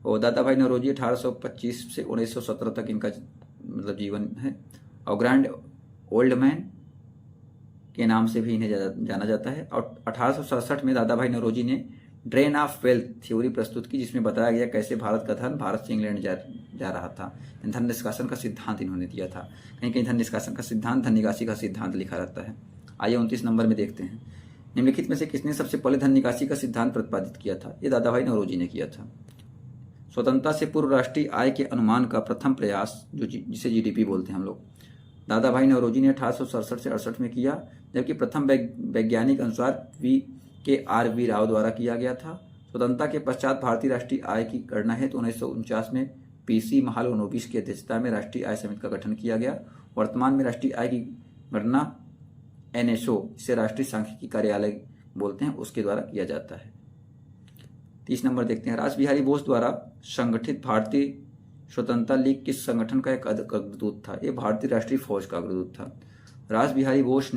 S1: और दादा भाई नौरोजी 1825 से 1917 तक इनका मतलब जीवन है। और ग्रैंड ओल्ड मैन के नाम से भी इन्हें जाना जाता है। और 1867 में दादा भाई नौरोजी ने ड्रेन ऑफ वेल्थ थ्योरी प्रस्तुत की, जिसमें बताया गया कैसे भारत का धन भारत से इंग्लैंड जा रहा था। धन निष्कासन का सिद्धांत इन्होंने दिया था। कहीं कहीं धन निष्कासन का सिद्धांत, धन निकासी का सिद्धांत लिखा रहता है। आइए 29 नंबर में देखते हैं। निम्नलिखित में से किसने सबसे पहले धन निकासी का सिद्धांत प्रतिपादित किया था? ये दादा भाई नौरोजी ने किया था। स्वतंत्रता से पूर्व राष्ट्रीय आय के अनुमान का प्रथम प्रयास, जिसे जीडीपी बोलते हैं हम लोग, दादा भाई नौरोजी ने 1867 से 68 में किया। जबकि प्रथम वैज्ञानिक अनुसार KRV राव द्वारा किया गया था। स्वतंत्रता के पश्चात भारतीय राष्ट्रीय आय की गणना हेतु 1949 में PC महालनोबिस की अध्यक्षता में राष्ट्रीय आय समिति का गठन किया गया। वर्तमान में राष्ट्रीय आय की गणना NSO, इसे राष्ट्रीय सांख्यिकी कार्यालय बोलते हैं, उसके द्वारा किया जाता है। 30 नंबर देखते हैं। रासबिहारी बोस द्वारा संगठित भारतीय स्वतंत्रता लीग किस संगठन का एक अग्रदूत था? ये भारतीय राष्ट्रीय फौज का अग्रदूत था। रासबिहारी बोस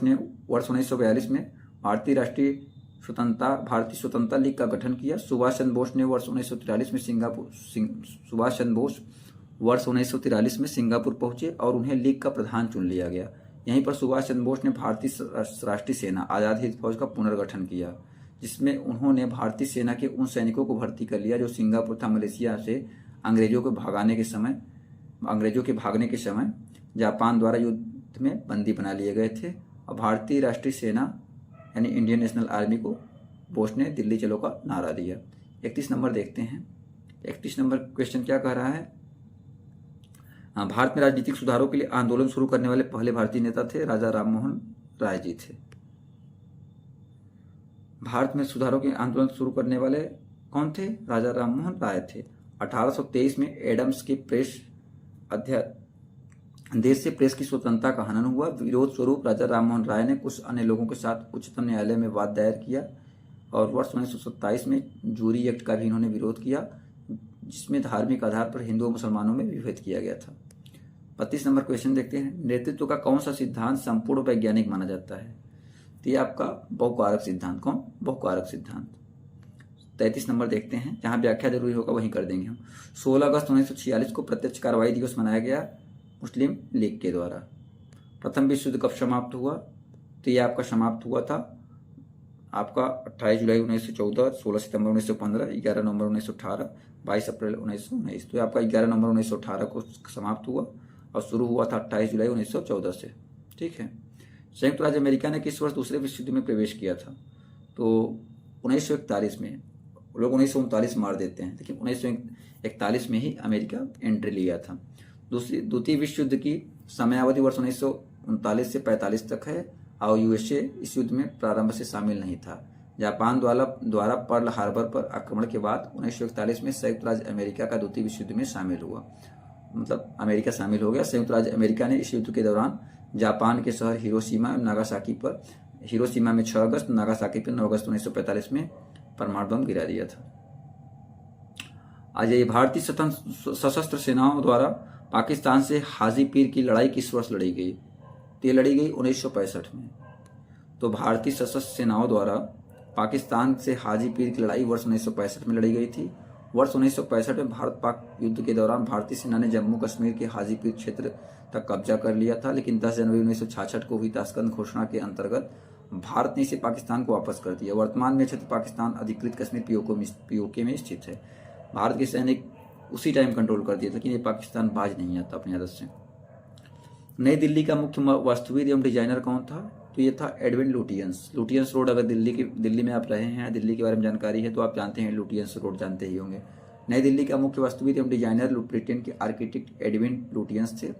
S1: ने वर्ष 1942 में भारतीय स्वतंत्रता लीग का गठन किया। सुभाष चंद्र बोस वर्ष 1943 में सिंगापुर पहुंचे और उन्हें लीग का प्रधान चुन लिया गया। यहीं पर सुभाष चंद्र बोस ने भारतीय राष्ट्रीय सेना आजाद हिंद फौज का पुनर्गठन किया, जिसमें उन्होंने भारतीय सेना के उन सैनिकों को भर्ती कर लिया जो सिंगापुर तथा मलेशिया से अंग्रेजों के भागने के समय जापान द्वारा युद्ध में बंदी बना लिए गए थे। और भारतीय राष्ट्रीय सेना यानी इंडियन नेशनल आर्मी को बोस ने दिल्ली चलो का नारा दिया। 31 नंबर देखते हैं। 31 नंबर क्वेश्चन क्या कह रहा है? भारत में राजनीतिक सुधारों के लिए आंदोलन शुरू करने वाले पहले भारतीय नेता थे राजा राममोहन राय जी थे। भारत में सुधारों के आंदोलन शुरू करने वाले कौन थे? राजा राममोहन राय थे। 1823 में एडम्स के देश से प्रेस की स्वतंत्रता का हनन हुआ। विरोध स्वरूप राजा राममोहन राय ने कुछ अन्य लोगों के साथ उच्चतम न्यायालय में वाद दायर किया। और वर्ष 1927 में जूरी एक्ट का भी इन्होंने विरोध किया, जिसमें धार्मिक आधार पर हिंदुओं मुसलमानों में विभेद किया गया था। 32 नंबर क्वेश्चन देखते हैं। नेतृत्व का कौन सा सिद्धांत संपूर्ण वैज्ञानिक माना जाता है? तो ये आपका बहुकारक सिद्धांत। कौन? बहुकारक सिद्धांत। 33 नंबर देखते हैं। जहां व्याख्या जरूरी होगा वहीं कर देंगे हम। 16 अगस्त 1946 को प्रत्यक्ष कार्रवाई दिवस मनाया गया मुस्लिम लीग के द्वारा। प्रथम विश्व युद्ध कब समाप्त हुआ? तो ये आपका समाप्त हुआ था आपका 28 जुलाई 1914, 16 सितंबर 1915, 11 नवंबर 1918, 22 अप्रैल 1919। तो आपका 11 नवंबर 1918 को समाप्त हुआ और शुरू हुआ था 28 जुलाई 1914 से। ठीक है। संयुक्त राज्य अमेरिका ने किस वर्ष दूसरे विश्व युद्ध में प्रवेश किया था? तो 1941 में। लोग 1939 मार देते हैं, लेकिन 1941 में ही अमेरिका एंट्री लिया था। द्वितीय विश्व युद्ध की समयावधि वर्ष 1939 से 45 तक है और यूएसए इस युद्ध में प्रारंभ से शामिल नहीं था। जापान द्वारा पर्ल हार्बर पर आक्रमण के बाद 1941 में संयुक्त राज्य अमेरिका का द्वितीय विश्व युद्ध में शामिल हुआ, मतलब अमेरिका शामिल हो गया। संयुक्त राज्य अमेरिका ने इस युद्ध के दौरान जापान के शहर हिरोशिमा और नागासाकी पर, हिरोशिमा में 6 अगस्त, नागासाकी पर 9 अगस्त 1945 में परमाणु बम गिरा दिया था। आज ये भारतीय सशस्त्र सेनाओं द्वारा पाकिस्तान से हाजी पीर की लड़ाई किस वर्ष लड़ी गई? तो ये लड़ी गई 1965 में। तो भारतीय सशस्त्र सेनाओं द्वारा पाकिस्तान से हाजी पीर की लड़ाई वर्ष 1965 में लड़ी गई थी। वर्ष 1965 में भारत पाक युद्ध के दौरान भारतीय सेना ने जम्मू कश्मीर के हाजी पीर क्षेत्र तक कब्जा कर लिया था, लेकिन 10 जनवरी 1966 को हुई ताशकंद घोषणा के अंतर्गत भारत ने इसे पाकिस्तान को वापस कर दिया। वर्तमान में क्षेत्र पाकिस्तान अधिकृत कश्मीर पीओके में स्थित है। भारत के सैनिक उसी टाइम कंट्रोल कर दिए, लेकिन ये पाकिस्तान बाज नहीं आता अपनी आदत से। नई दिल्ली का मुख्य वास्तुविद एवं डिजाइनर कौन था? तो ये था एडविन लुटियंस। लुटियंस रोड, अगर दिल्ली में आप रहे हैं, दिल्ली के बारे में जानकारी है तो आप जानते हैं, लुटियंस रोड जानते ही होंगे। नई दिल्ली का मुख्य वास्तुविद एवं डिजाइनर ब्रिटेन के आर्किटेक्ट एडविन लुटियंस थे।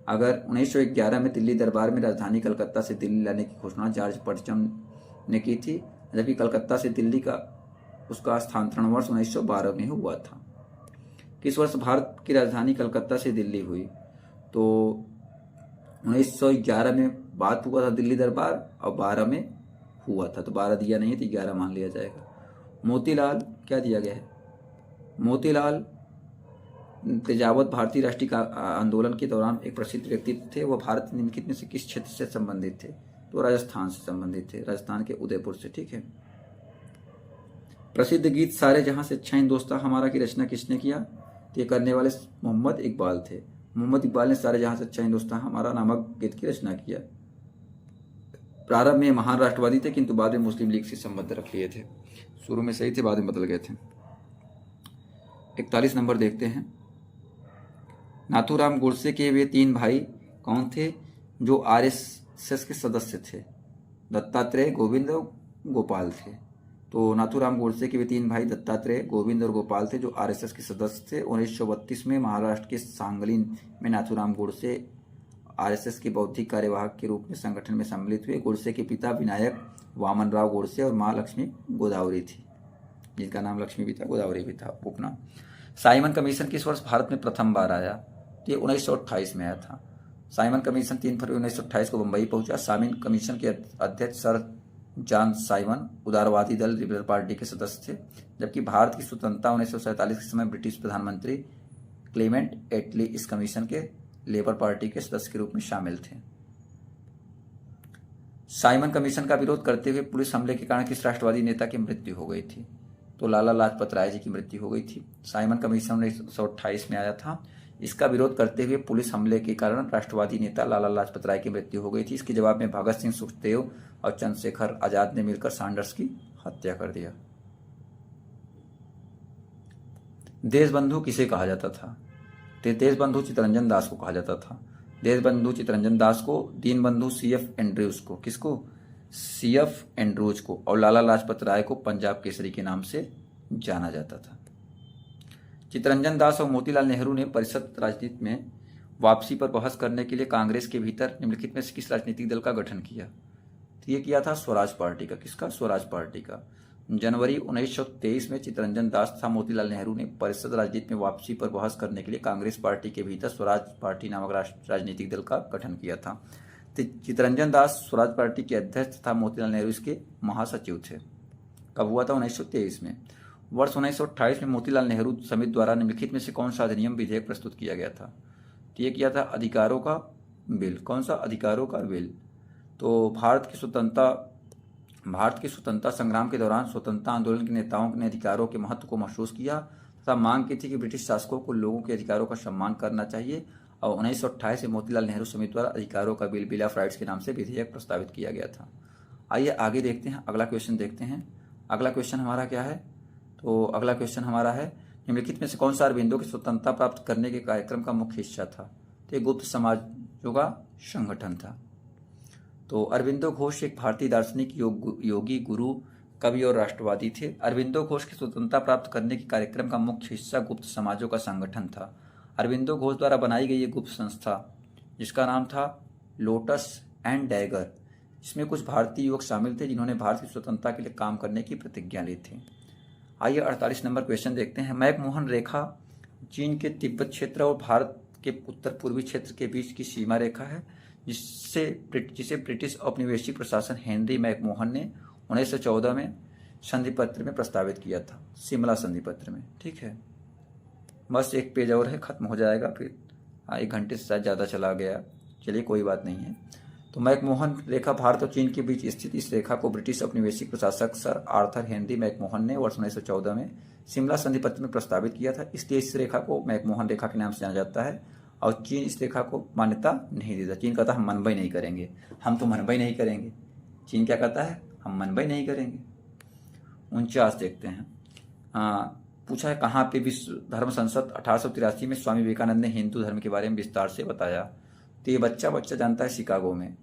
S1: अगर 1911 में दिल्ली दरबार में राजधानी कलकत्ता से दिल्ली लाने की घोषणा जॉर्ज पर्चम ने की थी, जबकि कलकत्ता से दिल्ली का उसका स्थानांतरण वर्ष 1912 में हुआ था। किस वर्ष भारत की राजधानी कलकत्ता से दिल्ली हुई? तो 1911 में बात हुआ था दिल्ली दरबार और 12 में हुआ था, तो 12 दिया नहीं तो 11 मान लिया जाएगा। मोतीलाल क्या दिया गया है? मोतीलाल तेजावत भारतीय राष्ट्रीय आंदोलन के दौरान एक प्रसिद्ध व्यक्तित्व थे। वह भारत निम्नलिखित में से किस क्षेत्र से संबंधित थे? तो राजस्थान से संबंधित थे, राजस्थान के उदयपुर से। ठीक है। प्रसिद्ध गीत सारे जहां से अच्छा हिंदुस्तान हमारा की रचना किसने किया? तो ये करने वाले मोहम्मद इकबाल थे। मोहम्मद इकबाल ने सारे जहां से अच्छा हिंदुस्तान हमारा नामक गीत की रचना किया। प्रारंभ में महान राष्ट्रवादी थे, किंतु बाद में मुस्लिम लीग से संबंध रख लिए थे। शुरू में सही थे, बाद में बदल गए थे। 41 नंबर देखते हैं। नाथूराम गोडसे के वे 3 भाई कौन थे जो आरएसएस के सदस्य थे? दत्तात्रेय, गोविंद और गोपाल थे। तो नाथूराम गोडसे के वे 3 भाई दत्तात्रेय, गोविंद और गोपाल थे जो आरएसएस के सदस्य थे। 1932 में महाराष्ट्र के सांगली में नाथूराम गोडसे आरएसएस के बौद्धिक कार्यवाहक के रूप में संगठन में सम्मिलित हुए। गोडसे के पिता विनायक वामनराव गोडसे और मां लक्ष्मी गोदावरी थी, जिनका नाम लक्ष्मी भी था, गोदावरी भी था उपनाम। साइमन कमीशन किस वर्ष भारत में प्रथम बार आया? तो ये 1928 में आया था। साइमन कमीशन 3 फरवरी 1928 को मुंबई पहुंचा। साइमन कमीशन के अध्यक्ष सर जॉन साइमन उदारवादी दल लिबरल पार्टी के सदस्य थे, जबकि भारत की स्वतंत्रता 1947 के समय ब्रिटिश प्रधानमंत्री क्लेमेंट एटली इस कमीशन के लेबर पार्टी के सदस्य के रूप में शामिल थे। साइमन कमीशन का विरोध करते हुए पुलिस हमले के कारण किस राष्ट्रवादी नेता की मृत्यु हो गई थी? तो लाला लाजपत राय जी की मृत्यु हो गई थी। साइमन कमीशन 1928 में आया था। इसका विरोध करते हुए पुलिस हमले के कारण राष्ट्रवादी नेता लाला लाजपत राय की मृत्यु हो गई थी। इसके जवाब में भगत सिंह, सुखदेव और चंद्रशेखर आजाद ने मिलकर सैंडर्स की हत्या कर दिया। देशबंधु किसे कहा जाता था? देशबंधु चित्तरंजन दास को कहा जाता था। देशबंधु चित्तरंजन दास को, दीनबंधु सीएफ एंड्रयूज को, किसको? सीएफ एंड्रयूज को, और लाला लाजपत राय को पंजाब केसरी के नाम से जाना जाता था। चित्तरंजन दास और मोतीलाल नेहरू ने परिषद राजनीति में वापसी पर बहस करने के लिए कांग्रेस के भीतर निम्नलिखित में से किस राजनीतिक दल का गठन किया? तो ये किया था स्वराज पार्टी का। किसका? स्वराज पार्टी का। जनवरी 1923 में चित्तरंजन दास तथा मोतीलाल नेहरू ने परिषद राजनीति में वापसी पर बहस करने के लिए कांग्रेस पार्टी के भीतर स्वराज पार्टी नामक राजनीतिक दल का गठन किया था। चित्तरंजन दास स्वराज पार्टी के अध्यक्ष तथा मोतीलाल नेहरू इसके महासचिव थे। कब हुआ था? 1923 में। वर्ष 1928 में मोतीलाल नेहरू समिति द्वारा निम्नलिखित में से कौन सा अधिनियम विधेयक प्रस्तुत किया गया था? तो ये किया था अधिकारों का बिल। कौन सा? अधिकारों का बिल। तो भारत की स्वतंत्रता संग्राम के दौरान स्वतंत्रता आंदोलन के नेताओं ने अधिकारों के महत्व को महसूस किया तथा मांग की थी कि ब्रिटिश शासकों को लोगों के अधिकारों का सम्मान करना चाहिए, और 1928 में मोतीलाल नेहरू समिति द्वारा अधिकारों का बिल ऑफ राइट्स के नाम से विधेयक प्रस्तावित किया गया था। आइए आगे देखते हैं, अगला क्वेश्चन देखते हैं। अगला क्वेश्चन हमारा क्या है? तो अगला क्वेश्चन हमारा है, निम्नलिखित में से कौन सा अरविंदो की स्वतंत्रता प्राप्त करने के कार्यक्रम का मुख्य हिस्सा था? तो ये गुप्त समाजों का संगठन था। तो अरविंदो घोष एक भारतीय दार्शनिक, योगी, गुरु, कवि और राष्ट्रवादी थे। अरविंदो घोष की स्वतंत्रता प्राप्त करने के कार्यक्रम का मुख्य हिस्सा गुप्त समाजों का संगठन था। अरविंदो घोष द्वारा बनाई गई ये गुप्त संस्था जिसका नाम था लोटस एंड डैगर, इसमें कुछ भारतीय युवक शामिल थे जिन्होंने भारत की स्वतंत्रता के लिए काम करने की प्रतिज्ञा ली थी। आइए 48 नंबर क्वेश्चन देखते हैं। मैकमोहन रेखा चीन के तिब्बत क्षेत्र और भारत के उत्तर पूर्वी क्षेत्र के बीच की सीमा रेखा है, जिसे ब्रिटिश औपनिवेशिक प्रशासन हेनरी मैकमोहन ने 1914 में संधि पत्र में प्रस्तावित किया था, शिमला संधि पत्र में। ठीक है, बस एक पेज और है, खत्म हो जाएगा, फिर 1 घंटे से शायद ज़्यादा चला गया, चलिए कोई बात नहीं है। तो मैकमोहन रेखा भारत और चीन के बीच स्थित इस रेखा को ब्रिटिश औपनिवेशिक प्रशासक सर आर्थर हेनरी मैकमोहन ने वर्ष 1914 में शिमला संधि पत्र में प्रस्तावित किया था, इसलिए इस रेखा को मैकमोहन रेखा के नाम से जाना जाता है। और चीन इस रेखा को मान्यता नहीं देता। चीन कहता हम मनबई नहीं करेंगे, हम तो मनबई नहीं करेंगे। चीन क्या कहता है, हम मनबई नहीं करेंगे। 49 देखते हैं। पूछा है कहाँ पे विश्व धर्म संसद 1883 में स्वामी विवेकानंद ने हिंदू धर्म के बारे में विस्तार से बताया। तो ये बच्चा जानता है शिकागो में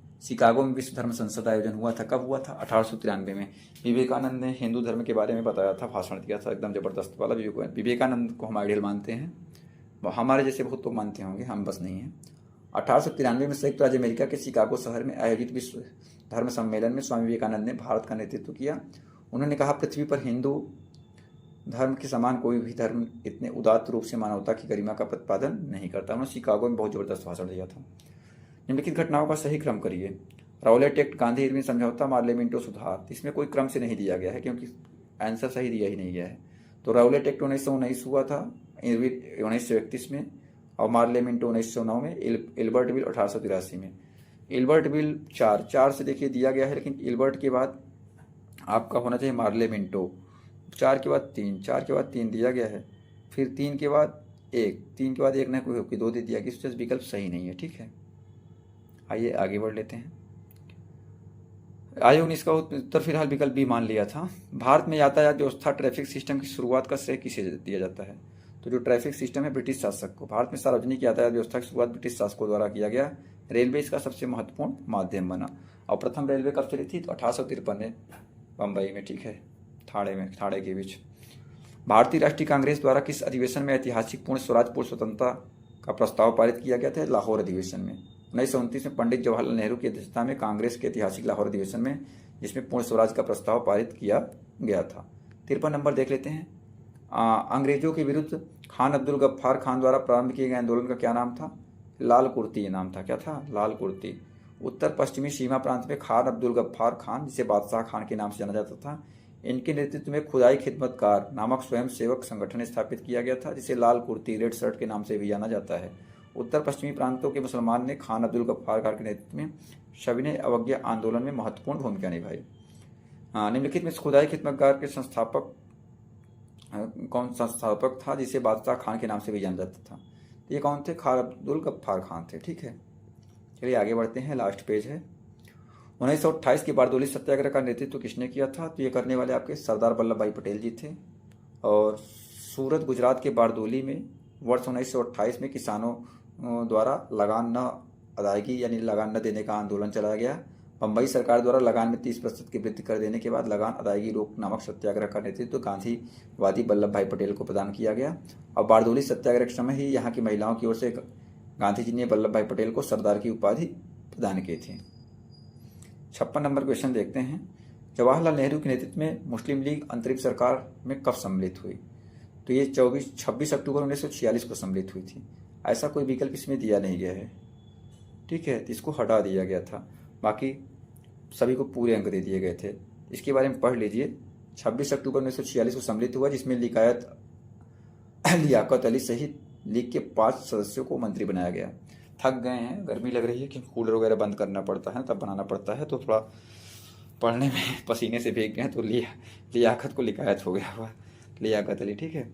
S1: विश्व धर्म संसद आयोजन हुआ था। कब हुआ था, 1893 में। विवेकानंद ने हिंदू धर्म के बारे में बताया था, भाषण दिया था, एकदम जबरदस्त वाला। विवेकानंद को हम आइडियल मानते हैं, हमारे जैसे बहुत लोग मानते होंगे, हम बस नहीं हैं। 1893 में संयुक्त राज्य अमेरिका के शिकागो शहर में आयोजित विश्व धर्म सम्मेलन में स्वामी विवेकानंद ने भारत का नेतृत्व किया। उन्होंने कहा पृथ्वी पर हिंदू धर्म के समान कोई भी धर्म इतने उदात्त रूप से मानवता की गरिमा का प्रतिपादन नहीं करता। उन्होंने शिकागो में बहुत जबरदस्त भाषण दिया था। निम्नलिखित घटनाओं का सही क्रम करिए। राउलेट एक्ट, गांधी इरविन समझौता, मार्लेमेंटो सुधार। इसमें कोई क्रम से नहीं दिया गया है क्योंकि आंसर सही दिया ही नहीं गया है। तो राउलेट एक्ट 1919 हुआ था, इरविन 1931 में, और मार्लेमेंटो 1909 में, इल्बर्ट बिल 1883 में। इल्बर्ट बिल 4 से देखिए दिया गया है, लेकिन इल्बर्ट के बाद आपका होना चाहिए मार्लेमेंटो। 4 के बाद 3 दिया गया है, फिर 3 के बाद 1 ना कोई 2 दे दिया गया, विकल्प सही नहीं है। ठीक है, आइए आगे बढ़ लेते हैं। आयोग ने इसका उत्तर फिलहाल विकल्प बी मान लिया था। भारत में यातायात व्यवस्था ट्रैफिक सिस्टम की शुरुआत का श्रेय किसे दिया जाता है? तो जो ट्रैफिक सिस्टम है ब्रिटिश शासक को। भारत में सार्वजनिक यातायात व्यवस्था की शुरुआत ब्रिटिश शासकों द्वारा किया गया। रेलवे इसका सबसे महत्वपूर्ण माध्यम बना। और प्रथम रेलवे कब चली थी? तो 1853 में, बम्बई में। ठीक है, थाड़े के बीच। भारतीय राष्ट्रीय कांग्रेस द्वारा किस अधिवेशन में ऐतिहासिक पूर्ण स्वराज पूर्व स्वतंत्रता का प्रस्ताव पारित किया गया था? लाहौर अधिवेशन में। 1929 में पंडित जवाहरलाल नेहरू की अध्यक्षता में कांग्रेस के ऐतिहासिक लाहौर अधिवेशन में, जिसमें पूर्ण स्वराज का प्रस्ताव पारित किया गया था। 53 नंबर देख लेते हैं। अंग्रेजों के विरुद्ध खान अब्दुल गफ्फार खान द्वारा प्रारंभ किए गए आंदोलन का क्या नाम था? लाल कुर्ती नाम था। क्या था? लाल कुर्ती। उत्तर पश्चिमी सीमा प्रांत में खान अब्दुल गफ्फार खान, जिसे बादशाह खान के नाम से जाना जाता था, इनके नेतृत्व में खुदाई खिदमतकार नामक स्वयं सेवक संगठन स्थापित किया गया था, जिसे लाल कुर्ती, रेड शर्ट के नाम से भी जाना जाता है। उत्तर पश्चिमी प्रांतों के मुसलमान ने खान अब्दुल गफ्फार खान के नेतृत्व में सविनय अवज्ञा आंदोलन में महत्वपूर्ण भूमिका निभाई। निम्नलिखित में खुदाई खिदमतकार के संस्थापक कौन संस्थापक था जिसे बादशाह खान के नाम से भी जाना जाता था? ये कौन थे? खान अब्दुल गफ्फार खान थे। ठीक है, चलिए आगे बढ़ते हैं, लास्ट पेज है। 1928 के बारडोली सत्याग्रह का नेतृत्व किसने किया था? तो ये करने वाले आपके सरदार वल्लभ भाई पटेल जी थे। और सूरत गुजरात के बारडोली में वर्ष 1928 में किसानों द्वारा लगान न अदायगी यानी लगान न देने का आंदोलन चलाया गया। बम्बई सरकार द्वारा लगान में 30% की वृद्धि कर देने के बाद लगान अदायगी रोक नामक सत्याग्रह का नेतृत्व गांधीवादी वल्लभ भाई पटेल को प्रदान किया गया। और बारडोली सत्याग्रह के समय ही यहाँ की महिलाओं की ओर से गांधी जी ने वल्लभ भाई पटेल को सरदार की उपाधि प्रदान की थी। 56 नंबर क्वेश्चन देखते हैं। जवाहरलाल नेहरू के नेतृत्व में मुस्लिम लीग अंतरिम सरकार में कब सम्मिलित हुई? तो ये 26 अक्टूबर 1946 को सम्मिलित हुई थी। ऐसा कोई विकल्प इसमें दिया नहीं गया है। ठीक है, तो इसको हटा दिया गया था, बाकी सभी को पूरे अंक दे दिए गए थे। इसके बारे में पढ़ लीजिए। 26 अक्टूबर 1946 को सम्मिलित हुआ, जिसमें लियाकत अली सहित लीग के 5 सदस्यों को मंत्री बनाया गया। थक गए हैं, गर्मी लग रही है कि कूलर वगैरह बंद करना पड़ता है, तब बनाना पड़ता है, तो थोड़ा पढ़ने में पसीने से भीग गए हैं, तो लियाकत को लिकायत हो गया हुआ, लियाकत अली। ठीक है।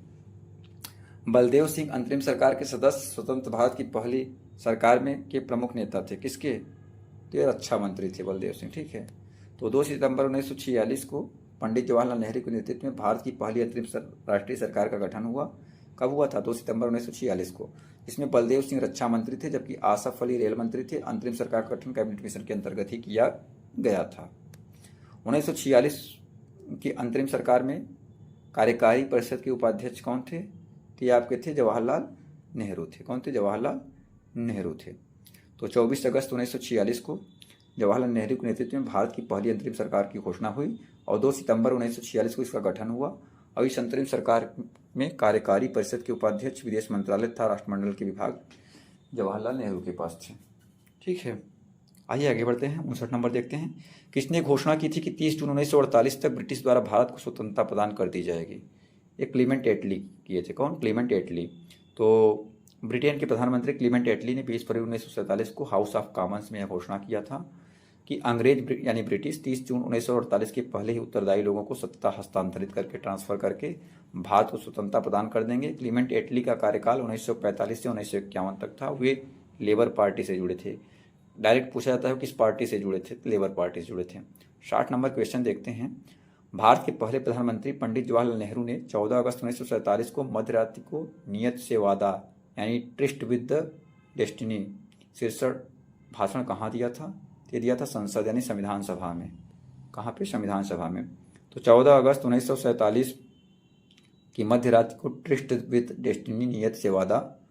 S1: बलदेव सिंह अंतरिम सरकार के सदस्य स्वतंत्र भारत की पहली सरकार में के प्रमुख नेता थे। किसके? तो ये रक्षा मंत्री थे बलदेव सिंह। ठीक है। तो 2 सितंबर 1946 को पंडित जवाहरलाल नेहरू के नेतृत्व में भारत की पहली अंतरिम राष्ट्रीय सरकार का गठन हुआ। कब हुआ था? 2 सितंबर 1946 को। इसमें बलदेव सिंह रक्षा मंत्री थे, जबकि आसफ अली रेल मंत्री थे। अंतरिम सरकार का गठन कैबिनेट मिशन के अंतर्गत ही किया गया था। 1946 की अंतरिम सरकार में कार्यकारी परिषद के उपाध्यक्ष कौन थे? तो ये आपके थे जवाहरलाल नेहरू थे। कौन थे? जवाहरलाल नेहरू थे। तो 24 अगस्त 1946 को जवाहरलाल नेहरू के नेतृत्व में भारत की पहली अंतरिम सरकार की घोषणा हुई और 2 सितंबर 1946 को इसका गठन हुआ। और इस अंतरिम सरकार में कार्यकारी परिषद के उपाध्यक्ष विदेश मंत्रालय तथा राष्ट्रमंडल के विभाग जवाहरलाल नेहरू के पास थे। ठीक है, आइए आगे बढ़ते हैं। 59 नंबर देखते हैं। किसने घोषणा की थी कि 30 जून 1948 तक ब्रिटिश द्वारा भारत को स्वतंत्रता प्रदान कर दी जाएगी? ये क्लीमेंट एटली किए थे। कौन? क्लीमेंट एटली। तो ब्रिटेन के प्रधानमंत्री क्लीमेंट एटली ने 20 फरवरी 1947 को हाउस ऑफ कॉमन्स में यह घोषणा किया था कि अंग्रेज यानी ब्रिटिश 30 जून 1948 के पहले ही उत्तरदायी लोगों को सत्ता हस्तांतरित करके ट्रांसफर करके भारत को स्वतंत्रता प्रदान कर देंगे। क्लीमेंट एटली का कार्यकाल 1945 से 1951 तक था। वे लेबर पार्टी से जुड़े थे। डायरेक्ट पूछा जाता है किस पार्टी से जुड़े थे? लेबर पार्टी से जुड़े थे। 60 नंबर क्वेश्चन देखते हैं। भारत के पहले प्रधानमंत्री पंडित जवाहरलाल नेहरू ने 14 अगस्त 1947 को मध्यरात्रि को नियत से वादा यानी ट्रिस्ट विद द डेस्टिनी शीर्षक भाषण कहाँ दिया था? ये दिया था संसद यानी संविधान सभा में। कहाँ पे? संविधान सभा में। तो 14 अगस्त 1947 की मध्यरात्रि को ट्रिस्ट विद डेस्टिनी नियत से वादा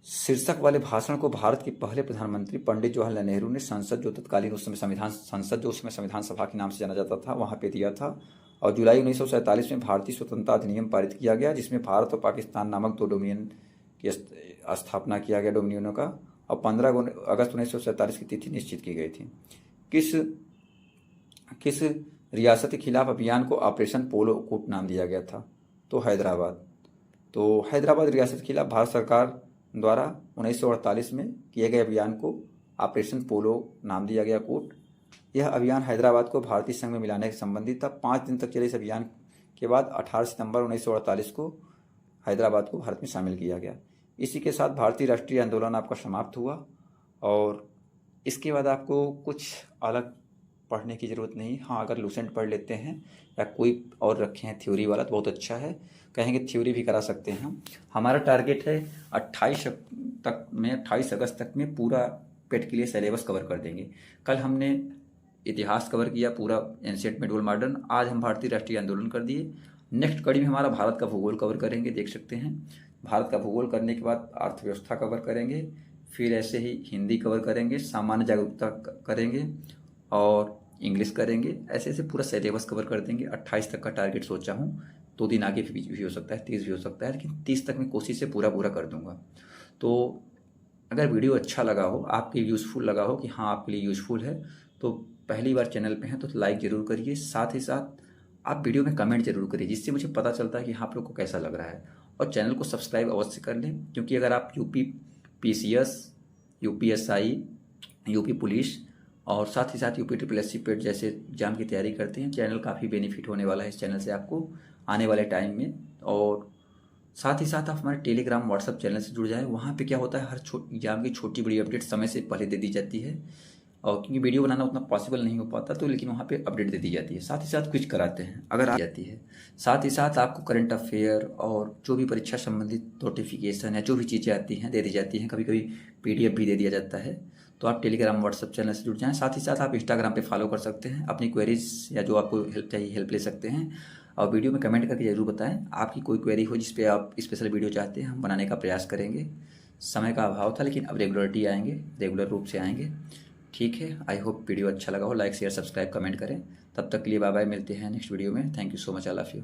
S1: शीर्षक वाले भाषण को भारत के पहले प्रधानमंत्री पंडित जवाहरलाल नेहरू ने संसद, जो तत्कालीन उस समय संविधान सभा के नाम से जाना जाता था, वहाँ पे दिया था। और जुलाई 1947 में भारतीय स्वतंत्रता अधिनियम पारित किया गया, जिसमें भारत और पाकिस्तान नामक 2 डोमिनियन की स्थापना किया गया, डोमिनियनों का। और 15 अगस्त 1947 की तिथि निश्चित की गई थी। किस रियासत के खिलाफ अभियान को ऑपरेशन पोलो कूट नाम दिया गया था? तो हैदराबाद। तो हैदराबाद रियासत के खिलाफ भारत सरकार द्वारा 1948 में किए गए अभियान को ऑपरेशन पोलो नाम दिया गया, कूट। यह अभियान हैदराबाद को भारतीय संघ में मिलाने से संबंधित था। 5 दिन तक चले इस अभियान के बाद 18 सितंबर 1948 को हैदराबाद को भारत में शामिल किया गया। इसी के साथ भारतीय राष्ट्रीय आंदोलन आपका समाप्त हुआ। और इसके बाद आपको कुछ अलग पढ़ने की ज़रूरत नहीं। हाँ, अगर लूसेंट पढ़ लेते हैं या कोई और रखे हैं थ्योरी वाला तो बहुत अच्छा है। कहेंगे थ्योरी भी करा सकते हैं हम। हमारा टारगेट है 28 अगस्त तक में पूरा पेट के लिए सिलेबस कवर कर देंगे। कल हमने इतिहास कवर किया पूरा, एंशिएंट मेडिवल मॉडर्न। आज हम भारतीय राष्ट्रीय आंदोलन कर दिए। नेक्स्ट कड़ी में हमारा भारत का भूगोल कवर करेंगे, देख सकते हैं। भारत का भूगोल करने के बाद अर्थव्यवस्था कवर करेंगे, फिर ऐसे ही हिंदी कवर करेंगे, सामान्य जागरूकता करेंगे और इंग्लिश करेंगे। ऐसे ऐसे पूरा सिलेबस कवर कर देंगे। 28 तक का टारगेट सोचा हूँ। 2 दिन आगे भी हो सकता है, 30 भी हो सकता है, लेकिन 30 तक मैं कोशिश से पूरा कर दूंगा। तो अगर वीडियो अच्छा लगा हो, आपके यूज़फुल लगा हो कि हाँ आपके लिए यूज़फुल है, तो पहली बार चैनल पे हैं तो लाइक ज़रूर करिए। साथ ही साथ आप वीडियो में कमेंट जरूर करिए, जिससे मुझे पता चलता है कि हाँ आप लोग को कैसा लग रहा है। और चैनल को सब्सक्राइब अवश्य कर लें, क्योंकि अगर आप UP PCS, UPSI, UP police और साथ ही साथ UPSSC पेट जैसे एग्जाम की तैयारी करते हैं, चैनल काफ़ी बेनिफिट होने वाला है इस चैनल से आपको आने वाले टाइम में। और साथ ही साथ आप हमारे टेलीग्राम व्हाट्सअप चैनल से जुड़ जाएं। वहाँ पे क्या होता है, हर एग्जाम की छोटी बड़ी अपडेट समय से पहले दे दी जाती है। और क्योंकि वीडियो बनाना उतना पॉसिबल नहीं हो पाता, तो लेकिन वहाँ पे अपडेट दे दी जाती है। साथ ही साथ क्विज कराते हैं अगर आ जाती है। साथ ही साथ आपको करंट अफेयर और जो भी परीक्षा संबंधित नोटिफिकेशन या जो भी चीज़ें आती हैं दे दी जाती हैं। कभी कभी PDF भी दे दिया जाता है। तो आप टेलीग्राम व्हाट्सअप चैनल से जुड़ जाएं। साथ ही साथ आप इंस्टाग्राम पे फॉलो कर सकते हैं। अपनी क्वेरीज या जो आपको हेल्प चाहिए हेल्प ले सकते हैं। और वीडियो में कमेंट करके ज़रूर बताएं आपकी कोई क्वेरी हो जिस पे आप स्पेशल वीडियो चाहते हैं, हम बनाने का प्रयास करेंगे। समय का अभाव था, लेकिन अब रेगुलर रूप से आएंगे। ठीक है, आई होप वीडियो अच्छा लगा हो। लाइक शेयर सब्सक्राइब कमेंट करें। तब तक के लिए बाय बाय, मिलते हैं नेक्स्ट वीडियो में। Thank you so much, I love you.